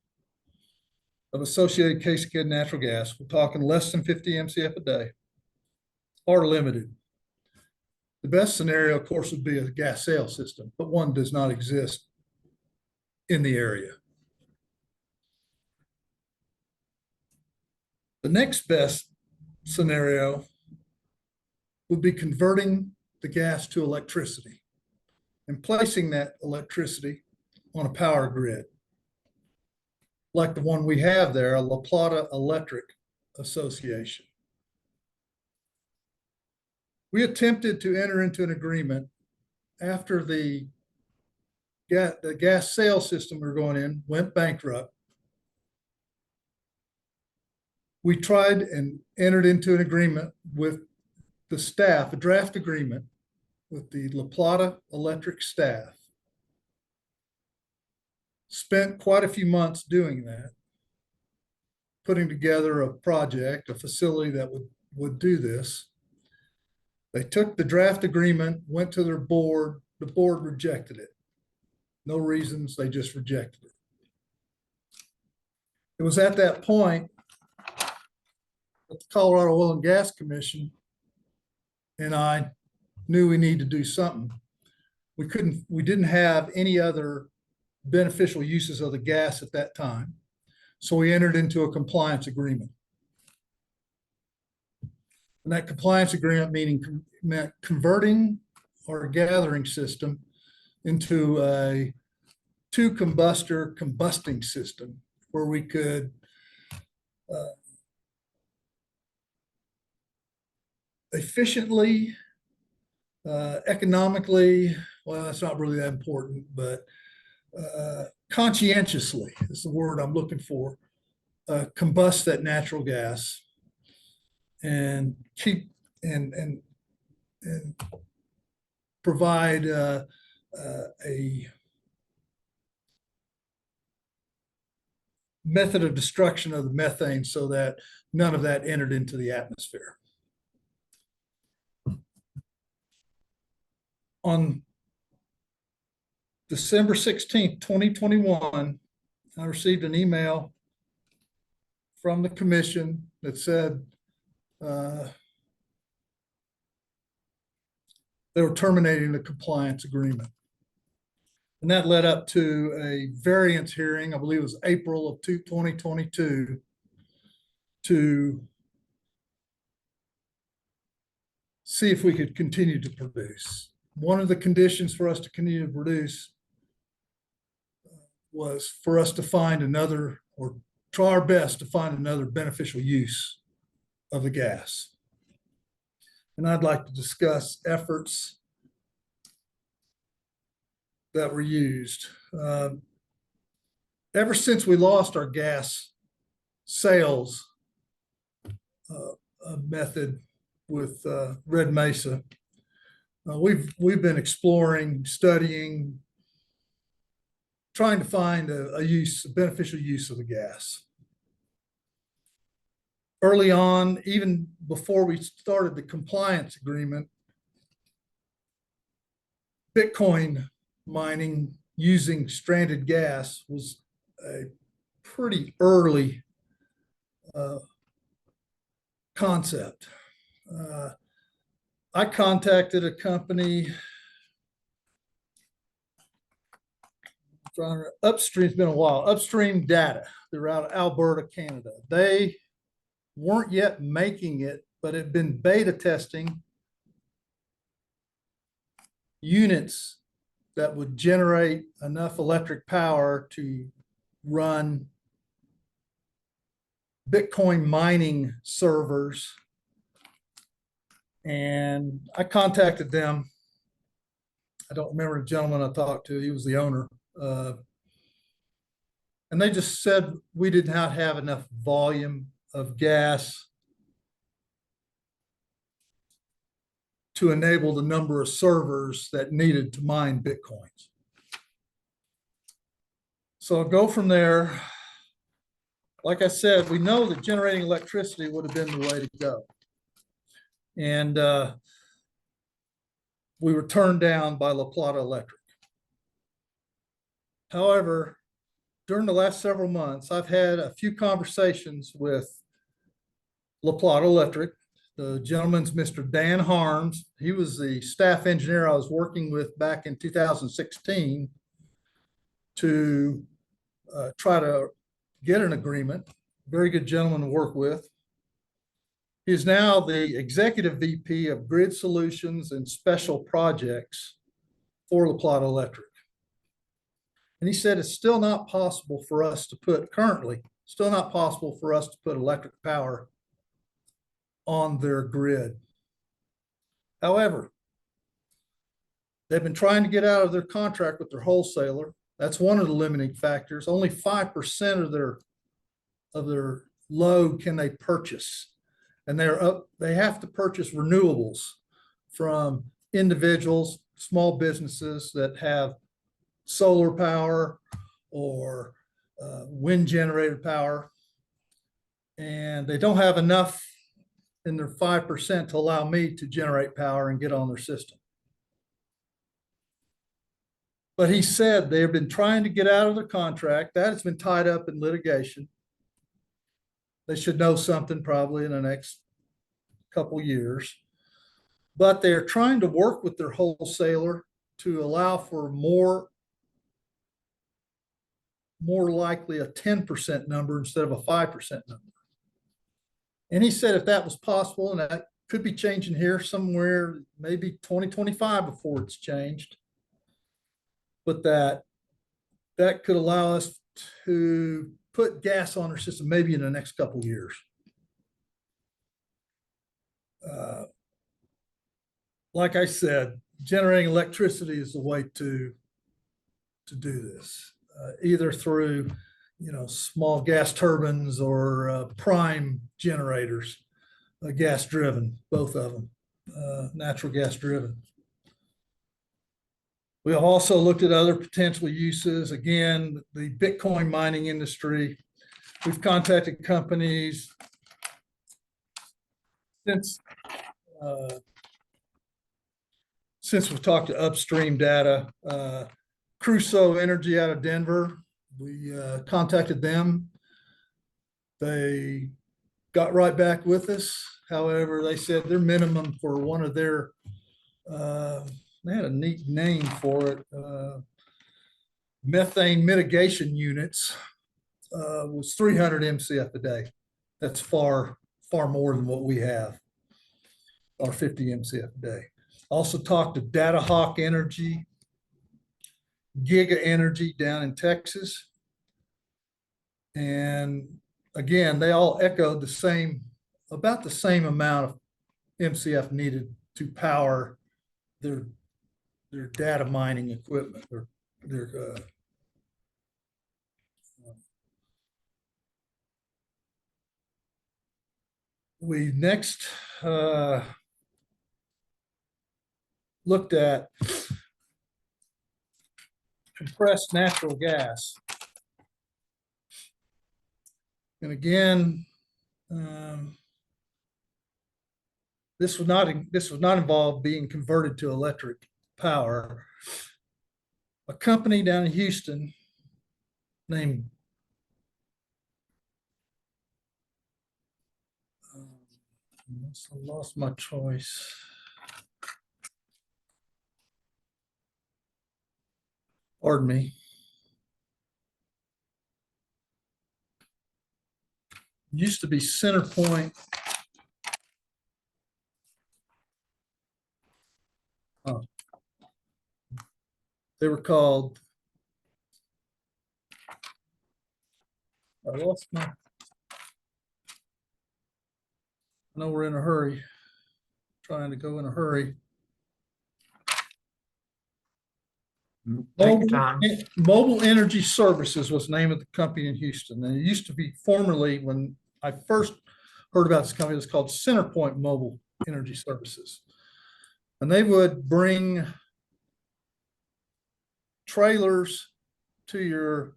of associated cascade natural gas, we're talking less than 50 MCF a day, are limited. The best scenario, of course, would be a gas sale system, but one does not exist in the area. The next best scenario would be converting the gas to electricity and placing that electricity on a power grid, like the one we have there, a La Plata Electric Association. We attempted to enter into an agreement after the gas sales system we were going in went bankrupt. We tried and entered into an agreement with the staff, a draft agreement with the La Plata Electric staff. Spent quite a few months doing that, putting together a project, a facility that would do this. They took the draft agreement, went to their board, the board rejected it. No reasons, they just rejected it. It was at that point that the Colorado Oil and Gas Commission and I knew we needed to do something. We didn't have any other beneficial uses of the gas at that time. So we entered into a compliance agreement. And that compliance agreement meant converting our gathering system into a two-combustor combusting system where we could efficiently, economically, well, that's not really that important, but conscientiously is the word I'm looking for, combust that natural gas and keep and provide a method of destruction of the methane so that none of that entered into the atmosphere. On December 16th, 2021, I received an email from the commission that said they were terminating the compliance agreement. And that led up to a variance hearing, I believe it was April of 2022, to see if we could continue to produce. One of the conditions for us to continue to produce was for us to find another, or try our best to find another beneficial use of the gas. And I'd like to discuss efforts that were used. Ever since we lost our gas sales method with Red Mesa, we've been exploring, studying, trying to find a beneficial use of the gas. Early on, even before we started the compliance agreement, Bitcoin mining using stranded gas was a pretty early concept. I contacted a company, Upstream, it's been a while, Upstream Data. They're out of Alberta, Canada. They weren't yet making it, but had been beta testing units that would generate enough electric power to run Bitcoin mining servers. And I contacted them. I don't remember the gentleman I talked to. He was the owner. And they just said we did not have enough volume of gas to enable the number of servers that needed to mine Bitcoins. So I'll go from there. Like I said, we know that generating electricity would have been the way to go. And we were turned down by La Plata Electric. However, during the last several months, I've had a few conversations with La Plata Electric. The gentleman's Mr. Dan Harms. He was the staff engineer I was working with back in 2016 to try to get an agreement. Very good gentleman to work with. He's now the executive VP of Grid Solutions and Special Projects for La Plata Electric. And he said it's still not possible for us to put, currently, still not possible for us to put electric power on their grid. However, they've been trying to get out of their contract with their wholesaler. That's one of the limiting factors. Only 5% of their load can they purchase. And they have to purchase renewables from individuals, small businesses that have solar power or wind generated power. And they don't have enough in their 5% to allow me to generate power and get on their system. But he said they've been trying to get out of their contract. That has been tied up in litigation. They should know something probably in the next couple years. But they're trying to work with their wholesaler to allow for more likely a 10% number instead of a 5% number. And he said if that was possible, and that could be changing here somewhere, maybe 2025 before it's changed, but that could allow us to put gas on our system maybe in the next couple of years. Like I said, generating electricity is the way to do this, either through small gas turbines or prime generators, gas driven, both of them, natural gas driven. We have also looked at other potential uses. Again, the Bitcoin mining industry. We've contacted companies since we've talked to Upstream Data. Crusoe Energy out of Denver, we contacted them. They got right back with us. However, they said their minimum for one of their, they had a neat name for it, methane mitigation units, was 300 MCF a day. That's far more than what we have, or 50 MCF a day. Also talked to Data Hawk Energy, Giga Energy down in Texas. And again, they all echoed about the same amount of MCF needed to power their data mining equipment, we next looked at compressed natural gas. And again, this would not involve being converted to electric power. A company down in Houston named I lost my choice. Pardon me. Used to be CenterPoint. Oh. They were called, I lost my, I know we're in a hurry, trying to go in a hurry. Take your time. Mobile Energy Services was the name of the company in Houston. And it used to be formerly, when I first heard about this company, it was called CenterPoint Mobile Energy Services. And they would bring trailers to your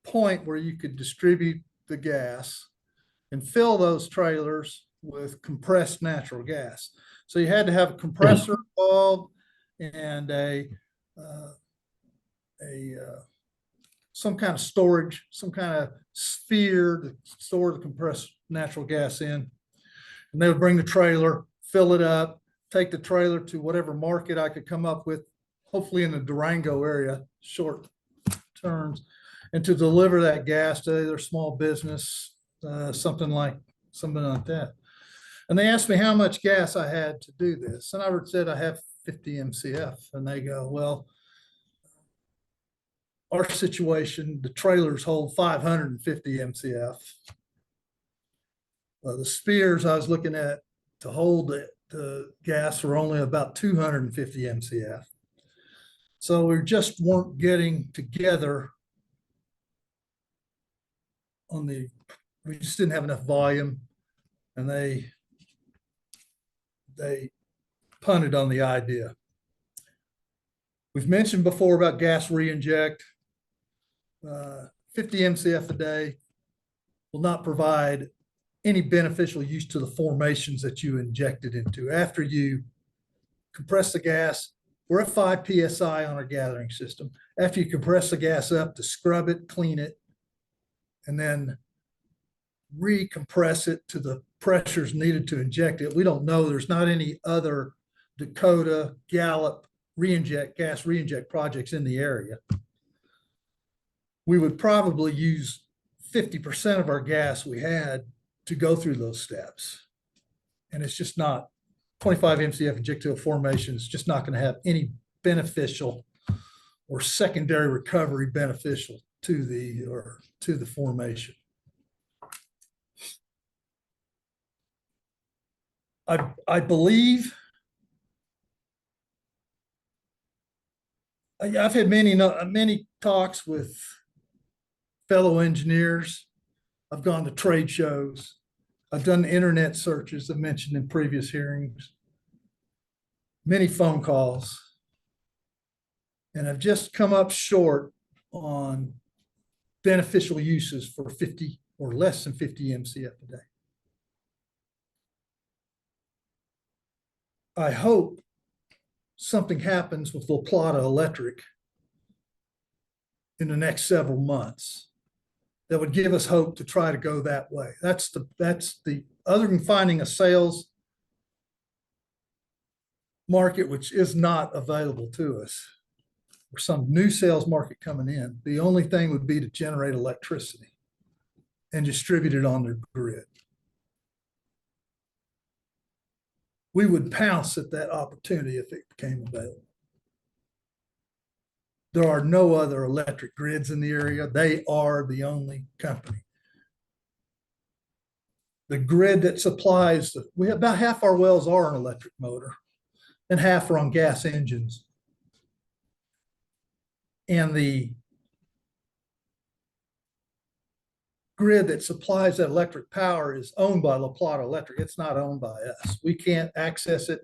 point where you could distribute the gas and fill those trailers with compressed natural gas. So you had to have a compressor involved and some kind of storage, some kind of sphere to store the compressed natural gas in. And they would bring the trailer, fill it up, take the trailer to whatever market I could come up with, hopefully in the Durango area, short turns, and to deliver that gas to their small business, something like that. And they asked me how much gas I had to do this. And I said, I have 50 MCF. And they go, well, our situation, the trailers hold 550 MCF. The Spears I was looking at to hold the gas were only about 250 MCF. So we just weren't getting together on we just didn't have enough volume, and they punted on the idea. We've mentioned before about gas reinject. 50 MCF a day will not provide any beneficial use to the formations that you injected into. After you compress the gas, we're at 5 PSI on our gathering system. After you compress the gas up to scrub it, clean it, and then recompress it to the pressures needed to inject it, we don't know. There's not any other Dakota, Gallup gas reinject projects in the area. We would probably use 50% of our gas we had to go through those steps. And it's just not 25 MCF injected to a formation. It's just not going to have any beneficial or secondary recovery beneficial to the formation. I believe I've had many talks with fellow engineers. I've gone to trade shows. I've done internet searches I mentioned in previous hearings, many phone calls, and I've just come up short on beneficial uses for 50 or less than 50 MCF a day. I hope something happens with La Plata Electric in the next several months that would give us hope to try to go that way. That's the other than finding a sales market which is not available to us, or some new sales market coming in, the only thing would be to generate electricity and distribute it on their grid. We would pounce at that opportunity if it became available. There are no other electric grids in the area. They are the only company. The grid that supplies, we have about half our wells are an electric motor and half are on gas engines. And the grid that supplies that electric power is owned by La Plata Electric. It's not owned by us. We can't access it.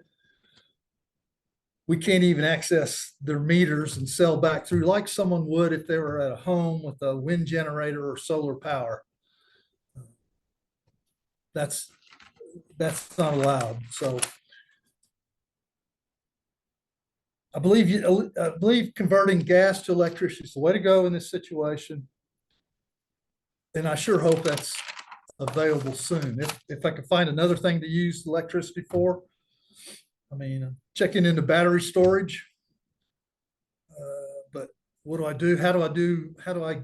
We can't even access their meters and sell back through like someone would if they were at a home with a wind generator or solar power. That's not allowed. So I believe converting gas to electricity is the way to go in this situation. And I sure hope that's available soon. If I can find another thing to use electricity for, I mean, checking into battery storage. But what do I do? How do I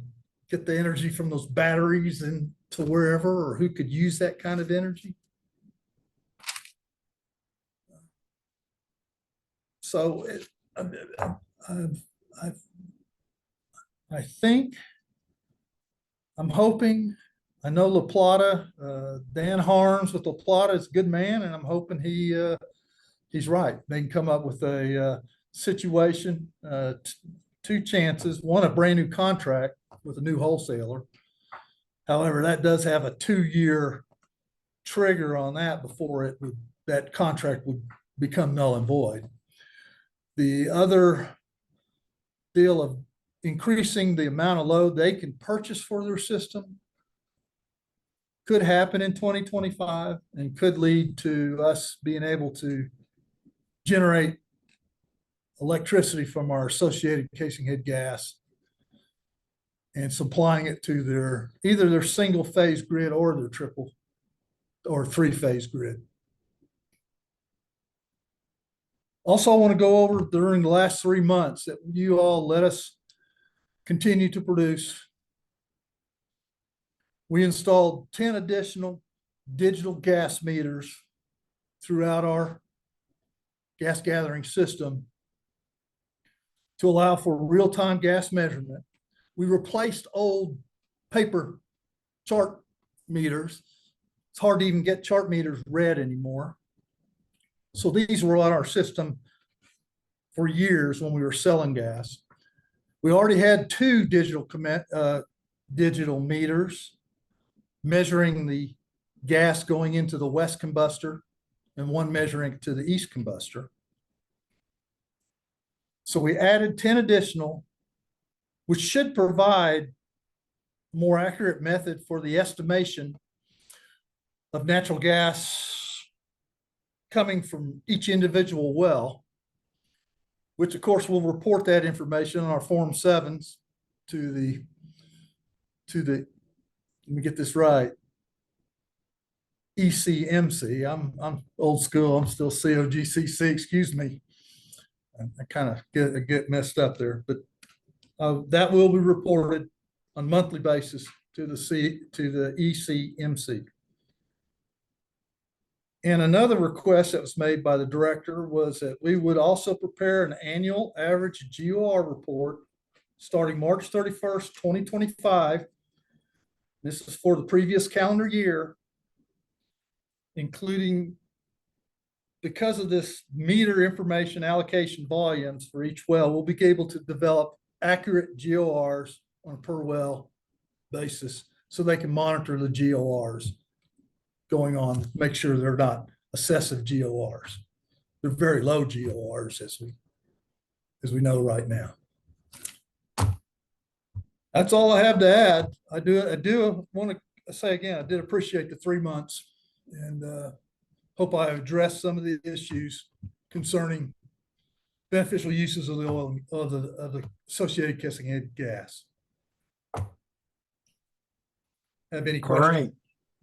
get the energy from those batteries into wherever, or who could use that kind of energy? So I think, I'm hoping, I know La Plata, Dan Harms with La Plata is a good man, and I'm hoping he's right. They can come up with a situation, two chances, one, a brand new contract with a new wholesaler. However, that does have a 2-year trigger on that before that contract would become null and void. The other deal of increasing the amount of load they can purchase for their system could happen in 2025 and could lead to us being able to generate electricity from our associated casing head gas and supplying it to either their single phase grid or their triple or 3-phase grid. Also, I want to go over during the last 3 months that you all let us continue to produce. We installed 10 additional digital gas meters throughout our gas gathering system to allow for real-time gas measurement we replaced old paper chart meters. It's hard to even get chart meters read anymore. So these were on our system for years when we were selling gas. We already had two digital meters measuring the gas going into the west combustor and one measuring to the east combustor. So we added 10 additional, which should provide a more accurate method for the estimation of natural gas coming from each individual well, which of course will report that information on our Form 7s to the, let me get this right, ECMC. I'm old school. I'm still COGCC, excuse me. I kind of get messed up there, but that will be reported on a monthly basis to the ECMC. And another request that was made by the director was that we would also prepare an annual average GOR report starting March 31st, 2025. This is for the previous calendar year, including, because of this meter information allocation volumes for each well, we'll be able to develop accurate GORs on a per well basis so they can monitor the GORs going on, make sure they're not excessive GORs. They're very low GORs as we know right now. That's all I have to add. I do want to say again, I did appreciate the 3 months and hope I have addressed some of the issues concerning beneficial uses of the oil of the associated cascade gas. Have any questions? All right,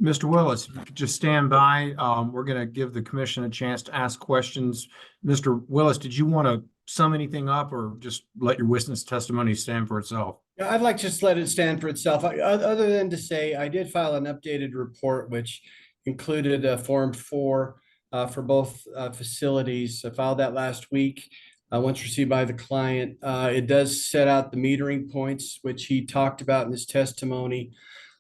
Mr. Willis, if you could just stand by. We're going to give the commission a chance to ask questions. Mr. Willis, did you want to sum anything up or just let your witness testimony stand for itself? Yeah, I'd like to just let it stand for itself. Other than to say, I did file an updated report, which included a Form 4 for both facilities. I filed that last week. Once received by the client, it does set out the metering points, which he talked about in his testimony.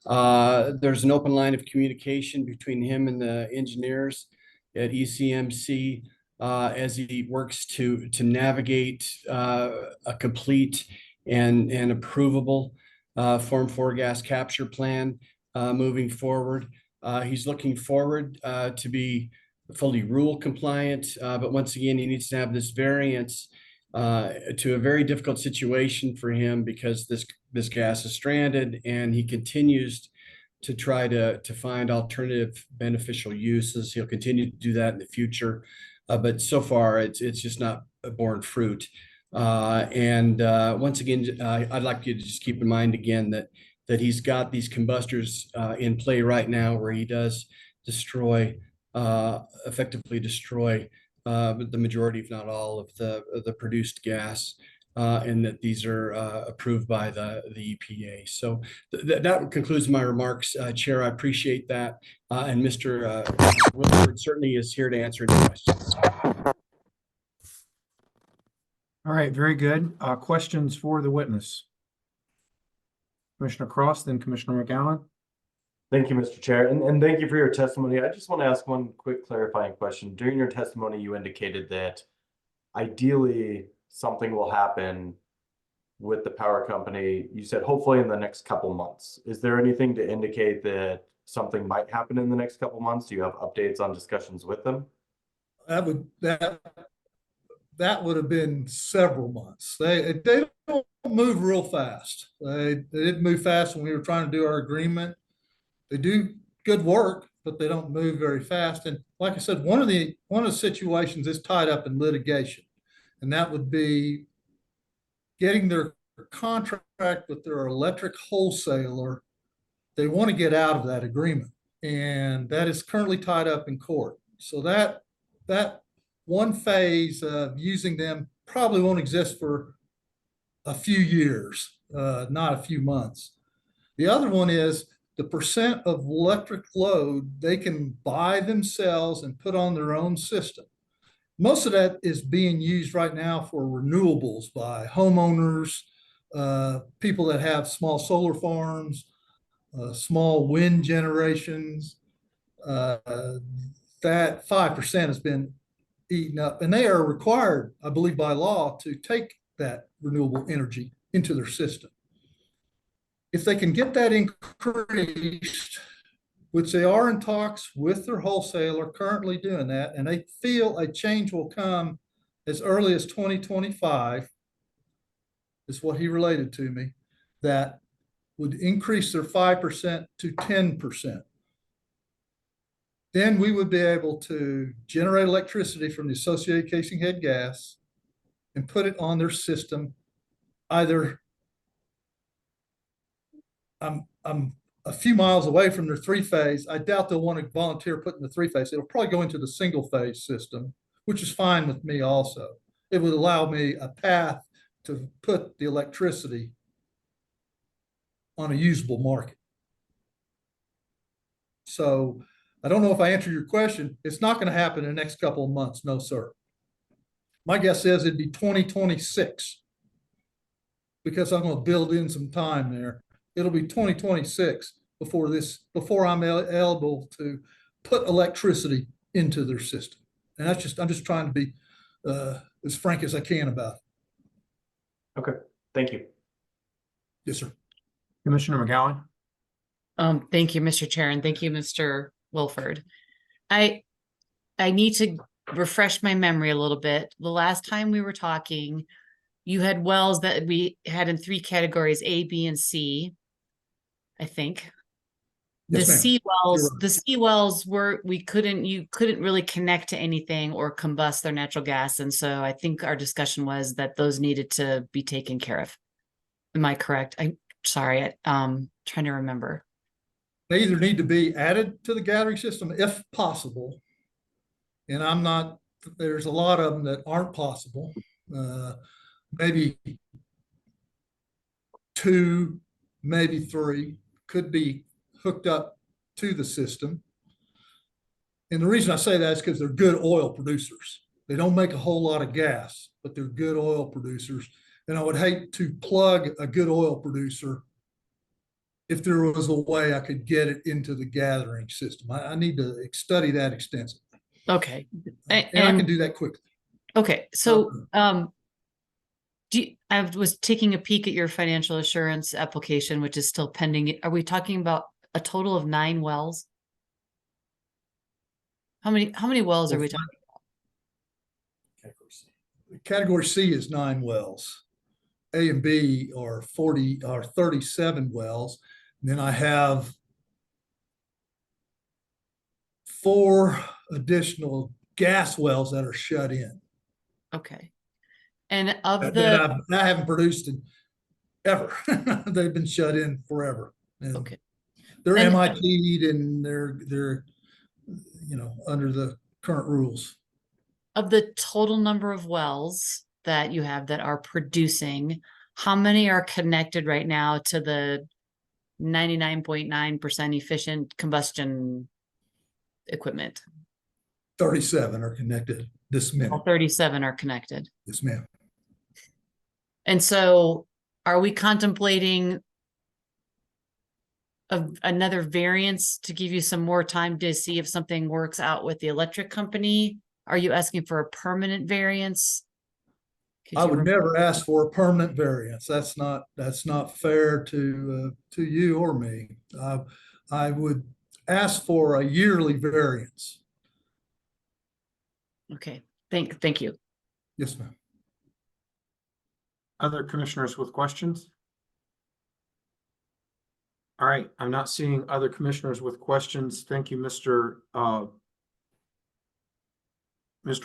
There's an open line of communication between him and the engineers at ECMC as he works to navigate a complete and approvable Form 4 gas capture plan moving forward. He's looking forward to be fully rule compliant, but once again, he needs to have this variance to a very difficult situation for him because this gas is stranded and he continues to try to find alternative beneficial uses. He'll continue to do that in the future, but so far it's just not borne fruit. Once again, I'd like you to just keep in mind again that he's got these combustors in play right now where he does effectively destroy the majority, if not all, of the produced gas, and that these are approved by the EPA. So that concludes my remarks, Chair. I appreciate that, and Mr. Wilford certainly is here to answer any questions. All right, very good. Questions for the witness? Commissioner Cross, then Commissioner McAllen. Thank you, Mr. Chair, and thank you for your testimony. I just want to ask one quick clarifying question. During your testimony, you indicated that ideally something will happen with the power company. You said hopefully in the next couple months. Is there anything to indicate that something might happen in the next couple months? Do you have updates on discussions with them? That would have been several months. They don't move real fast. They didn't move fast when we were trying to do our agreement. They do good work, but they don't move very fast. And like I said, one of the situations is tied up in litigation, and that would be getting their contract with their electric wholesaler. They want to get out of that agreement, and that is currently tied up in court. So that one phase of using them probably won't exist for a few years, not a few months. The other one is the percent of electric load they can buy themselves and put on their own system. Most of that is being used right now for renewables by homeowners, people that have small solar farms, small wind generations, that 5% has been eaten up, and they are required, I believe, by law to take that renewable energy into their system. If they can get that increased, which they are in talks with their wholesaler, currently doing that, and they feel a change will come as early as 2025, is what he related to me, that would increase their 5% to 10%. Then we would be able to generate electricity from the associated casing head gas and put it on their system. Either I'm a few miles away from their three-phase. I doubt they'll want to volunteer putting the three-phase. It'll probably go into the single-phase system, which is fine with me also. It would allow me a path to put the electricity on a usable market. So I don't know if I answered your question. It's not going to happen in the next couple of months. No, sir. My guess is it'd be 2026 because I'm going to build in some time there. It'll be 2026 before I'm eligible to put electricity into their system. And I'm just trying to be as frank as I can about it. Okay, thank you. Yes, sir. Commissioner McGowan? Thank you, Mr. Chair, and thank you, Mr. Wilford. I need to refresh my memory a little bit. The last time we were talking, you had wells that we had in 3 categories, A, B, and C, I think. Yes, The ma'am. C wells, You're right. the C wells were, you couldn't really connect to anything or combust their natural gas. And so I think our discussion was that those needed to be taken care of. Am I correct? I'm sorry, trying to remember. They either need to be added to the gathering system if possible. And there's a lot of them that aren't possible. Maybe 2, maybe 3 could be hooked up to the system. And the reason I say that is because they're good oil producers. They don't make a whole lot of gas, but they're good oil producers. And I would hate to plug a good oil producer if there was a way I could get it into the gathering system. I need to study that extensively. Okay. And I can do that quickly. Okay. So, I was taking a peek at your financial assurance application, which is still pending. Are we talking about a total of 9 wells? How many wells are we talking about? Category C is 9 wells. A and B are 37 wells. And then I have 4 additional gas wells that are shut in. Okay. And of that I haven't produced in ever. They've been shut in forever. And okay. They're And MIT'd and they're under the current rules. of the total number of wells that you have that are producing, how many are connected right now to the 99.9% efficient combustion equipment? 37 are connected this minute. 37 are connected. Yes, ma'am. And so are we contemplating another variance to give you some more time to see if something works out with the electric company? Are you asking for a permanent variance? I would never ask for a permanent variance. That's not fair to you or me. I would ask for a yearly variance. Okay, thank you. Yes, ma'am. Other commissioners with questions? All right, I'm not seeing other commissioners with questions. Thank you, Mr.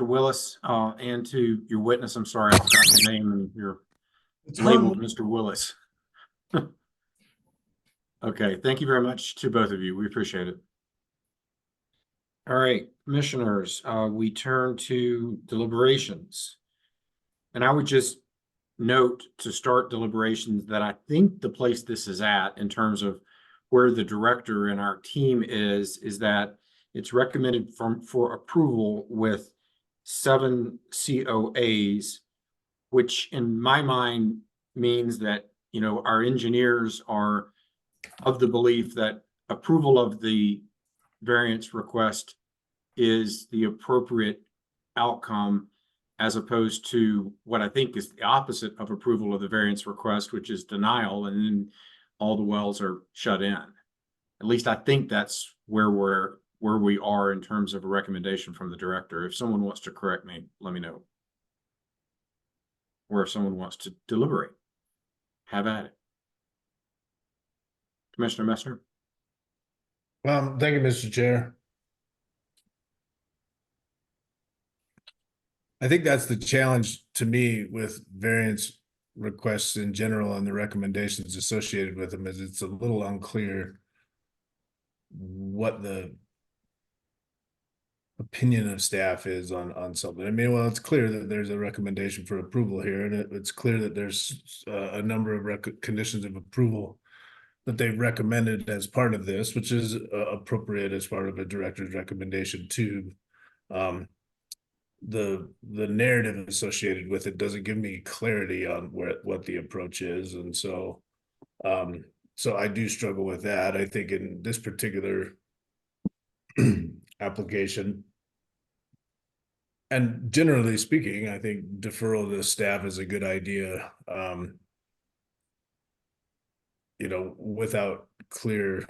Willis, and to your witness. I'm sorry, I forgot your name and you're labeled Mr. Willis. Okay, thank you very much to both of you. We appreciate it. All right, commissioners, we turn to deliberations. And I would just note to start deliberations that I think the place this is at in terms of where the director and our team is that it's recommended for approval with 7 COAs, which in my mind means that you know, our engineers are of the belief that approval of the variance request is the appropriate outcome, as opposed to what I think is the opposite of approval of the variance request, which is denial, and then all the wells are shut in. At least I think that's where we are in terms of a recommendation from the director. If someone wants to correct me, let me know. Or if someone wants to deliberate, have at it. Commissioner Messner? Thank you, Mr. Chair. I think that's the challenge to me with variance requests in general and the recommendations associated with them, is it's a little unclear what the opinion of staff is on something. I mean, well, it's clear that there's a recommendation for approval here, and it's clear that there's a number of conditions of approval that they've recommended as part of this, which is appropriate as part of a director's recommendation too. The narrative associated with it doesn't give me clarity on what the approach is, and so I do struggle with that. I think in this particular application, and generally speaking, I think deferral to staff is a good idea. You know, without clear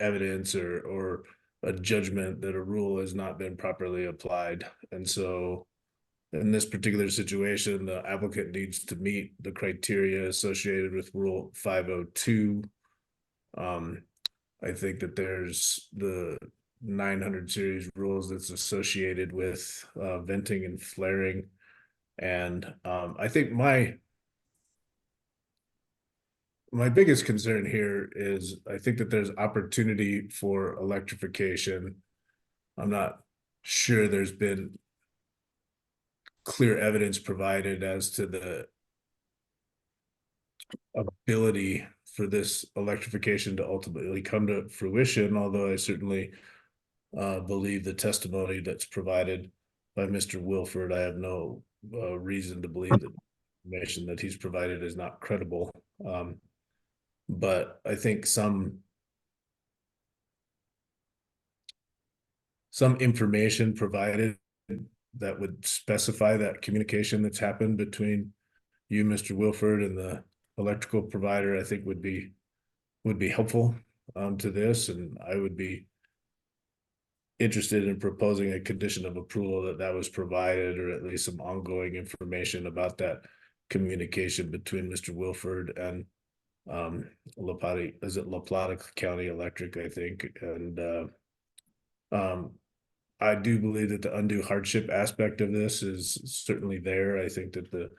evidence or a judgment that a rule has not been properly applied. And so in this particular situation, the applicant needs to meet the criteria associated with Rule 502. I think that there's the 900 series rules that's associated with venting and flaring. And I think my biggest concern here is I think that there's opportunity for electrification. I'm not sure there's been clear evidence provided as to the ability for this electrification to ultimately come to fruition, although I certainly believe the testimony that's provided by Mr. Wilford. I have no reason to believe that information that he's provided is not credible. But I think some information provided that would specify that communication that's happened between you, Mr. Wilford, and the electrical provider, I think would be helpful to this, and I would be interested in proposing a condition of approval that was provided, or at least some ongoing information about that communication between Mr. Wilford and La Plata County Electric, I think. And I do believe that the undue hardship aspect of this is certainly there. I think that the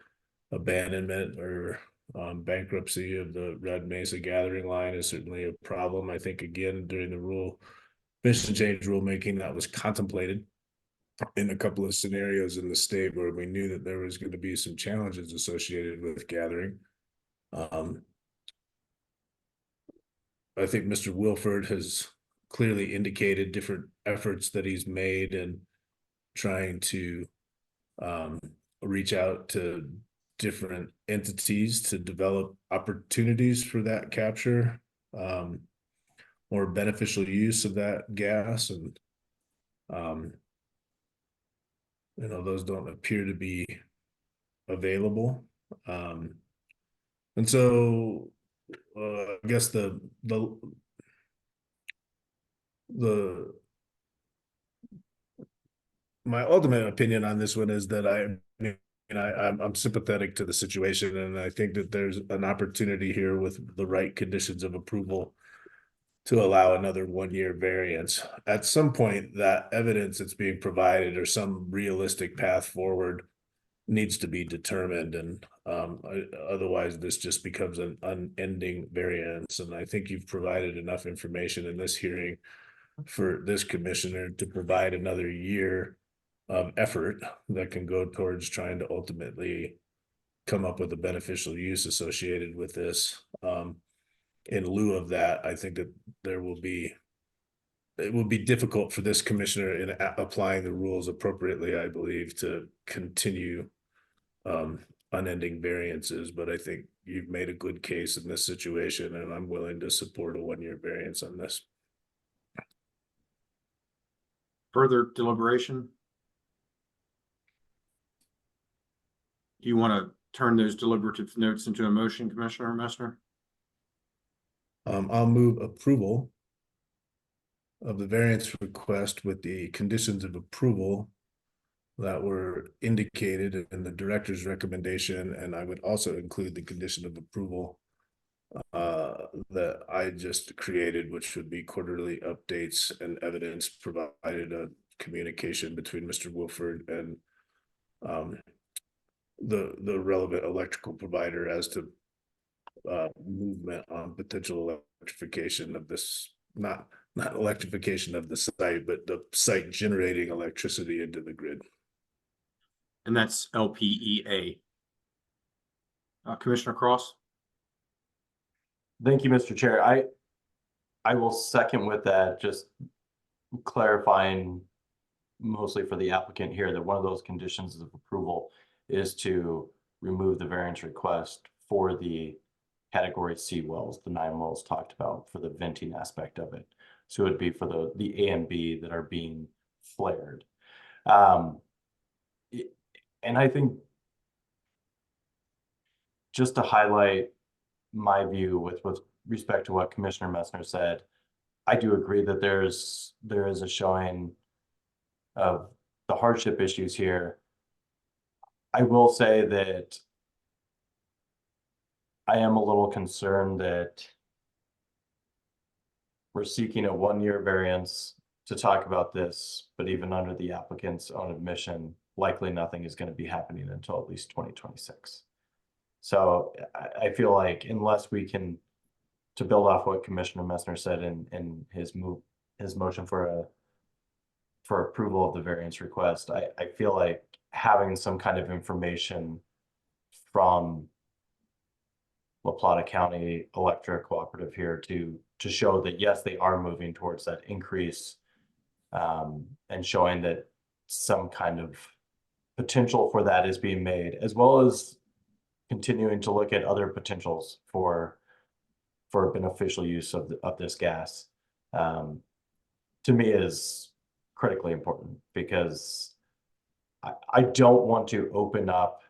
abandonment or bankruptcy of the Red Mesa gathering line is certainly a problem. I think, again, during the mission change rulemaking, that was contemplated in a couple of scenarios in the state where we knew that there was going to be some challenges associated with gathering. I think Mr. Wilford has clearly indicated different efforts that he's made in trying to reach out to different entities to develop opportunities for that capture, or beneficial use of that gas. And you know, those don't appear to be available. And so I guess my ultimate opinion on this one is that I'm sympathetic to the situation, and I think that there's an opportunity here with the right conditions of approval to allow another 1-year variance. At some point, that evidence that's being provided or some realistic path forward needs to be determined, and otherwise this just becomes an unending variance. And I think you've provided enough information in this hearing for this commissioner to provide another year of effort that can go towards trying to ultimately come up with a beneficial use associated with this. In lieu of that, I think that it will be difficult for this commissioner in applying the rules appropriately, I believe, to continue unending variances, but I think you've made a good case in this situation, and I'm willing to support a 1-year variance on this. Further deliberation? Do you want to turn those deliberative notes into a motion, Commissioner Messner? I'll move approval of the variance request with the conditions of approval that were indicated in the director's recommendation, and I would also include the condition of approval that I just created, which would be quarterly updates and evidence provided, a communication between Mr. Wilford and the relevant electrical provider as to movement on potential electrification of this, not electrification of the site, but the site generating electricity into the grid. And that's LPEA. Commissioner Cross? Thank you, Mr. Chair. I will second with that, just clarifying mostly for the applicant here that one of those conditions of approval is to remove the variance request for the category C wells, the 9 wells talked about for the venting aspect of it. So it would be for the A and B that are being flared. And I think just to highlight my view with respect to what Commissioner Messner said, I do agree that there is a showing of the hardship issues here. I will say that I am a little concerned that we're seeking a 1-year variance to talk about this, but even under the applicant's own admission, likely nothing is going to be happening until at least 2026. So I feel like unless we can, to build off what Commissioner Messner said in his motion for approval of the variance request, I feel like having some kind of information from La Plata County Electric Cooperative here to show that yes, they are moving towards that increase, and showing that some kind of potential for that is being made, as well as continuing to look at other potentials for beneficial use of this gas, to me is critically important, because I don't want to open up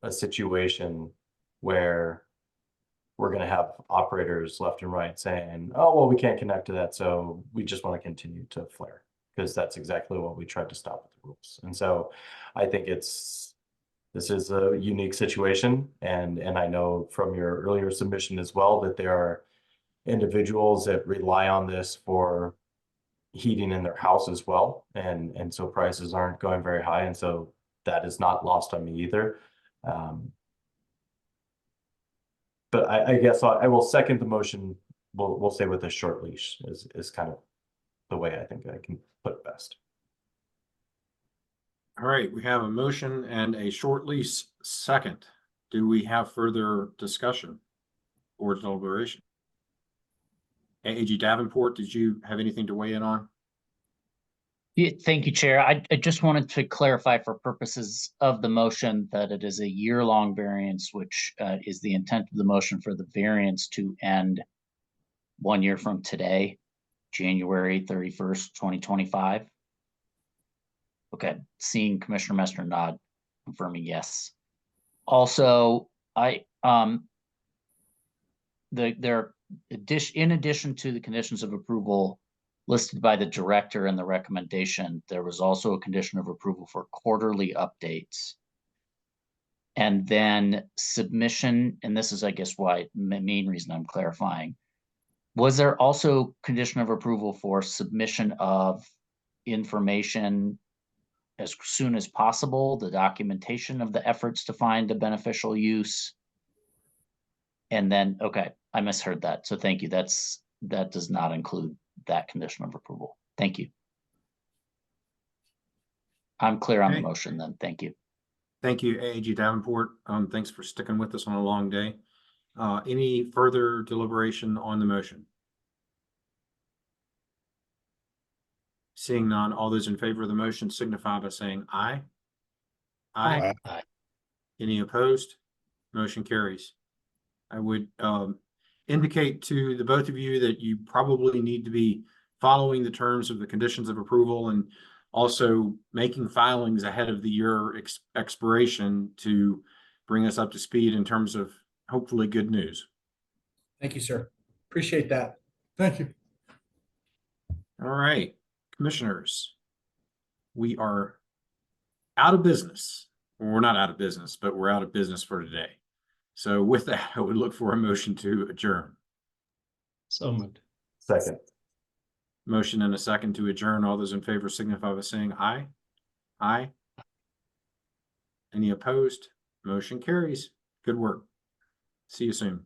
a situation where we're going to have operators left and right saying, oh, well, we can't connect to that, so we just want to continue to flare, because that's exactly what we tried to stop with the rules. And so I think this is a unique situation, and I know from your earlier submission as well that there are individuals that rely on this for heating in their house as well, and so prices aren't going very high, and so that is not lost on me either. But I guess I will second the motion. We'll say with a short leash is kind of the way I think I can put it best. All right, we have a motion and a short lease second. Do we have further discussion or deliberation? AAG Davenport, did you have anything to weigh in on? Yeah, thank you, Chair. I just wanted to clarify for purposes of the motion that it is a year-long variance, which is the intent of the motion for the variance to end 1 year from today, January 31st, 2025. Okay, seeing Commissioner Messner nod, confirming yes. Also, in addition to the conditions of approval listed by the director and the recommendation, there was also a condition of approval for quarterly updates. And then submission, and this is, I guess, why the main reason I'm clarifying. Was there also condition of approval for submission of information as soon as possible, the documentation of the efforts to find a beneficial use? And then, okay, I misheard that. So thank you. That does not include that condition of approval. Thank you. I'm clear on the motion then. Thank you. Thank you, AAG Davenport. Thanks for sticking with us on a long day. Any further deliberation on the motion? Seeing none, all those in favor of the motion signify by saying aye. Aye. Any opposed? Motion carries. I would indicate to the both of you that you probably need to be following the terms of the conditions of approval and also making filings ahead of the year expiration to bring us up to speed in terms of hopefully good news. Thank you, sir. Appreciate that. Thank you. All right, commissioners, we are out of business. Well, we're not out of business, but we're out of business for today. So with that, I would look for a motion to adjourn. So moved. Second. Motion and a second to adjourn. All those in favor signify by saying aye. Aye. Any opposed? Motion carries. Good work. See you soon.